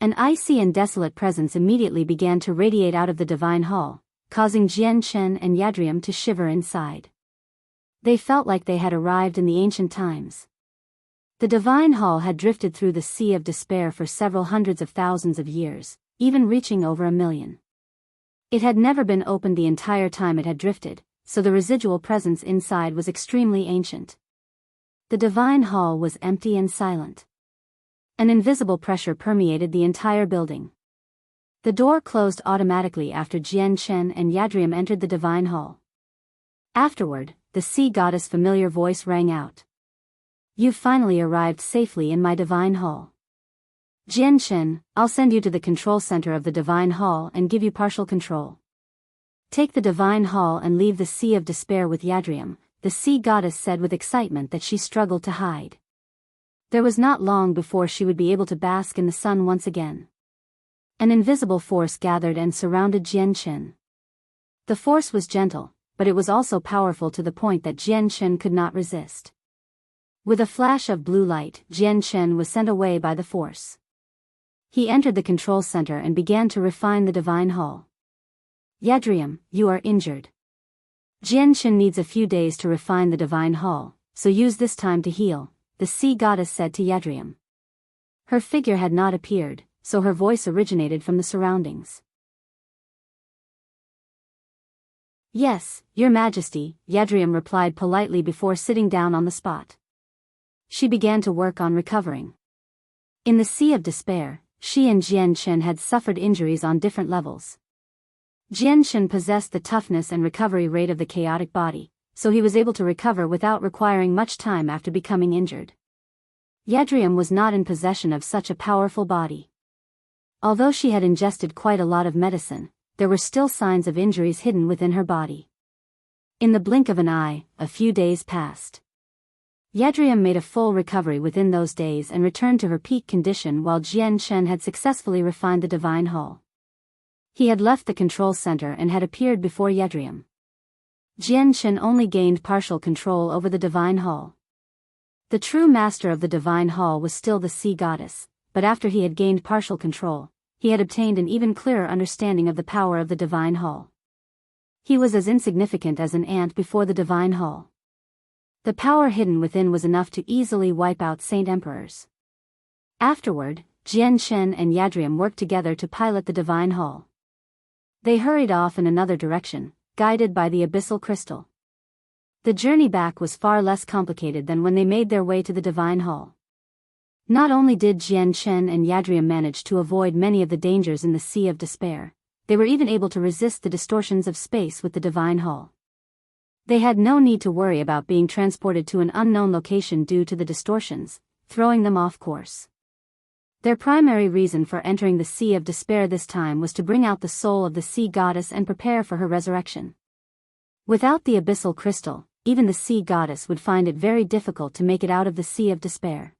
Speaker 1: An icy and desolate presence immediately began to radiate out of the divine hall, causing Jian Chen and Yadriam to shiver inside. They felt like they had arrived in the ancient times. The divine hall had drifted through the sea of despair for several hundreds of thousands of years, even reaching over 1,000,000. It had never been opened the entire time it had drifted, so the residual presence inside was extremely ancient. The divine hall was empty and silent. An invisible pressure permeated the entire building. The door closed automatically after Jian Chen and Yadriam entered the divine hall. Afterward, the sea goddess' familiar voice rang out. "You've finally arrived safely in my divine hall. Jian Chen, I'll send you to the control center of the divine hall and give you partial control. Take the divine hall and leave the sea of despair with Yadriam," the sea goddess said with excitement that she struggled to hide. There was not long before she would be able to bask in the sun once again. An invisible force gathered and surrounded Jian Chen. The force was gentle, but it was also powerful to the point that Jian Chen could not resist. With a flash of blue light, Jian Chen was sent away by the force. He entered the control center and began to refine the divine hall. "Yadriam, you are injured. Jian Chen needs a few days to refine the divine hall, so use this time to heal," the sea goddess said to Yadriam. Her figure had not appeared, so her voice originated from the surroundings. "Yes, Your Majesty," Yadriam replied politely before sitting down on the spot. She began to work on recovering. In the sea of despair, she and Jian Chen had suffered injuries on different levels. Jian Chen possessed the toughness and recovery rate of the chaotic body, so he was able to recover without requiring much time after becoming injured. Yadriam was not in possession of such a powerful body. Although she had ingested quite a lot of medicine, there were still signs of injuries hidden within her body. In the blink of an eye, a few days passed. Yadriam made a full recovery within those days and returned to her peak condition while Jian Chen had successfully refined the divine hall. He had left the control center and had appeared before Yadriam. Jian Chen only gained partial control over the divine hall. The true master of the divine hall was still the sea goddess, but after he had gained partial control, he had obtained an even clearer understanding of the power of the divine hall. He was as insignificant as an ant before the divine hall. The power hidden within was enough to easily wipe out Saint Emperors. Afterward, Jian Chen and Yadriam worked together to pilot the divine hall. They hurried off in another direction, guided by the abyssal crystal. The journey back was far less complicated than when they made their way to the divine hall. Not only did Jian Chen and Yadriam manage to avoid many of the dangers in the sea of despair, they were even able to resist the distortions of space with the divine hall. They had no need to worry about being transported to an unknown location due to the distortions, throwing them off course. Their primary reason for entering the sea of despair this time was to bring out the soul of the sea goddess and prepare for her resurrection. Without the abyssal crystal, even the sea goddess would find it very difficult to make it out of the sea of despair.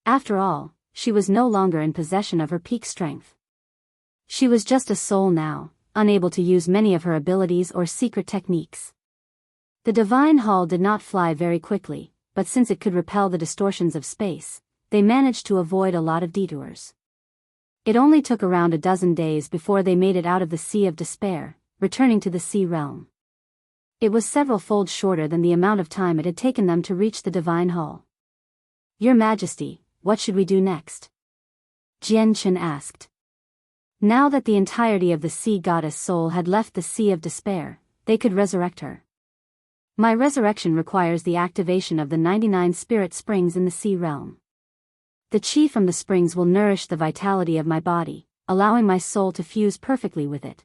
Speaker 1: After all, she was no longer in possession of her peak strength. She was just a soul now, unable to use many of her abilities or secret techniques. The divine hall did not fly very quickly, but since it could repel the distortions of space, they managed to avoid a lot of detours. It only took around a dozen days before they made it out of the sea of despair, returning to the sea realm. It was several-fold shorter than the amount of time it had taken them to reach the divine hall. "Your Majesty, what should we do next?" Jian Chen asked. Now that the entirety of the sea goddess soul had left the sea of despair, they could resurrect her. "My resurrection requires the activation of the 99 spirit springs in the sea realm. The chi from the springs will nourish the vitality of my body, allowing my soul to fuse perfectly with it.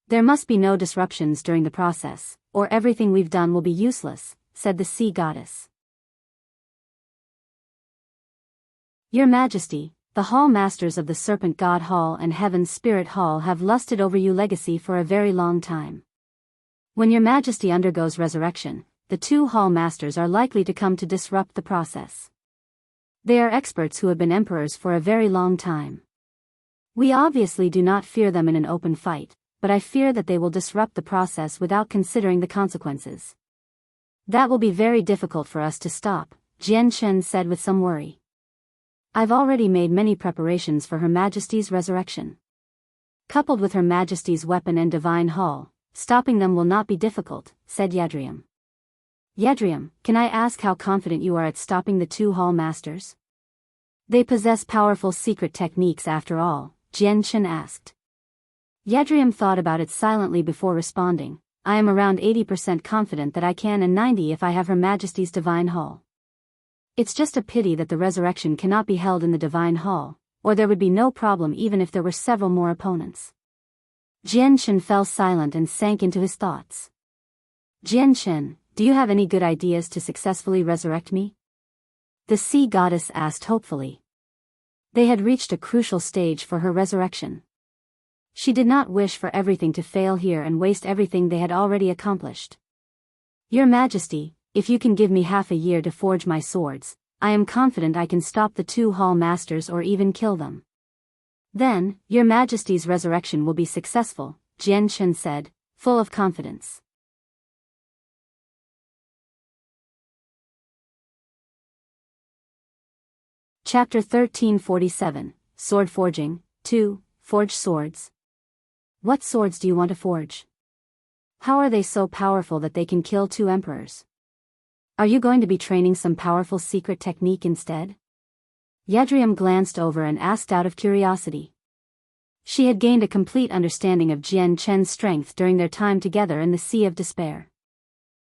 Speaker 1: There must be no disruptions during the process, or everything we've done will be useless," said the sea goddess. "Your Majesty, the Hall Masters of the Serpent God Hall and Heaven's Spirit Hall have lusted over your legacy for a very long time. When your Majesty undergoes resurrection, the two Hall Masters are likely to come to disrupt the process. They are experts who have been emperors for a very long time. We obviously do not fear them in an open fight, but I fear that they will disrupt the process without considering the consequences. That will be very difficult for us to stop," Jian Chen said with some worry. "I've already made many preparations for Her Majesty's resurrection. Coupled with Her Majesty's weapon and divine hall, stopping them will not be difficult," said Yadriam. "Yadriam, can I ask how confident you are at stopping the two Hall Masters?" "They possess powerful secret techniques after all," Jian Chen asked. Yadriam thought about it silently before responding. "I am around 80% confident that I can, and 90% if I have Her Majesty's divine hall. It's just a pity that the resurrection cannot be held in the divine hall, or there would be no problem even if there were several more opponents." Jian Chen fell silent and sank into his thoughts. "Jian Chen, do you have any good ideas to successfully resurrect me?" the sea goddess asked hopefully. They had reached a crucial stage for her resurrection. She did not wish for everything to fail here and waste everything they had already accomplished. "Your Majesty, if you can give me half a year to forge my swords, I am confident I can stop the two Hall Masters or even kill them. Then, Your Majesty's resurrection will be successful," Jian Chen said, full of confidence. Chapter 1347, Sword Forging, 2, Forge Swords. "What swords do you want to forge? How are they so powerful that they can kill two emperors? Are you going to be training some powerful secret technique instead?" Yadriam glanced over and asked out of curiosity. She had gained a complete understanding of Jian Chen's strength during their time together in the Sea of Despair.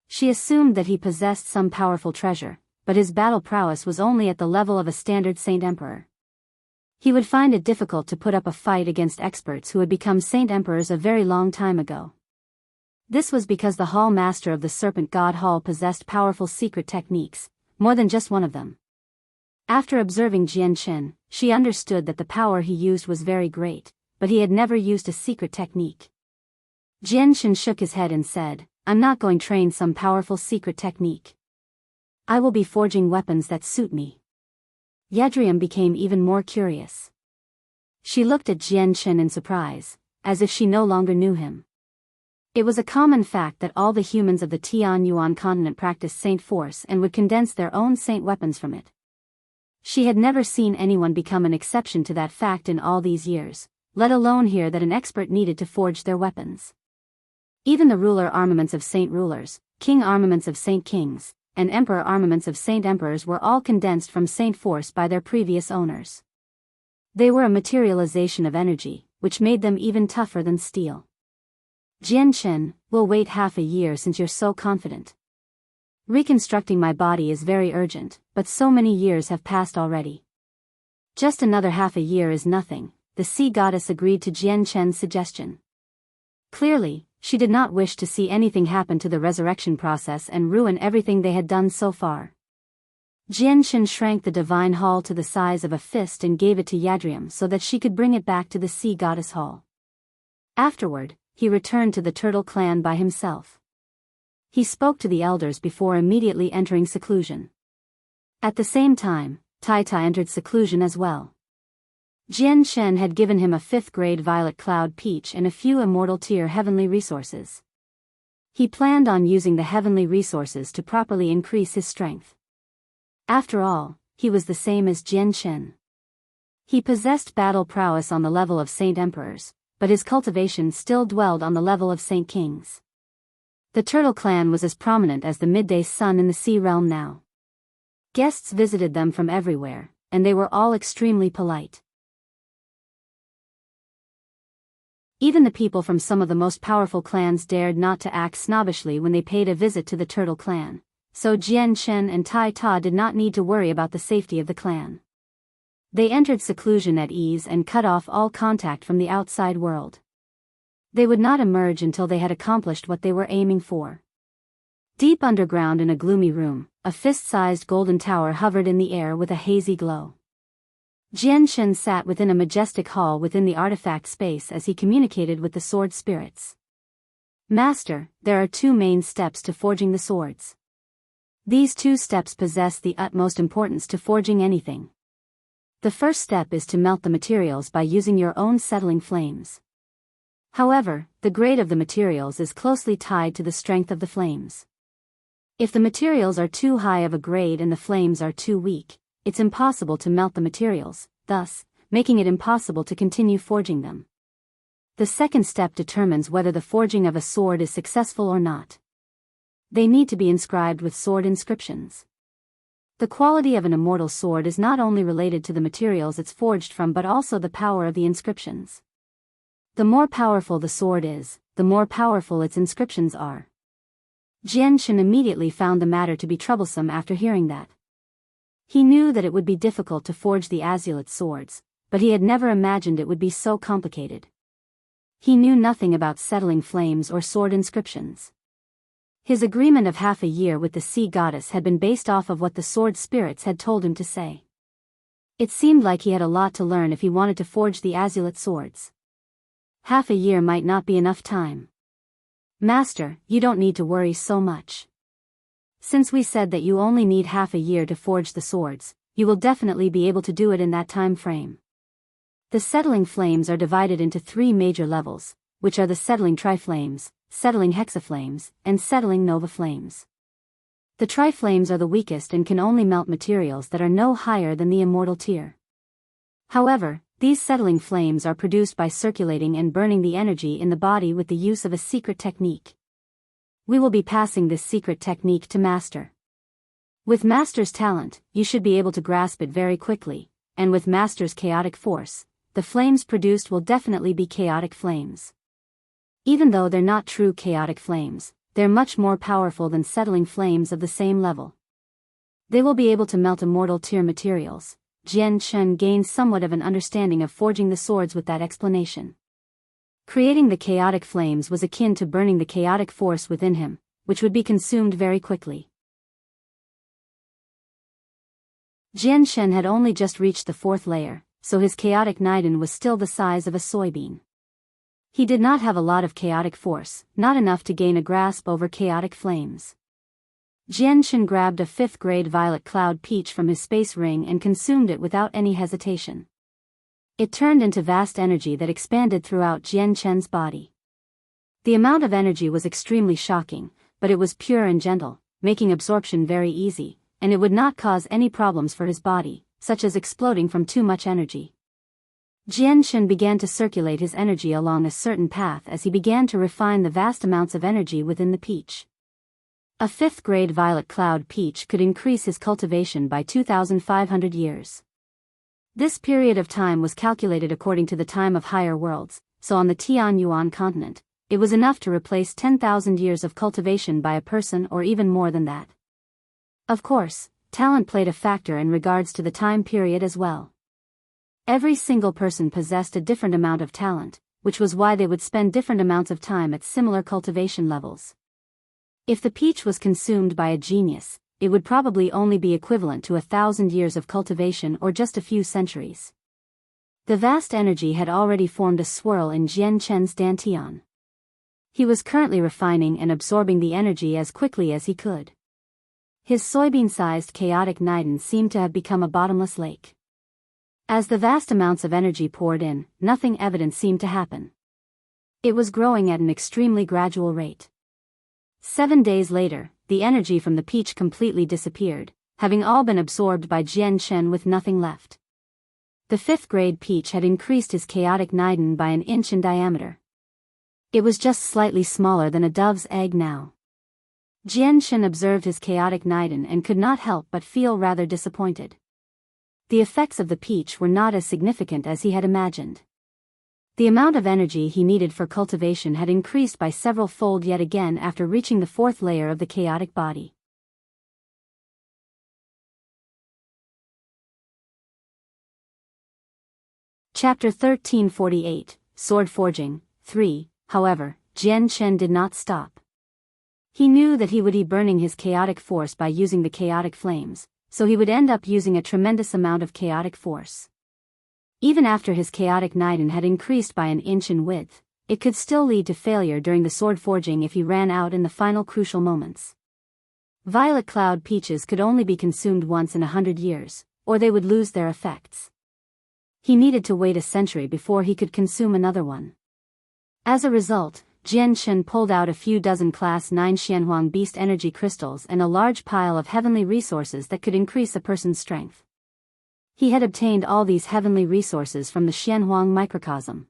Speaker 1: She assumed that he possessed some powerful treasure, but his battle prowess was only at the level of a standard Saint Emperor. He would find it difficult to put up a fight against experts who had become Saint Emperors a very long time ago. This was because the Hall Master of the Serpent God Hall possessed powerful secret techniques, more than just one of them. After observing Jian Chen, she understood that the power he used was very great, but he had never used a secret technique. Jian Chen shook his head and said, "I'm not going to train some powerful secret technique. I will be forging weapons that suit me." Yadriam became even more curious. She looked at Jian Chen in surprise, as if she no longer knew him. It was a common fact that all the humans of the Tianyuan continent practiced Saint Force and would condense their own Saint weapons from it. She had never seen anyone become an exception to that fact in all these years, let alone hear that an expert needed to forge their weapons. Even the ruler armaments of Saint Rulers, king armaments of Saint Kings, and emperor armaments of Saint Emperors were all condensed from Saint Force by their previous owners. They were a materialization of energy, which made them even tougher than steel. "Jian Chen, we'll wait half a year since you're so confident. Reconstructing my body is very urgent, but so many years have passed already." "Just another half a year is nothing," the sea goddess agreed to Jian Chen's suggestion. Clearly, she did not wish to see anything happen to the resurrection process and ruin everything they had done so far. Jian Chen shrank the divine hall to the size of a fist and gave it to Yadriam so that she could bring it back to the sea goddess hall. Afterward, he returned to the turtle clan by himself. He spoke to the elders before immediately entering seclusion. At the same time, Tai Tai entered seclusion as well. Jian Chen had given him a 5th grade violet cloud peach and a few immortal tier heavenly resources. He planned on using the heavenly resources to properly increase his strength. After all, he was the same as Jian Chen. He possessed battle prowess on the level of Saint Emperors, but his cultivation still dwelled on the level of Saint Kings. The Turtle Clan was as prominent as the midday sun in the sea realm now. Guests visited them from everywhere, and they were all extremely polite. Even the people from some of the most powerful clans dared not to act snobbishly when they paid a visit to the Turtle Clan, so Jian Chen and Tai Ta did not need to worry about the safety of the clan. They entered seclusion at ease and cut off all contact from the outside world. They would not emerge until they had accomplished what they were aiming for. Deep underground in a gloomy room, a fist-sized golden tower hovered in the air with a hazy glow. Jian-Shen sat within a majestic hall within the artifact space as he communicated with the sword spirits. Master, there are two main steps to forging the swords. These two steps possess the utmost importance to forging anything. The first step is to melt the materials by using your own settling flames. However, the grade of the materials is closely tied to the strength of the flames. If the materials are too high of a grade and the flames are too weak, it's impossible to melt the materials, thus, making it impossible to continue forging them. The second step determines whether the forging of a sword is successful or not. They need to be inscribed with sword inscriptions. The quality of an immortal sword is not only related to the materials it's forged from but also the power of the inscriptions. The more powerful the sword is, the more powerful its inscriptions are. Jian-Shen immediately found the matter to be troublesome after hearing that. He knew that it would be difficult to forge the azulate swords, but he had never imagined it would be so complicated. He knew nothing about settling flames or sword inscriptions. His agreement of half a year with the sea goddess had been based off of what the sword spirits had told him to say. It seemed like he had a lot to learn if he wanted to forge the azulate swords. Half a year might not be enough time. Master, you don't need to worry so much. Since we said that you only need half a year to forge the swords, you will definitely be able to do it in that time frame. The settling flames are divided into three major levels, which are the settling triflames, settling hexaflames, and settling nova flames. The triflames are the weakest and can only melt materials that are no higher than the immortal tier. However, these settling flames are produced by circulating and burning the energy in the body with the use of a secret technique. We will be passing this secret technique to Master. With Master's talent, you should be able to grasp it very quickly, and with Master's chaotic force, the flames produced will definitely be chaotic flames. Even though they're not true chaotic flames, they're much more powerful than settling flames of the same level. They will be able to melt immortal tier materials. Jian-Shen gained somewhat of an understanding of forging the swords with that explanation. Creating the chaotic flames was akin to burning the chaotic force within him, which would be consumed very quickly. Jian-Shen had only just reached the fourth layer, so his chaotic Niden was still the size of a soybean. He did not have a lot of chaotic force, not enough to gain a grasp over chaotic flames. Jian-Shen grabbed a 5th grade violet cloud peach from his space ring and consumed it without any hesitation. It turned into vast energy that expanded throughout Jian-Shen's body. The amount of energy was extremely shocking, but it was pure and gentle, making absorption very easy, and it would not cause any problems for his body, such as exploding from too much energy. Jian-Shen began to circulate his energy along a certain path as he began to refine the vast amounts of energy within the peach. A 5th grade violet cloud peach could increase his cultivation by 2,500 years. This period of time was calculated according to the time of higher worlds, so on the Tianyuan continent, it was enough to replace 10,000 years of cultivation by a person or even more than that. Of course, talent played a factor in regards to the time period as well. Every single person possessed a different amount of talent, which was why they would spend different amounts of time at similar cultivation levels. If the peach was consumed by a genius, it would probably only be equivalent to 1,000 years of cultivation or just a few centuries. The vast energy had already formed a swirl in Jian-Shen's dantian. He was currently refining and absorbing the energy as quickly as he could. His soybean-sized chaotic Niden seemed to have become a bottomless lake. As the vast amounts of energy poured in, nothing evident seemed to happen. It was growing at an extremely gradual rate. 7 days later, the energy from the peach completely disappeared, having all been absorbed by Jian-Shen with nothing left. The 5th grade peach had increased his chaotic Niden by an inch in diameter. It was just slightly smaller than a dove's egg now. Jian-Shen observed his chaotic Niden and could not help but feel rather disappointed. The effects of the peach were not as significant as he had imagined. The amount of energy he needed for cultivation had increased by several fold yet again after reaching the 4th layer of the chaotic body. Chapter 1348, Sword Forging, 3. However, Jian-Shen did not stop. He knew that he would be burning his chaotic force by using the chaotic flames, so he would end up using a tremendous amount of chaotic force. Even after his chaotic Niden had increased by an inch in width, it could still lead to failure during the sword forging if he ran out in the final crucial moments. Violet Cloud Peaches could only be consumed once in 100 years, or they would lose their effects. He needed to wait a century before he could consume another one. As a result, Jian Shen pulled out a few dozen Class 9 Xianhuang Beast Energy Crystals and a large pile of heavenly resources that could increase a person's strength. He had obtained all these heavenly resources from the Xianhuang microcosm.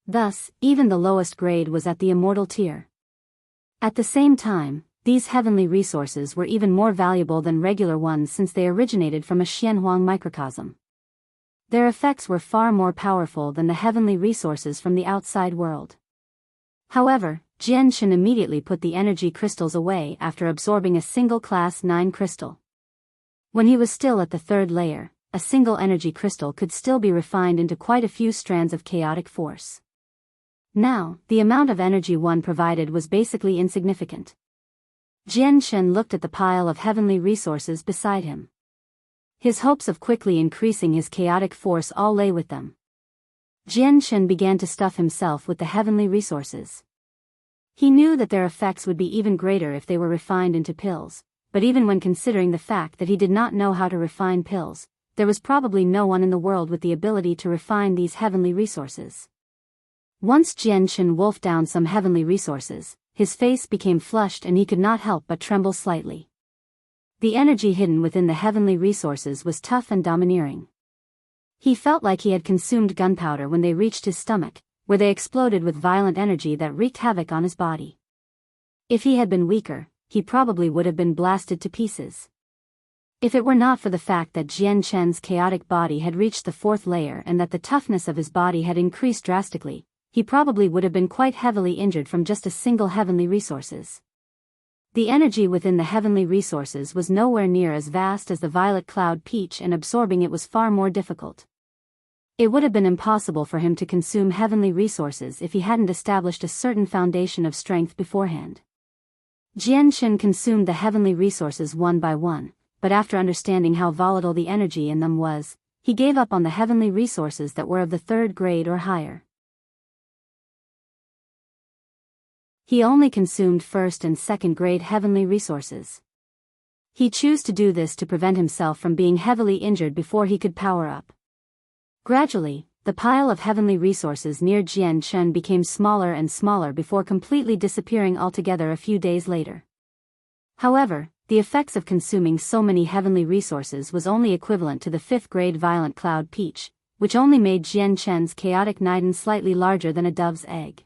Speaker 1: Thus, even the lowest grade was at the Immortal tier. At the same time, these heavenly resources were even more valuable than regular ones since they originated from a Xianhuang microcosm. Their effects were far more powerful than the heavenly resources from the outside world. However, Jian Shen immediately put the energy crystals away after absorbing a single Class 9 crystal. When he was still at the third layer, a single energy crystal could still be refined into quite a few strands of chaotic force. Now, the amount of energy one provided was basically insignificant. Jian Shen looked at the pile of heavenly resources beside him. His hopes of quickly increasing his chaotic force all lay with them. Jian Shen began to stuff himself with the heavenly resources. He knew that their effects would be even greater if they were refined into pills, but even when considering the fact that he did not know how to refine pills, there was probably no one in the world with the ability to refine these heavenly resources. Once Jian Shen wolfed down some heavenly resources, his face became flushed and he could not help but tremble slightly. The energy hidden within the heavenly resources was tough and domineering. He felt like he had consumed gunpowder when they reached his stomach, where they exploded with violent energy that wreaked havoc on his body. If he had been weaker, he probably would have been blasted to pieces. If it were not for the fact that Jian Shen's chaotic body had reached the fourth layer and that the toughness of his body had increased drastically, he probably would have been quite heavily injured from just a single heavenly resources. The energy within the heavenly resources was nowhere near as vast as the Violet Cloud Peach, and absorbing it was far more difficult. It would have been impossible for him to consume heavenly resources if he hadn't established a certain foundation of strength beforehand. Jian Shen consumed the heavenly resources one by one, but after understanding how volatile the energy in them was, he gave up on the heavenly resources that were of the third grade or higher. He only consumed first and second grade heavenly resources. He chose to do this to prevent himself from being heavily injured before he could power up. Gradually, the pile of heavenly resources near Jian Shen became smaller and smaller before completely disappearing altogether a few days later. However, the effects of consuming so many heavenly resources was only equivalent to the 5th grade Violent Cloud Peach, which only made Jian Shen's chaotic Niden slightly larger than a dove's egg.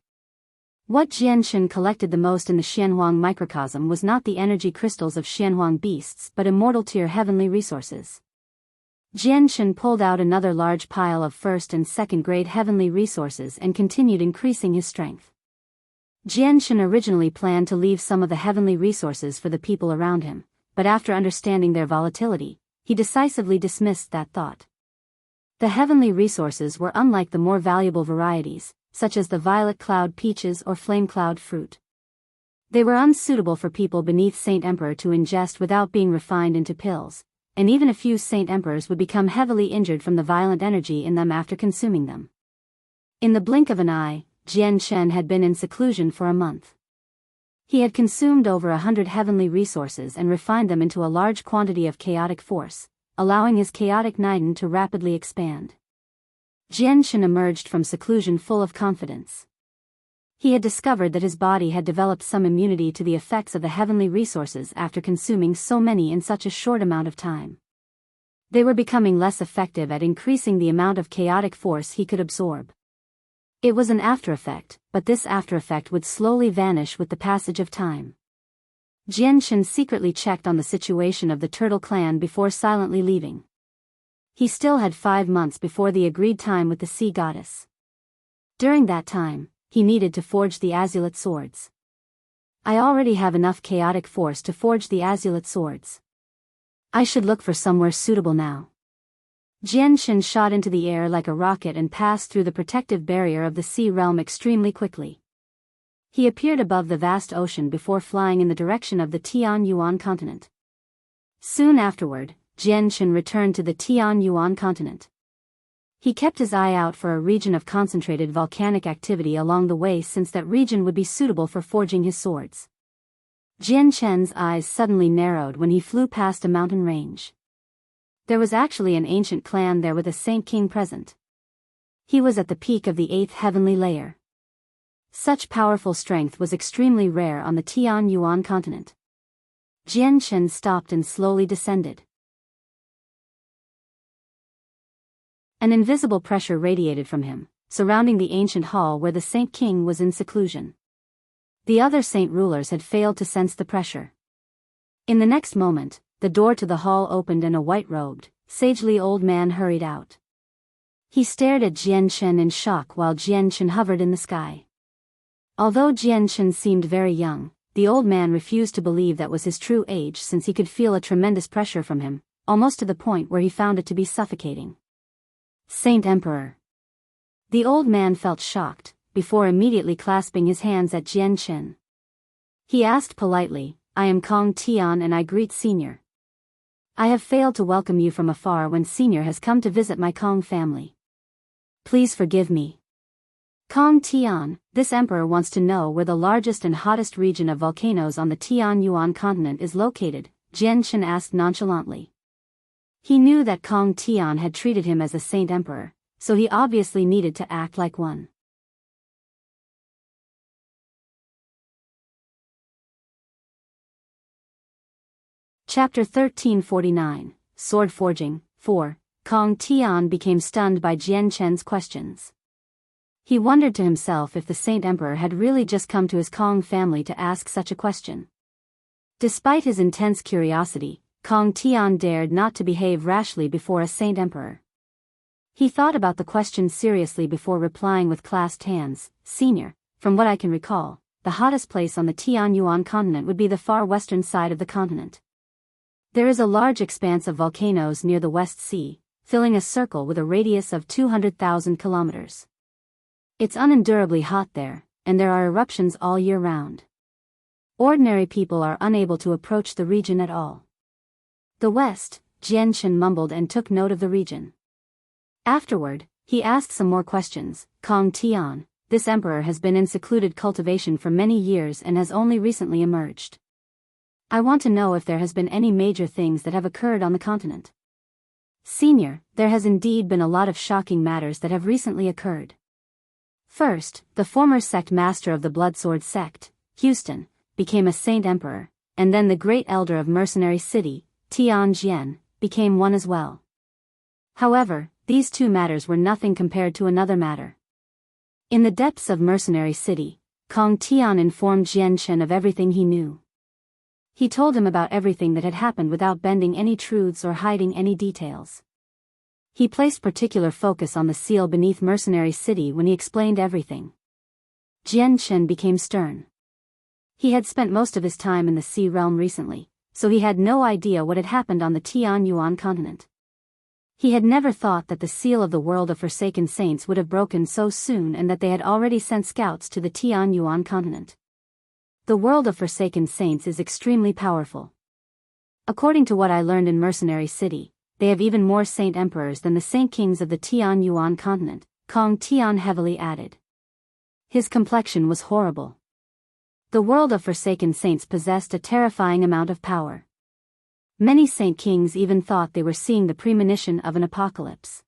Speaker 1: What Jian Shen collected the most in the Xianhuang microcosm was not the energy crystals of Xianhuang beasts but Immortal tier heavenly resources. Jian Shen pulled out another large pile of first and second grade heavenly resources and continued increasing his strength. Jian Shen originally planned to leave some of the heavenly resources for the people around him, but after understanding their volatility, he decisively dismissed that thought. The heavenly resources were unlike the more valuable varieties, such as the Violet Cloud Peaches or Flame Cloud Fruit. They were unsuitable for people beneath Saint Emperor to ingest without being refined into pills, and even a few Saint Emperors would become heavily injured from the violent energy in them after consuming them. In the blink of an eye, Jian Shen had been in seclusion for a month. He had consumed over 100 heavenly resources and refined them into a large quantity of chaotic force, allowing his chaotic Niden to rapidly expand. Jian Shen emerged from seclusion full of confidence. He had discovered that his body had developed some immunity to the effects of the heavenly resources after consuming so many in such a short amount of time. They were becoming less effective at increasing the amount of chaotic force he could absorb. It was an after effect, but this after effect would slowly vanish with the passage of time. Jian Shen secretly checked on the situation of the Turtle Clan before silently leaving. He still had 5 months before the agreed time with the Sea Goddess. During that time, he needed to forge the Azulite swords. I already have enough chaotic force to forge the Azulite swords. I should look for somewhere suitable now. Jian Shen shot into the air like a rocket and passed through the protective barrier of the sea realm extremely quickly. He appeared above the vast ocean before flying in the direction of the Tianyuan continent. Soon afterward, Jian returned to the Tianyuan continent. He kept his eye out for a region of concentrated volcanic activity along the way, since that region would be suitable for forging his swords. Jian's eyes suddenly narrowed when he flew past a mountain range. There was actually an ancient clan there with a Saint King present. He was at the peak of the 8th heavenly layer. Such powerful strength was extremely rare on the Tianyuan continent. Jian stopped and slowly descended. An invisible pressure radiated from him, surrounding the ancient hall where the Saint King was in seclusion. The other saint rulers had failed to sense the pressure. In the next moment, the door to the hall opened and a white-robed, sagely old man hurried out. He stared at Jian in shock while Jian hovered in the sky. Although Jian seemed very young, the old man refused to believe that was his true age, since he could feel a tremendous pressure from him, almost to the point where he found it to be suffocating. Saint Emperor. The old man felt shocked, before immediately clasping his hands at Jian. He asked politely, "I am Kong Tian and I greet Senior. I have failed to welcome you from afar when Senior has come to visit my Kong family. Please forgive me. Kong Tian, this emperor wants to know where the largest and hottest region of volcanoes on the Tianyuan continent is located," Jian asked nonchalantly. He knew that Kong Tian had treated him as a saint emperor, so he obviously needed to act like one. Chapter 1349, Sword Forging, 4. Kong Tian became stunned by Jian's questions. He wondered to himself if the Saint Emperor had really just come to his Kong family to ask such a question. Despite his intense curiosity, Kong Tian dared not to behave rashly before a Saint Emperor. He thought about the question seriously before replying with clasped hands. "Senior, from what I can recall, the hottest place on the Tianyuan continent would be the far western side of the continent. There is a large expanse of volcanoes near the West Sea, filling a circle with a radius of 200,000 kilometers. It's unendurably hot there, and there are eruptions all year round. Ordinary people are unable to approach the region at all." The West, Jian mumbled and took note of the region. Afterward, he asked some more questions. "Kong Tian, this emperor has been in secluded cultivation for many years and has only recently emerged. I want to know if there has been any major things that have occurred on the continent." "Senior, there has indeed been a lot of shocking matters that have recently occurred. First, the former sect master of the Bloodsword sect, Houston, became a saint emperor, and then the great elder of Mercenary City, Tianjian, became one as well. However, these two matters were nothing compared to another matter. In the depths of Mercenary City, Kong Tian informed Jian of everything he knew. He told him about everything that had happened without bending any truths or hiding any details. He placed particular focus on the seal beneath Mercenary City when he explained everything. Jian became stern. He had spent most of his time in the Sea Realm recently, so he had no idea what had happened on the Tianyuan continent. He had never thought that the seal of the world of Forsaken Saints would have broken so soon and that they had already sent scouts to the Tianyuan continent. The world of Forsaken Saints is extremely powerful. According to what I learned in Mercenary City, they have even more saint emperors than the saint kings of the Tianyuan continent, Kong Tian heavily added. His complexion was horrible. The world of Forsaken Saints possessed a terrifying amount of power. Many saint kings even thought they were seeing the premonition of an apocalypse.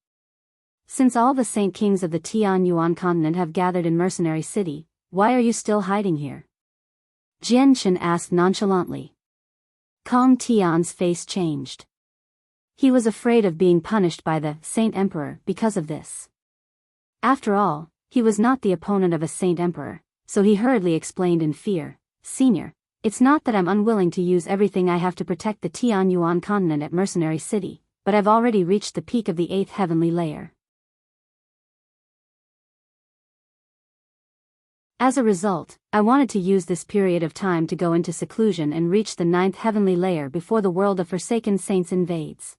Speaker 1: Since all the saint kings of the Tianyuan continent have gathered in Mercenary City, why are you still hiding here? Jian asked nonchalantly. Kong Tian's face changed. He was afraid of being punished by the Saint Emperor because of this. After all, he was not the opponent of a Saint Emperor, so he hurriedly explained in fear, "Senior, it's not that I'm unwilling to use everything I have to protect the Tianyuan continent at Mercenary City, but I've already reached the peak of the 8th heavenly layer. As a result, I wanted to use this period of time to go into seclusion and reach the 9th heavenly layer before the world of Forsaken Saints invades.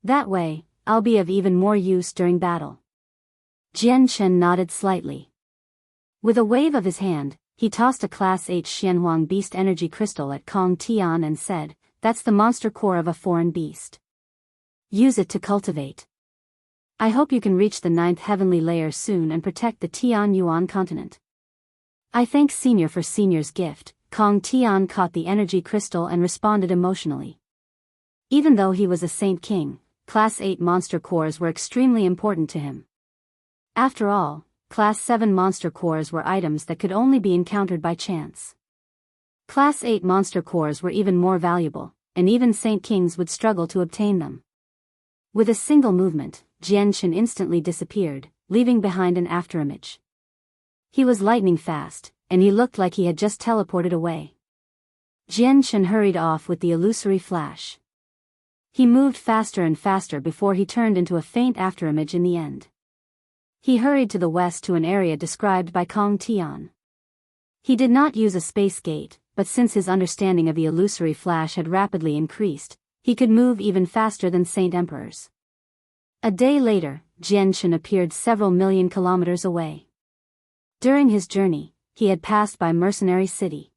Speaker 1: That way, I'll be of even more use during battle." Jian nodded slightly. With a wave of his hand, he tossed a Class H Xianhuang beast energy crystal at Kong Tian and said, "That's the monster core of a foreign beast. Use it to cultivate. I hope you can reach the 9th heavenly layer soon and protect the Tian Yuan continent." "I thank Senior for Senior's gift." Kong Tian caught the energy crystal and responded emotionally. Even though he was a Saint King, Class 8 monster cores were extremely important to him. After all, Class 7 monster cores were items that could only be encountered by chance. Class 8 monster cores were even more valuable, and even Saint Kings would struggle to obtain them. With a single movement, Jianshan instantly disappeared, leaving behind an afterimage. He was lightning fast, and he looked like he had just teleported away. Jianshan hurried off with the illusory flash. He moved faster and faster before he turned into a faint afterimage in the end. He hurried to the west to an area described by Kong Tian. He did not use a space gate, but since his understanding of the illusory flash had rapidly increased, he could move even faster than Saint Emperors. A day later, Jianshan appeared several million kilometers away. During his journey, he had passed by Mercenary City.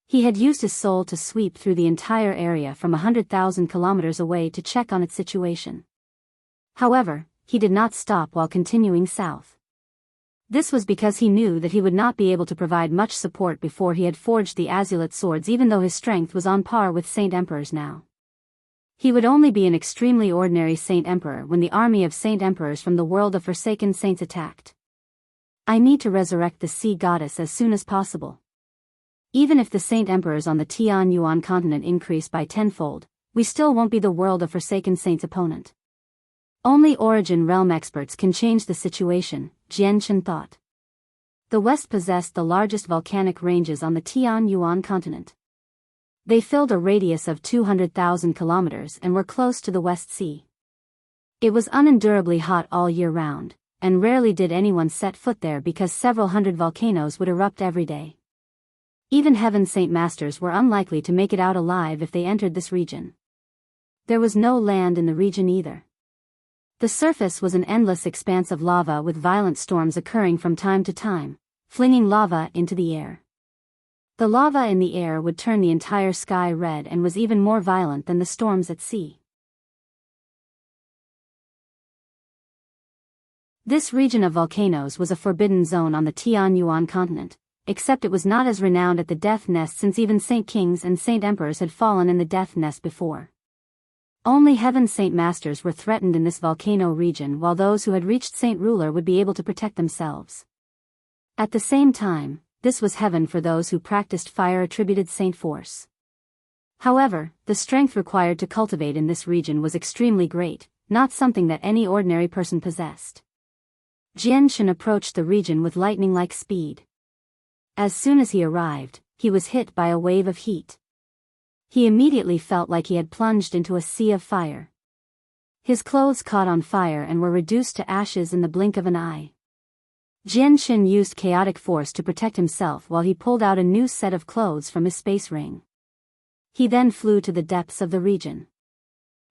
Speaker 1: He had used his soul to sweep through the entire area from 100,000 kilometers away to check on its situation. However, he did not stop while continuing south. This was because he knew that he would not be able to provide much support before he had forged the Azulite swords, even though his strength was on par with Saint Emperors now. He would only be an extremely ordinary Saint Emperor when the army of Saint Emperors from the world of Forsaken Saints attacked. "I need to resurrect the Sea Goddess as soon as possible. Even if the Saint Emperors on the Tian Yuan continent increase by tenfold, we still won't be the world of Forsaken Saints' opponent. Only Origin Realm experts can change the situation," Jianshan thought. The West possessed the largest volcanic ranges on the Tian Yuan continent. They filled a radius of 200,000 kilometers and were close to the West Sea. It was unendurably hot all year round, and rarely did anyone set foot there because several hundred volcanoes would erupt every day. Even Heaven Saint Masters were unlikely to make it out alive if they entered this region. There was no land in the region either. The surface was an endless expanse of lava with violent storms occurring from time to time, flinging lava into the air. The lava in the air would turn the entire sky red and was even more violent than the storms at sea. This region of volcanoes was a forbidden zone on the Tian Yuan continent, except it was not as renowned at the Death Nest since even Saint Kings and Saint Emperors had fallen in the Death Nest before. Only Heaven Saint Masters were threatened in this volcano region, while those who had reached Saint Ruler would be able to protect themselves. At the same time, this was heaven for those who practiced fire-attributed saint force. However, the strength required to cultivate in this region was extremely great, not something that any ordinary person possessed. Jianshan approached the region with lightning-like speed. As soon as he arrived, he was hit by a wave of heat. He immediately felt like he had plunged into a sea of fire. His clothes caught on fire and were reduced to ashes in the blink of an eye. Jianshan used chaotic force to protect himself while he pulled out a new set of clothes from his space ring. He then flew to the depths of the region.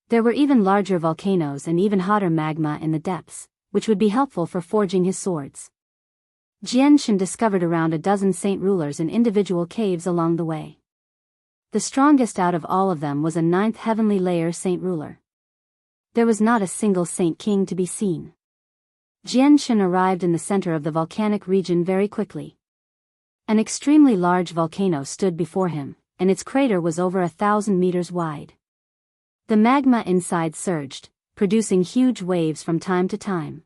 Speaker 1: There were even larger volcanoes and even hotter magma in the depths, which would be helpful for forging his swords. Jianshan discovered around a dozen saint rulers in individual caves along the way. The strongest out of all of them was a 9th heavenly layer saint ruler. There was not a single Saint King to be seen. Jianshan arrived in the center of the volcanic region very quickly. An extremely large volcano stood before him, and its crater was over 1,000 meters wide. The magma inside surged, producing huge waves from time to time.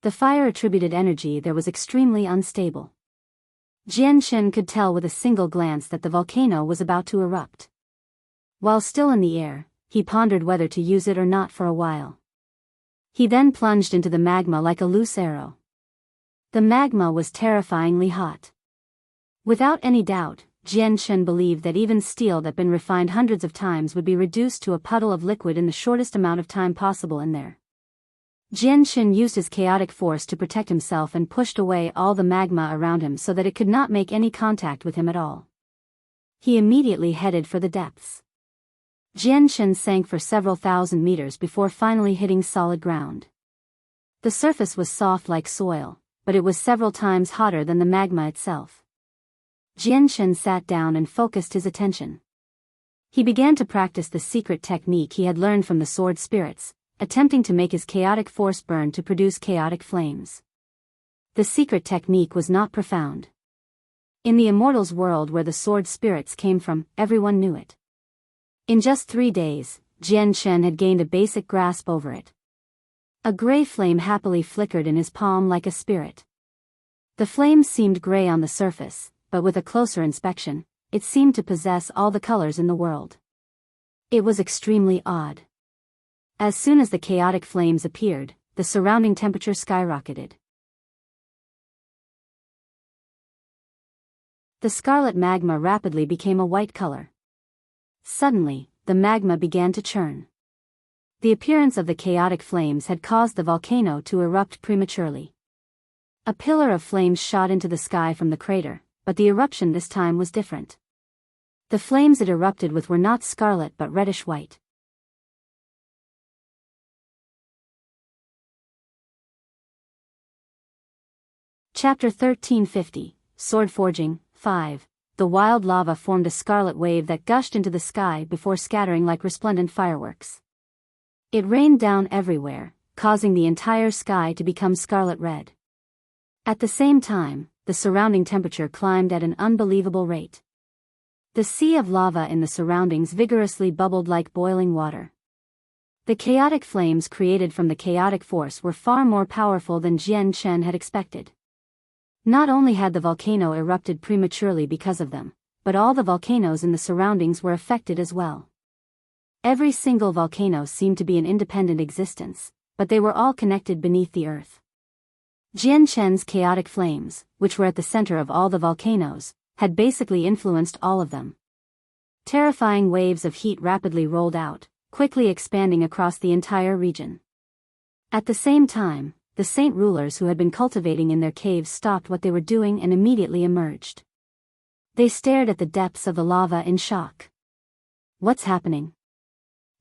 Speaker 1: The fire-attributed energy there was extremely unstable. Jianshan could tell with a single glance that the volcano was about to erupt. While still in the air, he pondered whether to use it or not for a while. He then plunged into the magma like a loose arrow. The magma was terrifyingly hot. Without any doubt, Jianshan believed that even steel that had been refined hundreds of times would be reduced to a puddle of liquid in the shortest amount of time possible in there. Jianshan used his chaotic force to protect himself and pushed away all the magma around him so that it could not make any contact with him at all. He immediately headed for the depths. Jianshan sank for several thousand meters before finally hitting solid ground. The surface was soft like soil, but it was several times hotter than the magma itself. Jianshen sat down and focused his attention. He began to practice the secret technique he had learned from the sword spirits, attempting to make his chaotic force burn to produce chaotic flames. The secret technique was not profound. In the Immortal's world where the sword spirits came from, everyone knew it. In just 3 days, Jianshen had gained a basic grasp over it. A gray flame happily flickered in his palm like a spirit. The flame seemed gray on the surface, but with a closer inspection, it seemed to possess all the colors in the world. It was extremely odd. As soon as the chaotic flames appeared, the surrounding temperature skyrocketed. The scarlet magma rapidly became a white color. Suddenly, the magma began to churn. The appearance of the chaotic flames had caused the volcano to erupt prematurely. A pillar of flames shot into the sky from the crater, but the eruption this time was different. The flames it erupted with were not scarlet but reddish-white. Chapter 1350, Sword Forging, 5. The wild lava formed a scarlet wave that gushed into the sky before scattering like resplendent fireworks. It rained down everywhere, causing the entire sky to become scarlet red. At the same time, the surrounding temperature climbed at an unbelievable rate. The sea of lava in the surroundings vigorously bubbled like boiling water. The chaotic flames created from the chaotic force were far more powerful than Jianshen had expected. Not only had the volcano erupted prematurely because of them, but all the volcanoes in the surroundings were affected as well. Every single volcano seemed to be an independent existence, but they were all connected beneath the earth. Jianshen's chaotic flames, which were at the center of all the volcanoes, had basically influenced all of them. Terrifying waves of heat rapidly rolled out, quickly expanding across the entire region. At the same time, the saint rulers who had been cultivating in their caves stopped what they were doing and immediately emerged. They stared at the depths of the lava in shock. What's happening?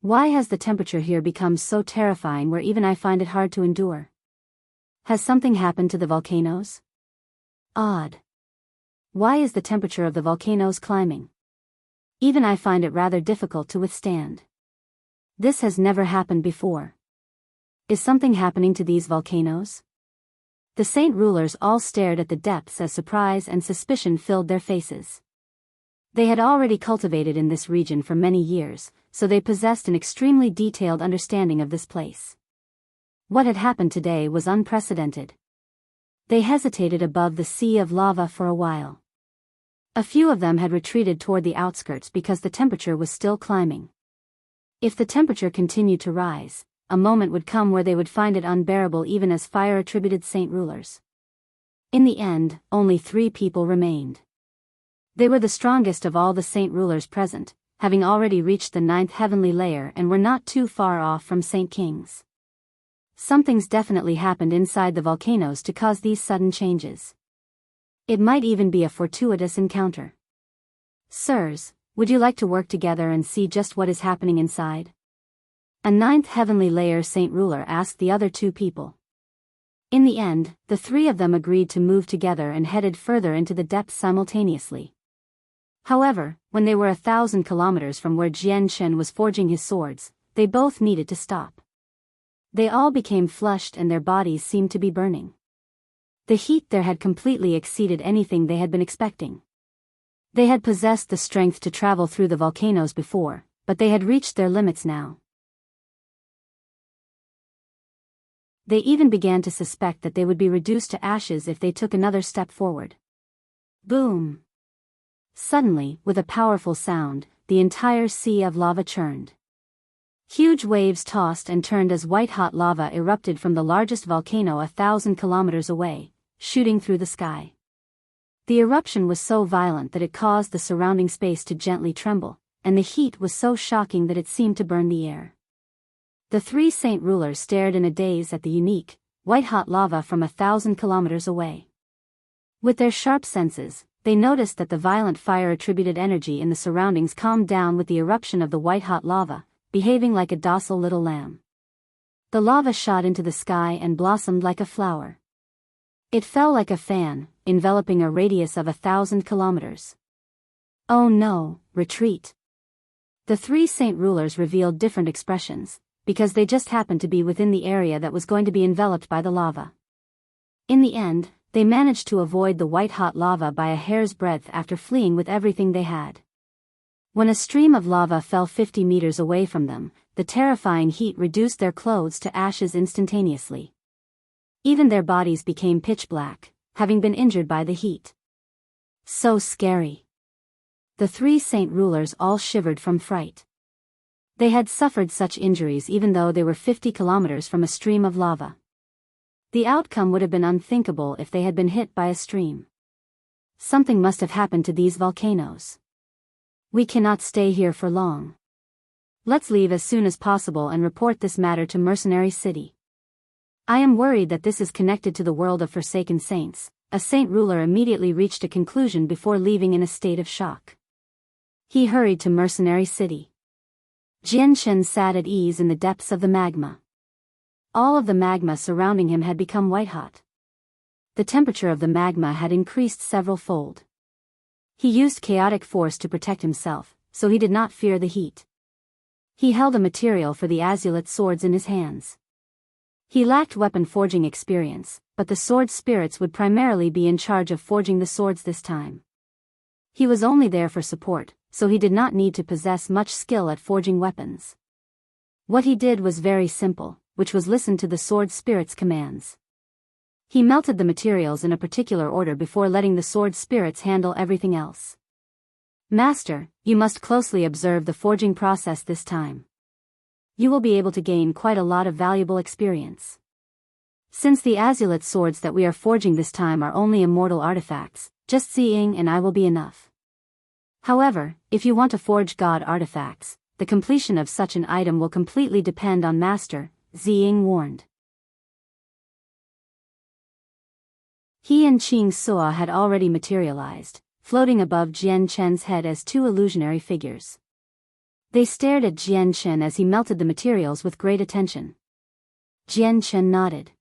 Speaker 1: Why has the temperature here become so terrifying where even I find it hard to endure? Has something happened to the volcanoes? Odd. Why is the temperature of the volcanoes climbing? Even I find it rather difficult to withstand. This has never happened before. Is something happening to these volcanoes? The saint rulers all stared at the depths as surprise and suspicion filled their faces. They had already cultivated in this region for many years, so they possessed an extremely detailed understanding of this place. What had happened today was unprecedented. They hesitated above the sea of lava for a while. A few of them had retreated toward the outskirts because the temperature was still climbing. If the temperature continued to rise, a moment would come where they would find it unbearable even as fire-attributed saint rulers. In the end, only 3 people remained. They were the strongest of all the saint rulers present, having already reached the 9th heavenly layer and were not too far off from saint kings. Something's definitely happened inside the volcanoes to cause these sudden changes. It might even be a fortuitous encounter. Sirs, would you like to work together and see just what is happening inside? A 9th heavenly layer saint ruler asked the other 2 people. In the end, the 3 of them agreed to move together and headed further into the depths simultaneously. However, when they were 1,000 kilometers from where Jianshen was forging his swords, they both needed to stop. They all became flushed and their bodies seemed to be burning. The heat there had completely exceeded anything they had been expecting. They had possessed the strength to travel through the volcanoes before, but they had reached their limits now. They even began to suspect that they would be reduced to ashes if they took another step forward. Boom! Suddenly, with a powerful sound, the entire sea of lava churned. Huge waves tossed and turned as white-hot lava erupted from the largest volcano 1,000 kilometers away, shooting through the sky. The eruption was so violent that it caused the surrounding space to gently tremble, and the heat was so shocking that it seemed to burn the air. The 3 saint rulers stared in a daze at the unique, white-hot lava from 1,000 kilometers away. With their sharp senses, they noticed that the violent fire-attributed energy in the surroundings calmed down with the eruption of the white-hot lava, behaving like a docile little lamb. The lava shot into the sky and blossomed like a flower. It fell like a fan, enveloping a radius of 1,000 kilometers. Oh no, retreat. The three saint rulers revealed different expressions, because they just happened to be within the area that was going to be enveloped by the lava. In the end, they managed to avoid the white-hot lava by a hair's breadth after fleeing with everything they had. When a stream of lava fell 50 meters away from them, the terrifying heat reduced their clothes to ashes instantaneously. Even their bodies became pitch black, having been injured by the heat. So scary. The three saint rulers all shivered from fright. They had suffered such injuries even though they were 50 kilometers from a stream of lava. The outcome would have been unthinkable if they had been hit by a stream. Something must have happened to these volcanoes. We cannot stay here for long. Let's leave as soon as possible and report this matter to Mercenary City. I am worried that this is connected to the world of Forsaken Saints. A saint ruler immediately reached a conclusion before leaving in a state of shock. He hurried to Mercenary City. Jianchen sat at ease in the depths of the magma. All of the magma surrounding him had become white-hot. The temperature of the magma had increased several-fold. He used chaotic force to protect himself, so he did not fear the heat. He held a material for the azulate swords in his hands. He lacked weapon forging experience, but the sword spirits would primarily be in charge of forging the swords this time. He was only there for support, so he did not need to possess much skill at forging weapons. What he did was very simple, which was listen to the sword spirit's commands. He melted the materials in a particular order before letting the sword spirits handle everything else. Master, you must closely observe the forging process this time. You will be able to gain quite a lot of valuable experience. Since the azulate swords that we are forging this time are only immortal artifacts, just seeing and I will be enough. However, if you want to forge god artifacts, the completion of such an item will completely depend on Master, Ziying warned. He and Qing Suo had already materialized, floating above Jian Chen's head as two illusionary figures. They stared at Jian Chen as he melted the materials with great attention. Jian Chen nodded.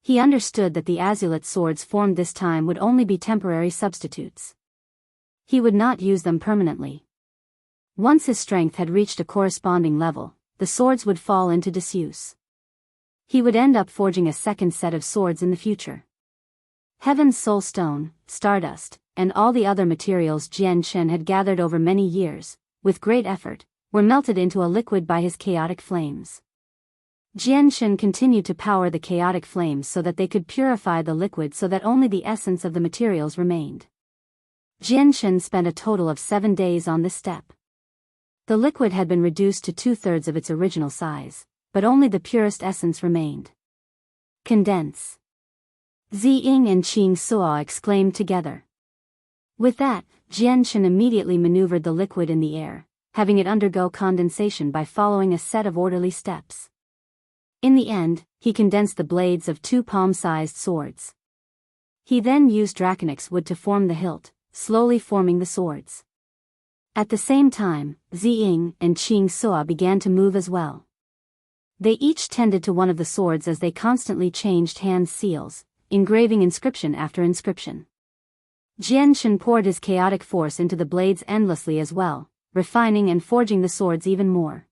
Speaker 1: He understood that the azulate swords formed this time would only be temporary substitutes. He would not use them permanently. Once his strength had reached a corresponding level, the swords would fall into disuse. He would end up forging a second set of swords in the future. Heaven's Soul Stone, Stardust, and all the other materials Jian Chen had gathered over many years, with great effort, were melted into a liquid by his chaotic flames. Jian Chen continued to power the chaotic flames so that they could purify the liquid so that only the essence of the materials remained. Jian Chen spent a total of 7 days on this step. The liquid had been reduced to 2/3 of its original size, but only the purest essence remained. Condense. Ziying and Qing Suo exclaimed together. With that, Jian Chen immediately maneuvered the liquid in the air, having it undergo condensation by following a set of orderly steps. In the end, he condensed the blades of 2 palm-sized swords. He then used Draconix wood to form the hilt, slowly forming the swords. At the same time, Ziying and Qing Suo began to move as well. They each tended to one of the swords as they constantly changed hand seals, engraving inscription after inscription. Jian Chen poured his chaotic force into the blades endlessly as well, refining and forging the swords even more.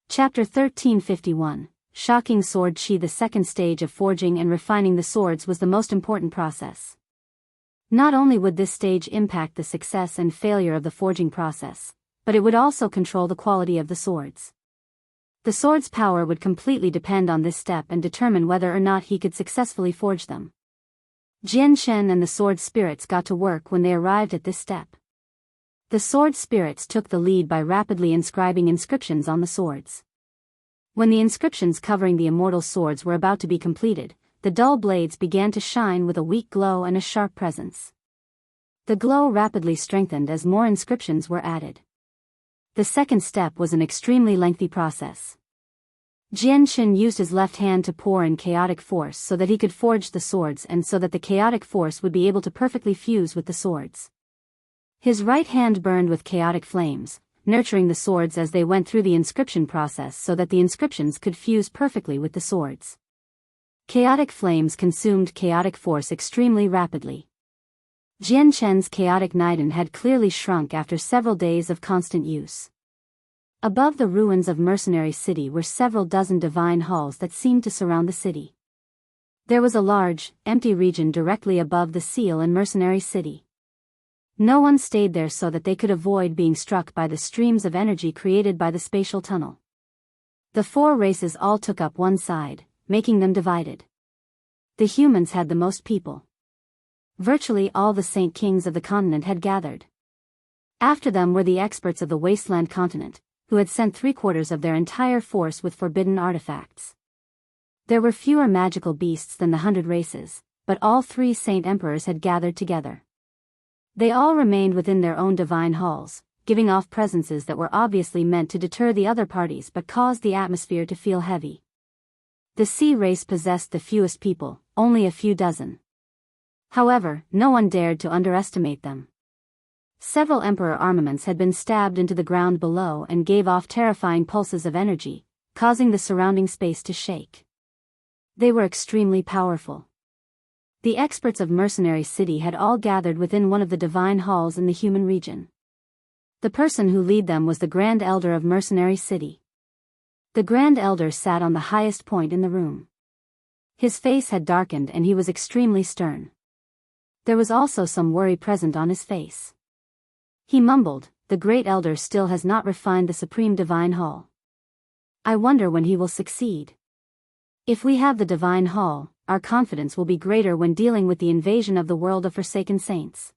Speaker 1: Chapter 1351, Shocking Sword Qi. The second stage of forging and refining the swords was the most important process. Not only would this stage impact the success and failure of the forging process, but it would also control the quality of the swords. The sword's power would completely depend on this step and determine whether or not he could successfully forge them. Jian Chen and the sword spirits got to work when they arrived at this step. The sword spirits took the lead by rapidly inscribing inscriptions on the swords. When the inscriptions covering the immortal swords were about to be completed, the dull blades began to shine with a weak glow and a sharp presence. The glow rapidly strengthened as more inscriptions were added. The second step was an extremely lengthy process. Jian Chen used his left hand to pour in chaotic force so that he could forge the swords and so that the chaotic force would be able to perfectly fuse with the swords. His right hand burned with chaotic flames, nurturing the swords as they went through the inscription process so that the inscriptions could fuse perfectly with the swords. Chaotic flames consumed chaotic force extremely rapidly. Jian Chen's chaotic Niden had clearly shrunk after several days of constant use. Above the ruins of Mercenary City were several dozen divine halls that seemed to surround the city. There was a large, empty region directly above the seal in Mercenary City. No one stayed there so that they could avoid being struck by the streams of energy created by the spatial tunnel. The four races all took up one side, making them divided. The humans had the most people. Virtually all the Saint Kings of the continent had gathered. After them were the experts of the Wasteland continent, who had sent 3/4 of their entire force with forbidden artifacts. There were fewer magical beasts than the 100 races, but all 3 Saint Emperors had gathered together. They all remained within their own divine halls, giving off presences that were obviously meant to deter the other parties but caused the atmosphere to feel heavy. The Sea race possessed the fewest people, only a few dozen. However, no one dared to underestimate them. Several Emperor armaments had been stabbed into the ground below and gave off terrifying pulses of energy, causing the surrounding space to shake. They were extremely powerful. The experts of Mercenary City had all gathered within one of the divine halls in the human region. The person who led them was the Grand Elder of Mercenary City. The Grand Elder sat on the highest point in the room. His face had darkened and he was extremely stern. There was also some worry present on his face. He mumbled, "The Great Elder still has not refined the Supreme Divine Hall. I wonder when he will succeed. If we have the Divine Hall, our confidence will be greater when dealing with the invasion of the world of Forsaken Saints.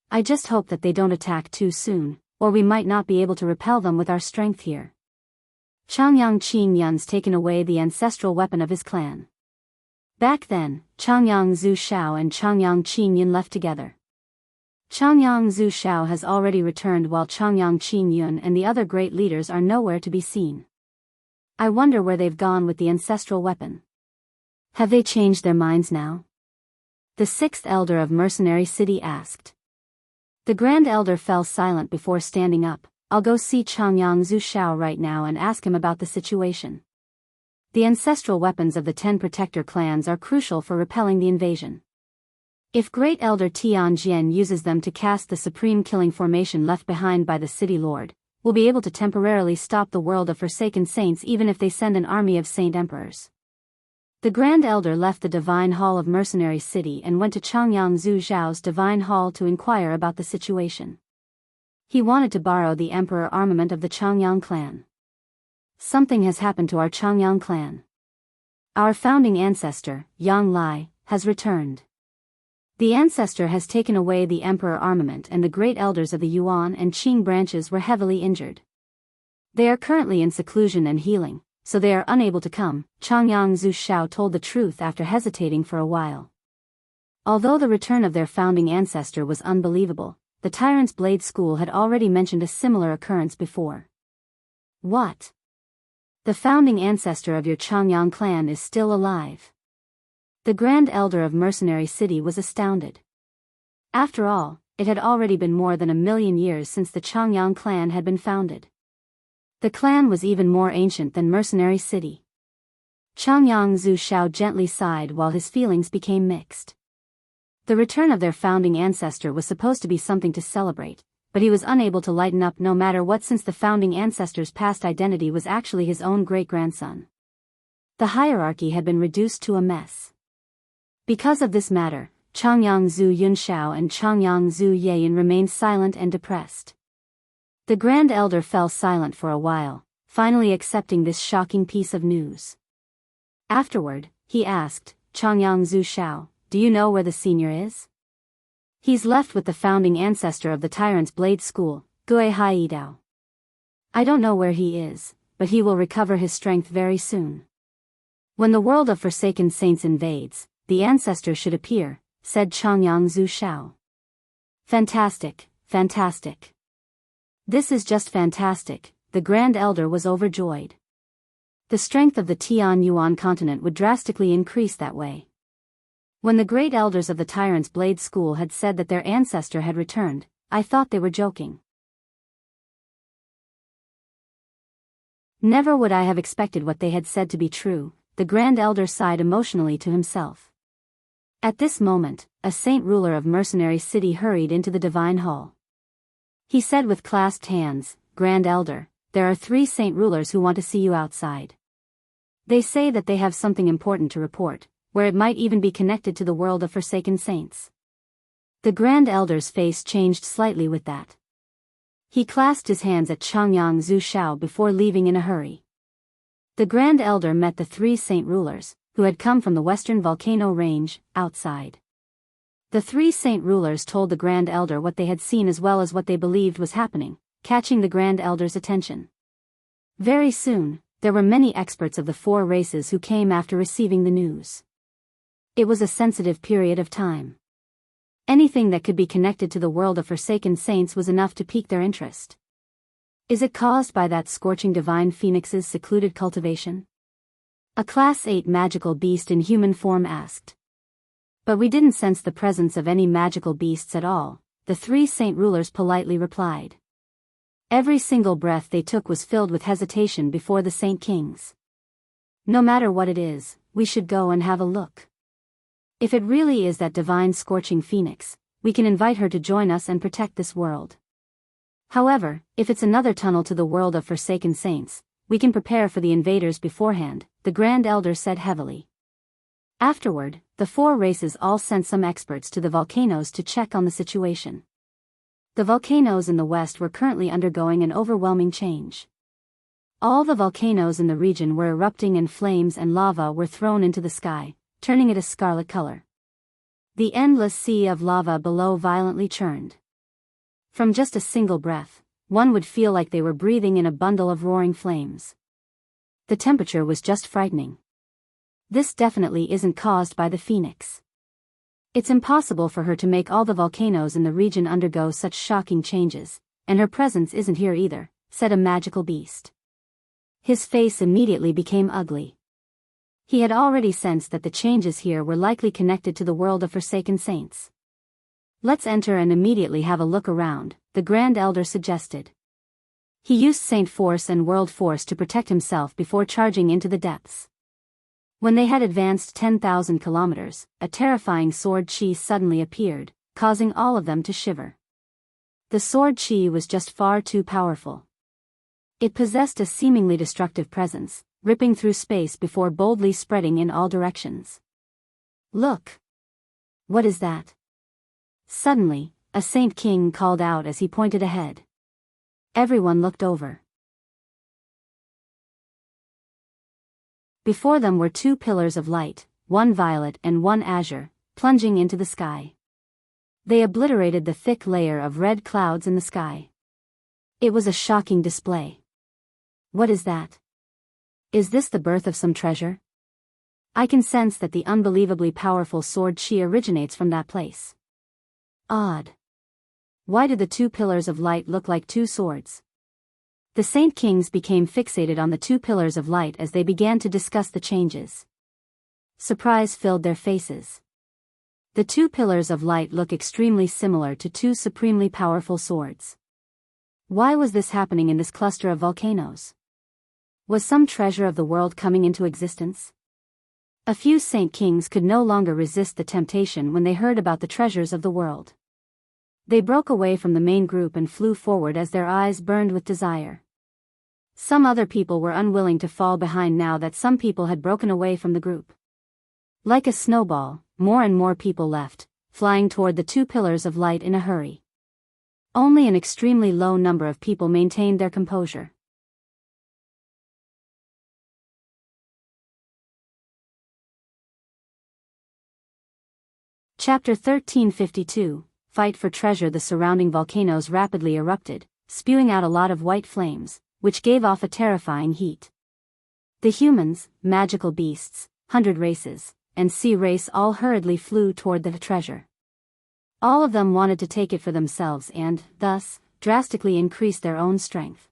Speaker 1: I just hope that they don't attack too soon, or we might not be able to repel them with our strength here." Changyang Qingyun's taken away the ancestral weapon of his clan. Back then, Changyang Zhu Shao and Changyang Qingyun left together. Changyang Zhu Shao has already returned while Changyang Qingyun and the other great leaders are nowhere to be seen. I wonder where they've gone with the ancestral weapon. Have they changed their minds now? The 6th Elder of Mercenary City asked. The Grand Elder fell silent before standing up. "I'll go see Changyang Zhu Shao right now and ask him about the situation. The ancestral weapons of the 10 protector clans are crucial for repelling the invasion. If Great Elder Tianjian uses them to cast the supreme killing formation left behind by the City Lord, we'll be able to temporarily stop the world of Forsaken Saints even if they send an army of Saint Emperors." The Grand Elder left the Divine Hall of Mercenary City and went to Changyang Zhu Zhao's Divine Hall to inquire about the situation. He wanted to borrow the Emperor armament of the Changyang clan. "Something has happened to our Changyang clan. Our founding ancestor, Yang Lai, has returned. The Ancestor has taken away the Emperor armament and the great elders of the Yuan and Qing branches were heavily injured. They are currently in seclusion and healing, so they are unable to come." Changyang Zhu Shao told the truth after hesitating for a while. Although the return of their founding ancestor was unbelievable, the Tyrant's Blade School had already mentioned a similar occurrence before. "What? The founding ancestor of your Changyang clan is still alive?" The Grand Elder of Mercenary City was astounded. After all, it had already been more than 1,000,000 years since the Changyang clan had been founded. The clan was even more ancient than Mercenary City. Changyang Zhu Shao gently sighed while his feelings became mixed. The return of their founding ancestor was supposed to be something to celebrate, but he was unable to lighten up no matter what since the founding ancestor's past identity was actually his own great-grandson. The hierarchy had been reduced to a mess. Because of this matter, Changyang Zhu Yunshao and Changyang Zhu Yayin remained silent and depressed. The Grand Elder fell silent for a while, finally accepting this shocking piece of news. Afterward, he asked, "Changyang Zhu Shao, do you know where the senior is?" "He's left with the founding ancestor of the Tyrant's Blade School, Gui Haidao. I don't know where he is, but he will recover his strength very soon. When the world of Forsaken Saints invades, the ancestor should appear," said Changyang Zhu Shao. "Fantastic, fantastic. This is just fantastic." The Grand Elder was overjoyed. The strength of the Tian Yuan continent would drastically increase that way. When the great elders of the Tyrant's Blade School had said that their ancestor had returned, I thought they were joking. Never would I have expected what they had said to be true, the Grand Elder sighed emotionally to himself. At this moment, a saint ruler of mercenary city hurried into the divine hall. He said with clasped hands, Grand Elder, there are 3 saint rulers who want to see you outside. They say that they have something important to report, where it might even be connected to the world of forsaken saints. The Grand Elder's face changed slightly with that. He clasped his hands at Changyang Zhu Shao before leaving in a hurry. The Grand Elder met the 3 saint rulers, who had come from the western volcano range, outside. The 3 saint rulers told the Grand Elder what they had seen as well as what they believed was happening, catching the Grand Elder's attention. Very soon, there were many experts of the 4 races who came after receiving the news. It was a sensitive period of time. Anything that could be connected to the world of forsaken saints was enough to pique their interest. Is it caused by that scorching divine phoenix's secluded cultivation? A Class 8 magical beast in human form asked. But we didn't sense the presence of any magical beasts at all, the 3 saint rulers politely replied. Every single breath they took was filled with hesitation before the saint kings. No matter what it is, we should go and have a look. If it really is that divine scorching phoenix, we can invite her to join us and protect this world. However, if it's another tunnel to the world of forsaken saints, we can prepare for the invaders beforehand, the Grand Elder said heavily. Afterward, the 4 races all sent some experts to the volcanoes to check on the situation. The volcanoes in the west were currently undergoing an overwhelming change. All the volcanoes in the region were erupting and flames and lava were thrown into the sky, turning it a scarlet color. The endless sea of lava below violently churned. From just a single breath, one would feel like they were breathing in a bundle of roaring flames. The temperature was just frightening. This definitely isn't caused by the phoenix. It's impossible for her to make all the volcanoes in the region undergo such shocking changes, and her presence isn't here either, said a magical beast. His face immediately became ugly. He had already sensed that the changes here were likely connected to the world of forsaken saints. Let's enter and immediately have a look around, the Grand Elder suggested. He used Saint Force and World Force to protect himself before charging into the depths. When they had advanced 10,000 kilometers, a terrifying sword chi suddenly appeared, causing all of them to shiver. The sword chi was just far too powerful. It possessed a seemingly destructive presence, ripping through space before boldly spreading in all directions. Look! What is that? Suddenly, a Saint King called out as he pointed ahead. Everyone looked over. Before them were 2 pillars of light, one violet and one azure, plunging into the sky. They obliterated the thick layer of red clouds in the sky. It was a shocking display. What is that? Is this the birth of some treasure? I can sense that the unbelievably powerful sword chi originates from that place. Odd. Why did the 2 pillars of light look like 2 swords? The Saint Kings became fixated on the 2 pillars of light as they began to discuss the changes. Surprise filled their faces. The 2 pillars of light look extremely similar to 2 supremely powerful swords. Why was this happening in this cluster of volcanoes? Was some treasure of the world coming into existence? A few Saint Kings could no longer resist the temptation when they heard about the treasures of the world. They broke away from the main group and flew forward as their eyes burned with desire. Some other people were unwilling to fall behind now that some people had broken away from the group. Like a snowball, more and more people left, flying toward the 2 pillars of light in a hurry. Only an extremely low number of people maintained their composure. Chapter 1352, Fight for Treasure. The surrounding volcanoes rapidly erupted, spewing out a lot of white flames, which gave off a terrifying heat. The humans, magical beasts, 100 races, and sea race all hurriedly flew toward the treasure. All of them wanted to take it for themselves and, thus, drastically increase their own strength.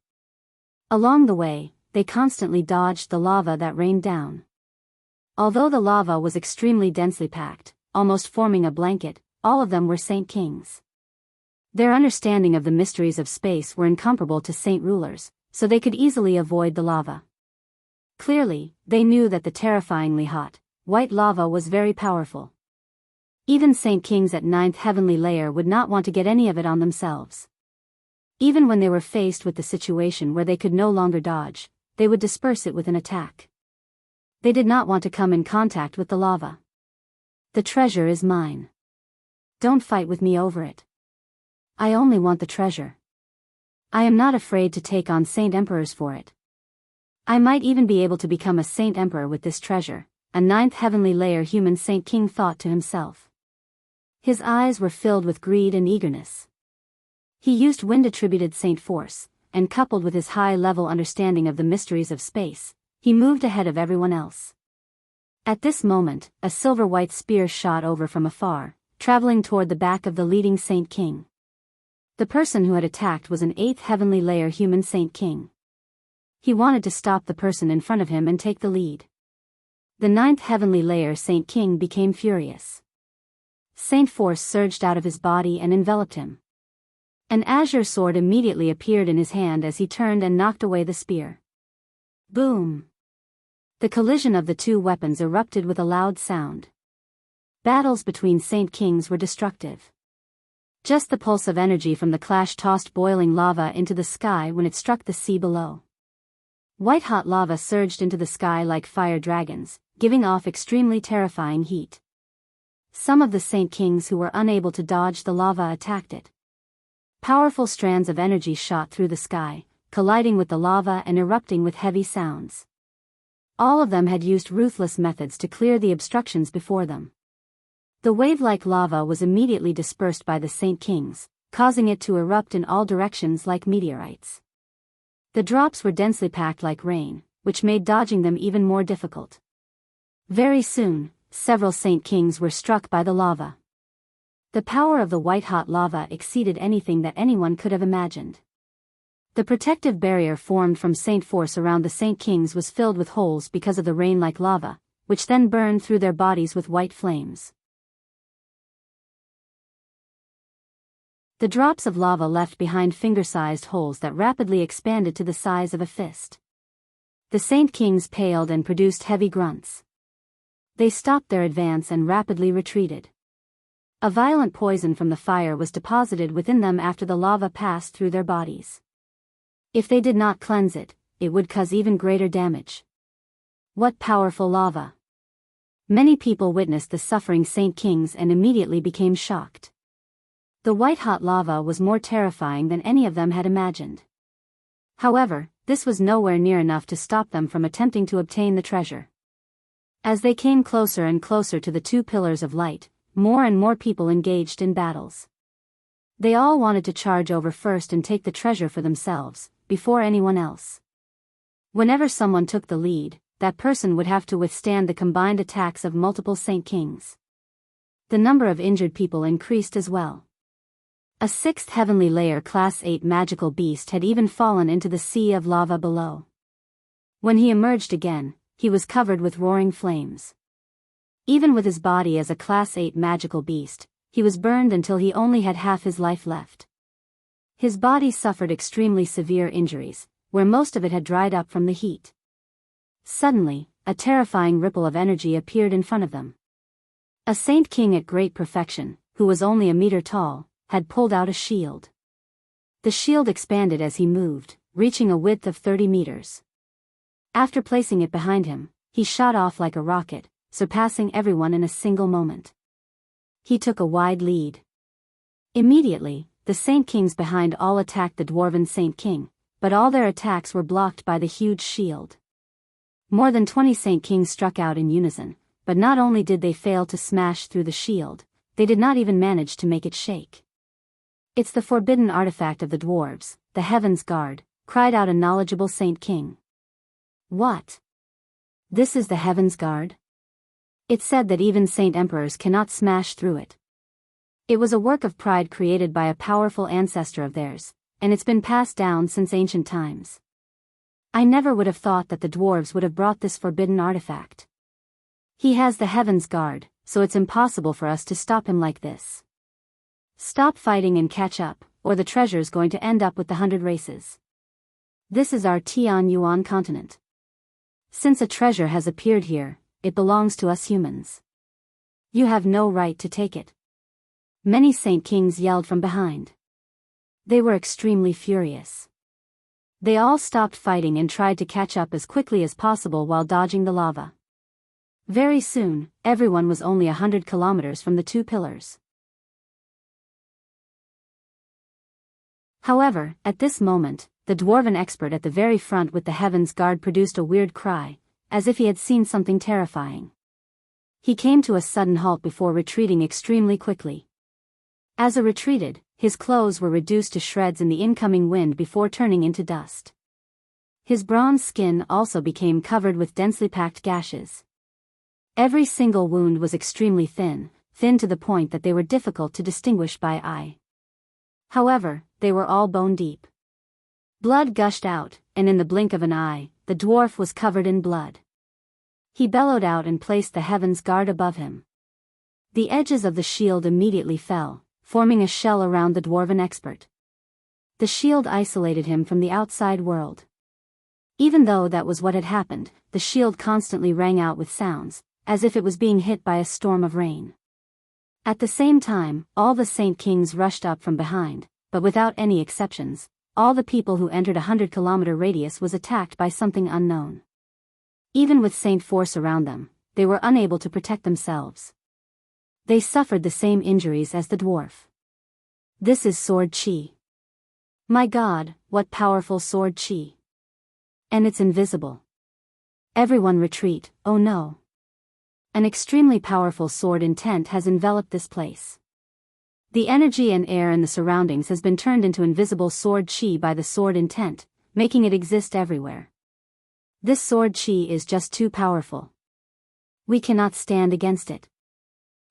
Speaker 1: Along the way, they constantly dodged the lava that rained down. Although the lava was extremely densely packed, almost forming a blanket, all of them were Saint Kings. Their understanding of the mysteries of space were incomparable to Saint rulers, so they could easily avoid the lava. Clearly, they knew that the terrifyingly hot, white lava was very powerful. Even Saint Kings at 9th heavenly layer would not want to get any of it on themselves. Even when they were faced with the situation where they could no longer dodge, they would disperse it with an attack. They did not want to come in contact with the lava. The treasure is mine. Don't fight with me over it. I only want the treasure. I am not afraid to take on Saint Emperors for it. I might even be able to become a Saint Emperor with this treasure, a 9th heavenly layer human Saint King thought to himself. His eyes were filled with greed and eagerness. He used wind-attributed Saint force, and coupled with his high-level understanding of the mysteries of space, he moved ahead of everyone else. At this moment, a silver-white spear shot over from afar, traveling toward the back of the leading Saint King. The person who had attacked was an 8th heavenly layer human Saint King. He wanted to stop the person in front of him and take the lead. The 9th heavenly layer Saint King became furious. Saint force surged out of his body and enveloped him. An azure sword immediately appeared in his hand as he turned and knocked away the spear. Boom! The collision of the two weapons erupted with a loud sound. Battles between Saint Kings were destructive. Just the pulse of energy from the clash tossed boiling lava into the sky when it struck the sea below. White-hot lava surged into the sky like fire dragons, giving off extremely terrifying heat. Some of the Saint Kings who were unable to dodge the lava attacked it. Powerful strands of energy shot through the sky, colliding with the lava and erupting with heavy sounds. All of them had used ruthless methods to clear the obstructions before them. The wave-like lava was immediately dispersed by the Saint Kings, causing it to erupt in all directions like meteorites. The drops were densely packed like rain, which made dodging them even more difficult. Very soon, several Saint Kings were struck by the lava. The power of the white-hot lava exceeded anything that anyone could have imagined. The protective barrier formed from Saint force around the Saint Kings was filled with holes because of the rain-like lava, which then burned through their bodies with white flames. The drops of lava left behind finger-sized holes that rapidly expanded to the size of a fist. The Saint Kings paled and produced heavy grunts. They stopped their advance and rapidly retreated. A violent poison from the fire was deposited within them after the lava passed through their bodies. If they did not cleanse it, it would cause even greater damage. What powerful lava! Many people witnessed the suffering Saint Kings and immediately became shocked. The white-hot lava was more terrifying than any of them had imagined. However, this was nowhere near enough to stop them from attempting to obtain the treasure. As they came closer and closer to the two pillars of light, more and more people engaged in battles. They all wanted to charge over first and take the treasure for themselves, before anyone else. Whenever someone took the lead, that person would have to withstand the combined attacks of multiple Saint Kings. The number of injured people increased as well. A 6th heavenly layer Class 8 magical beast had even fallen into the sea of lava below. When he emerged again, he was covered with roaring flames. Even with his body as a Class 8 magical beast, he was burned until he only had half his life left. His body suffered extremely severe injuries, where most of it had dried up from the heat. Suddenly, a terrifying ripple of energy appeared in front of them. A Saint King at great perfection, who was only a meter tall, had pulled out a shield. The shield expanded as he moved, reaching a width of 30 meters. After placing it behind him, he shot off like a rocket, surpassing everyone in a single moment. He took a wide lead. Immediately, the Saint Kings behind all attacked the dwarven Saint King, but all their attacks were blocked by the huge shield. More than 20 Saint Kings struck out in unison, but not only did they fail to smash through the shield, they did not even manage to make it shake. "It's the forbidden artifact of the dwarves, the Heaven's Guard," cried out a knowledgeable Saint King. "What? This is the Heaven's Guard?" It said that even Saint Emperors cannot smash through it. It was a work of pride created by a powerful ancestor of theirs, and it's been passed down since ancient times. I never would have thought that the dwarves would have brought this forbidden artifact. He has the Heaven's Guard, so it's impossible for us to stop him like this. Stop fighting and catch up, or the treasure's going to end up with the 100 races. This is our Tian Yuan continent. Since a treasure has appeared here, it belongs to us humans. You have no right to take it. Many Saint Kings yelled from behind. They were extremely furious. They all stopped fighting and tried to catch up as quickly as possible while dodging the lava. Very soon, everyone was only 100 kilometers from the two pillars. However, at this moment, the dwarven expert at the very front with the Heaven's Guard produced a weird cry, as if he had seen something terrifying. He came to a sudden halt before retreating extremely quickly. As he retreated, his clothes were reduced to shreds in the incoming wind before turning into dust. His bronze skin also became covered with densely packed gashes. Every single wound was extremely thin to the point that they were difficult to distinguish by eye. However, they were all bone deep. Blood gushed out, and in the blink of an eye, the dwarf was covered in blood. He bellowed out and placed the Heaven's Guard above him. The edges of the shield immediately fell, forming a shell around the dwarven expert. The shield isolated him from the outside world. Even though that was what had happened, the shield constantly rang out with sounds, as if it was being hit by a storm of rain. At the same time, all the Saint Kings rushed up from behind, but without any exceptions, all the people who entered a 100-kilometer radius was attacked by something unknown. Even with Saint force around them, they were unable to protect themselves. They suffered the same injuries as the dwarf. This is sword chi. My God, what powerful sword chi. And it's invisible. Everyone retreat, oh no. An extremely powerful sword intent has enveloped this place. The energy and air in the surroundings has been turned into invisible sword chi by the sword intent, making it exist everywhere. This sword chi is just too powerful. We cannot stand against it.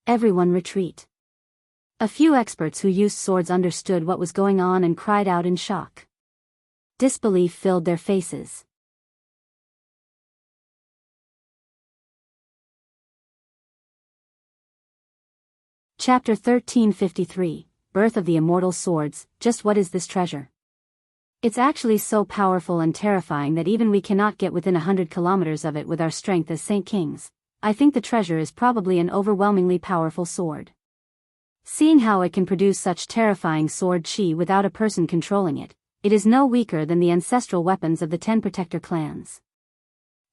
Speaker 1: Everyone retreat. A few experts who used swords understood what was going on and cried out in shock. Disbelief filled their faces. Chapter 1353, Birth of the Immortal Swords. Just what is this treasure? It's actually so powerful and terrifying that even we cannot get within 100 kilometers of it with our strength as Saint Kings. I think the treasure is probably an overwhelmingly powerful sword. Seeing how it can produce such terrifying sword chi without a person controlling it, it is no weaker than the ancestral weapons of the 10 Protector clans.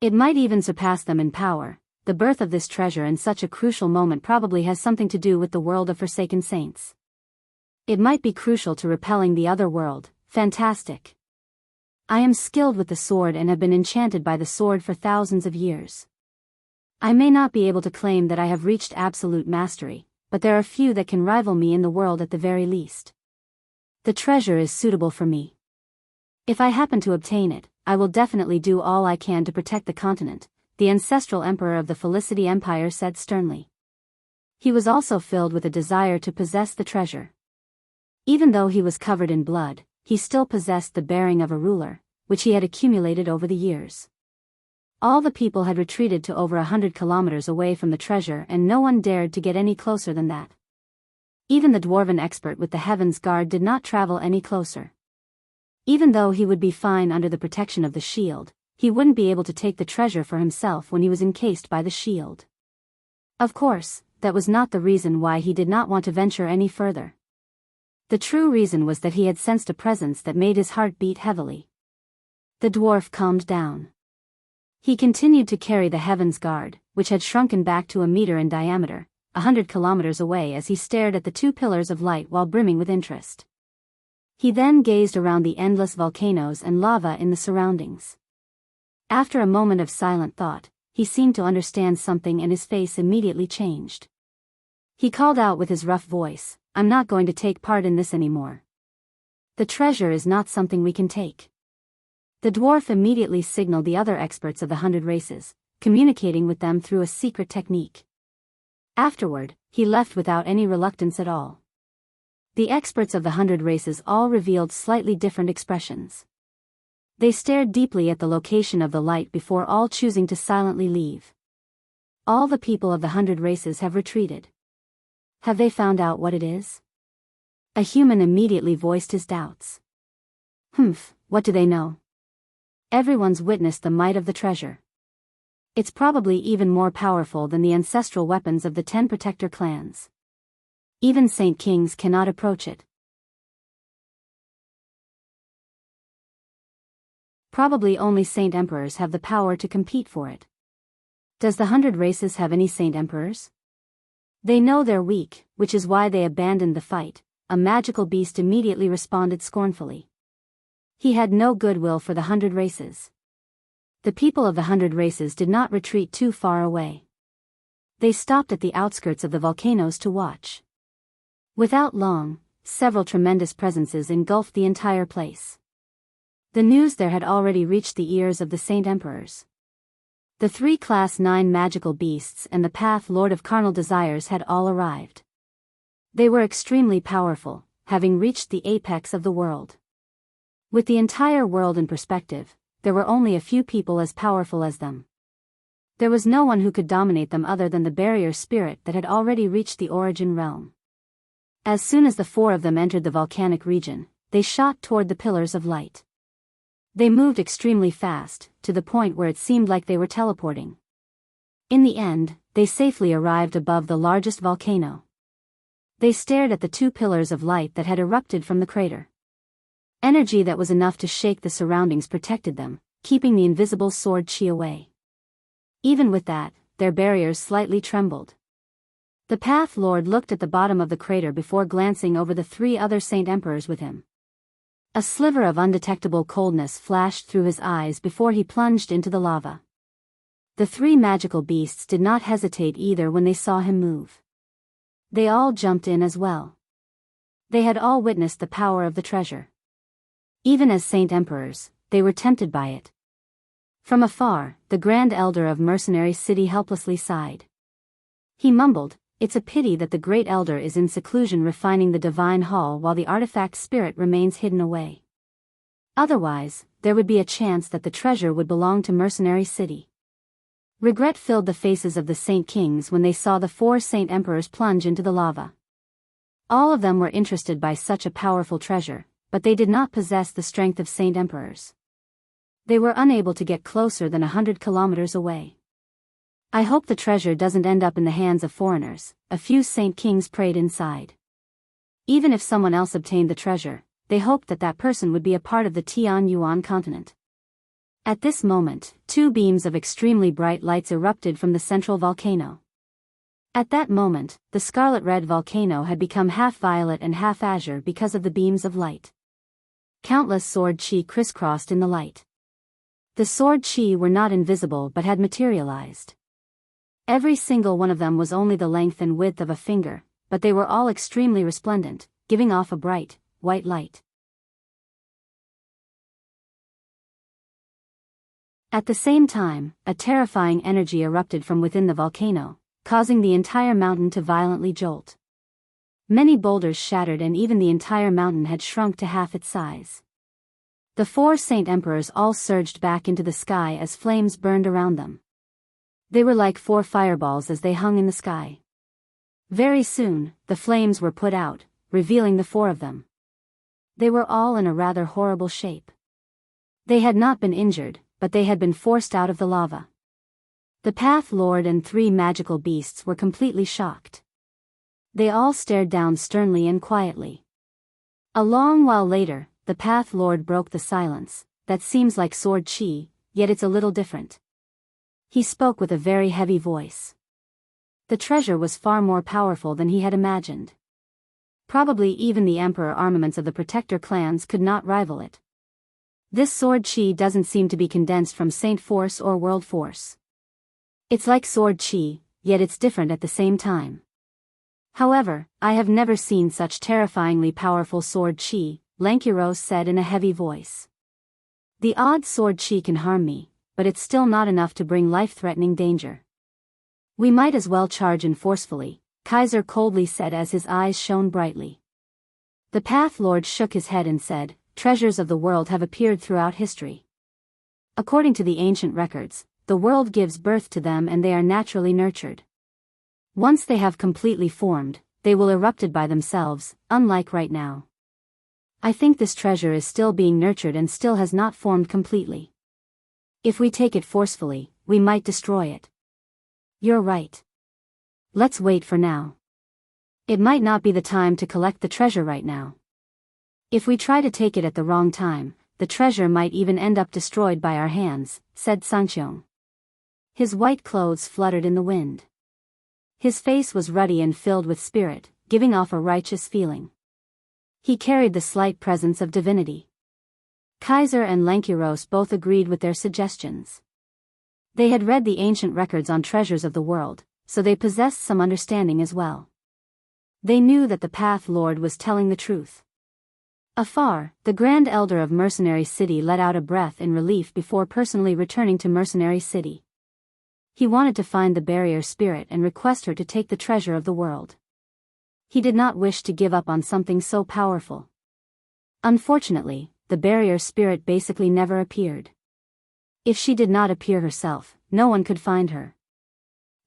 Speaker 1: It might even surpass them in power. The birth of this treasure in such a crucial moment probably has something to do with the world of Forsaken Saints. It might be crucial to repelling the other world. Fantastic. I am skilled with the sword and have been enchanted by the sword for thousands of years. I may not be able to claim that I have reached absolute mastery, but there are few that can rival me in the world at the very least. The treasure is suitable for me. If I happen to obtain it, I will definitely do all I can to protect the continent, the ancestral emperor of the Felicity Empire said sternly. He was also filled with a desire to possess the treasure. Even though he was covered in blood, he still possessed the bearing of a ruler, which he had accumulated over the years. All the people had retreated to over 100 kilometers away from the treasure and no one dared to get any closer than that. Even the dwarven expert with the Heaven's Guard did not travel any closer. Even though he would be fine under the protection of the shield, he wouldn't be able to take the treasure for himself when he was encased by the shield. Of course, that was not the reason why he did not want to venture any further. The true reason was that he had sensed a presence that made his heart beat heavily. The dwarf calmed down. He continued to carry the Heaven's Guard, which had shrunken back to a meter in diameter, 100 kilometers away as he stared at the two pillars of light while brimming with interest. He then gazed around the endless volcanoes and lava in the surroundings. After a moment of silent thought, he seemed to understand something and his face immediately changed. He called out with his rough voice, "I'm not going to take part in this anymore. The treasure is not something we can take." The dwarf immediately signaled the other experts of the 100 races, communicating with them through a secret technique. Afterward, he left without any reluctance at all. The experts of the 100 races all revealed slightly different expressions. They stared deeply at the location of the light before all choosing to silently leave. All the people of the 100 races have retreated. Have they found out what it is? A human immediately voiced his doubts. What do they know? Everyone's witnessed the might of the treasure. It's probably even more powerful than the ancestral weapons of the 10 protector clans. Even Saint Kings cannot approach it. Probably only Saint Emperors have the power to compete for it. Does the 100 races have any Saint Emperors? They know they're weak, which is why they abandoned the fight. A magical beast immediately responded scornfully. He had no goodwill for the 100 races. The people of the 100 races did not retreat too far away. They stopped at the outskirts of the volcanoes to watch. Without long, several tremendous presences engulfed the entire place. The news there had already reached the ears of the Saint Emperors. The 3 Class 9 magical beasts and the Path Lord of Carnal Desires had all arrived. They were extremely powerful, having reached the apex of the world. With the entire world in perspective, there were only a few people as powerful as them. There was no one who could dominate them other than the barrier spirit that had already reached the origin realm. As soon as the 4 of them entered the volcanic region, they shot toward the pillars of light. They moved extremely fast, to the point where it seemed like they were teleporting. In the end, they safely arrived above the largest volcano. They stared at the 2 pillars of light that had erupted from the crater. Energy that was enough to shake the surroundings protected them, keeping the invisible sword chi away. Even with that, their barriers slightly trembled. The Path Lord looked at the bottom of the crater before glancing over the 3 other Saint Emperors with him. A sliver of undetectable coldness flashed through his eyes before he plunged into the lava. The 3 magical beasts did not hesitate either when they saw him move. They all jumped in as well. They had all witnessed the power of the treasure. Even as Saint Emperors, they were tempted by it. From afar, the Grand Elder of Mercenary City helplessly sighed. He mumbled, "It's a pity that the Great Elder is in seclusion refining the Divine Hall while the artifact spirit remains hidden away. Otherwise, there would be a chance that the treasure would belong to Mercenary City." Regret filled the faces of the Saint Kings when they saw the 4 Saint Emperors plunge into the lava. All of them were interested by such a powerful treasure, but they did not possess the strength of Saint Emperors. They were unable to get closer than 100 kilometers away. "I hope the treasure doesn't end up in the hands of foreigners," a few Saint Kings prayed inside. Even if someone else obtained the treasure, they hoped that that person would be a part of the Tian Yuan continent. At this moment, 2 beams of extremely bright lights erupted from the central volcano. At that moment, the scarlet-red volcano had become half violet and half azure because of the beams of light. Countless sword chi crisscrossed in the light. The sword chi were not invisible but had materialized. Every single one of them was only the length and width of a finger, but they were all extremely resplendent, giving off a bright, white light. At the same time, a terrifying energy erupted from within the volcano, causing the entire mountain to violently jolt. Many boulders shattered and even the entire mountain had shrunk to half its size. The 4 Saint Emperors all surged back into the sky as flames burned around them. They were like 4 fireballs as they hung in the sky. Very soon, the flames were put out, revealing the 4 of them. They were all in a rather horrible shape. They had not been injured, but they had been forced out of the lava. The Path Lord and 3 magical beasts were completely shocked. They all stared down sternly and quietly. A long while later, the Path Lord broke the silence. "That seems like sword chi, yet it's a little different." He spoke with a very heavy voice. The treasure was far more powerful than he had imagined. Probably even the emperor armaments of the protector clans could not rival it. This sword chi doesn't seem to be condensed from Saint Force or World Force. It's like sword chi, yet it's different at the same time. However, I have never seen such terrifyingly powerful sword chi, Lankiros said in a heavy voice. The odd sword chi can harm me, but it's still not enough to bring life-threatening danger. We might as well charge in forcefully, Kaiser coldly said as his eyes shone brightly. The Path Lord shook his head and said, "Treasures of the world have appeared throughout history. According to the ancient records, the world gives birth to them and they are naturally nurtured. Once they have completely formed, they will erupted by themselves, unlike right now. I think this treasure is still being nurtured and still has not formed completely. If we take it forcefully, we might destroy it. You're right. Let's wait for now. It might not be the time to collect the treasure right now. If we try to take it at the wrong time, the treasure might even end up destroyed by our hands, said Sanxiong. His white clothes fluttered in the wind. His face was ruddy and filled with spirit, giving off a righteous feeling. He carried the slight presence of divinity. Kaiser and Lankiros both agreed with their suggestions. They had read the ancient records on treasures of the world, so they possessed some understanding as well. They knew that the Path Lord was telling the truth. Afar, the Grand Elder of Mercenary City let out a breath in relief before personally returning to Mercenary City. He wanted to find the barrier spirit and request her to take the treasure of the world. He did not wish to give up on something so powerful. Unfortunately, the barrier spirit basically never appeared. If she did not appear herself, no one could find her.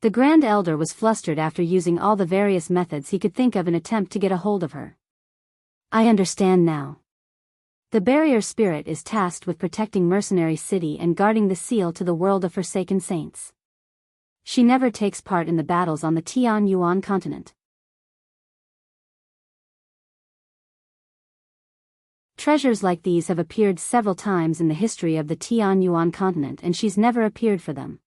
Speaker 1: The Grand Elder was flustered after using all the various methods he could think of in attempt to get a hold of her. I understand now. The barrier spirit is tasked with protecting Mercenary City and guarding the seal to the world of Forsaken Saints. She never takes part in the battles on the Tianyuan continent. Treasures like these have appeared several times in the history of the Tianyuan continent and she's never appeared for them.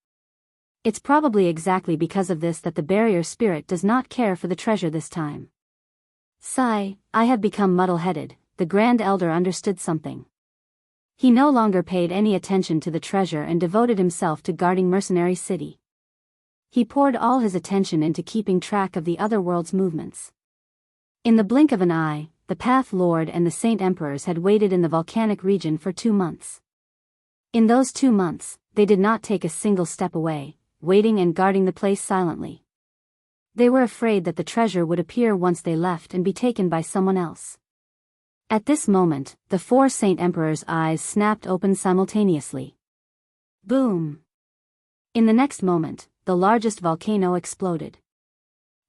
Speaker 1: It's probably exactly because of this that the barrier spirit does not care for the treasure this time. Sigh, I have become muddle-headed. The Grand Elder understood something. He no longer paid any attention to the treasure and devoted himself to guarding Mercenary City. He poured all his attention into keeping track of the other world's movements. In the blink of an eye, the Path Lord and the Saint Emperors had waited in the volcanic region for 2 months. In those 2 months, they did not take a single step away, waiting and guarding the place silently. They were afraid that the treasure would appear once they left and be taken by someone else. At this moment, the 4 Saint Emperors' eyes snapped open simultaneously. Boom! In the next moment, the largest volcano exploded.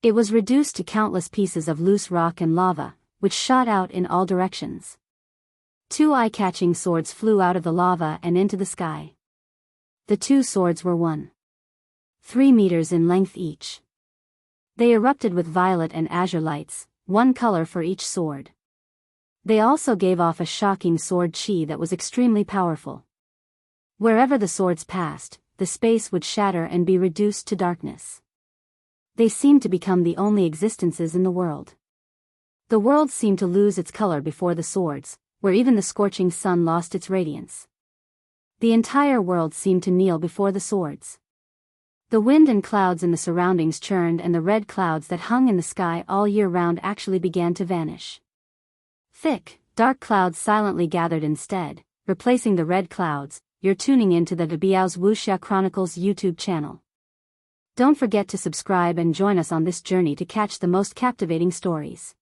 Speaker 1: It was reduced to countless pieces of loose rock and lava, which shot out in all directions. 2 eye-catching swords flew out of the lava and into the sky. The 2 swords were 1.3 meters in length each. They erupted with violet and azure lights, 1 color for each sword. They also gave off a shocking sword chi that was extremely powerful. Wherever the swords passed, the space would shatter and be reduced to darkness. They seemed to become the only existences in the world. The world seemed to lose its color before the swords, where even the scorching sun lost its radiance. The entire world seemed to kneel before the swords. The wind and clouds in the surroundings churned and the red clouds that hung in the sky all year round actually began to vanish. Thick, dark clouds silently gathered instead, replacing the red clouds. You're tuning into the Biyao's Wuxia Chronicles YouTube channel. Don't forget to subscribe and join us on this journey to catch the most captivating stories.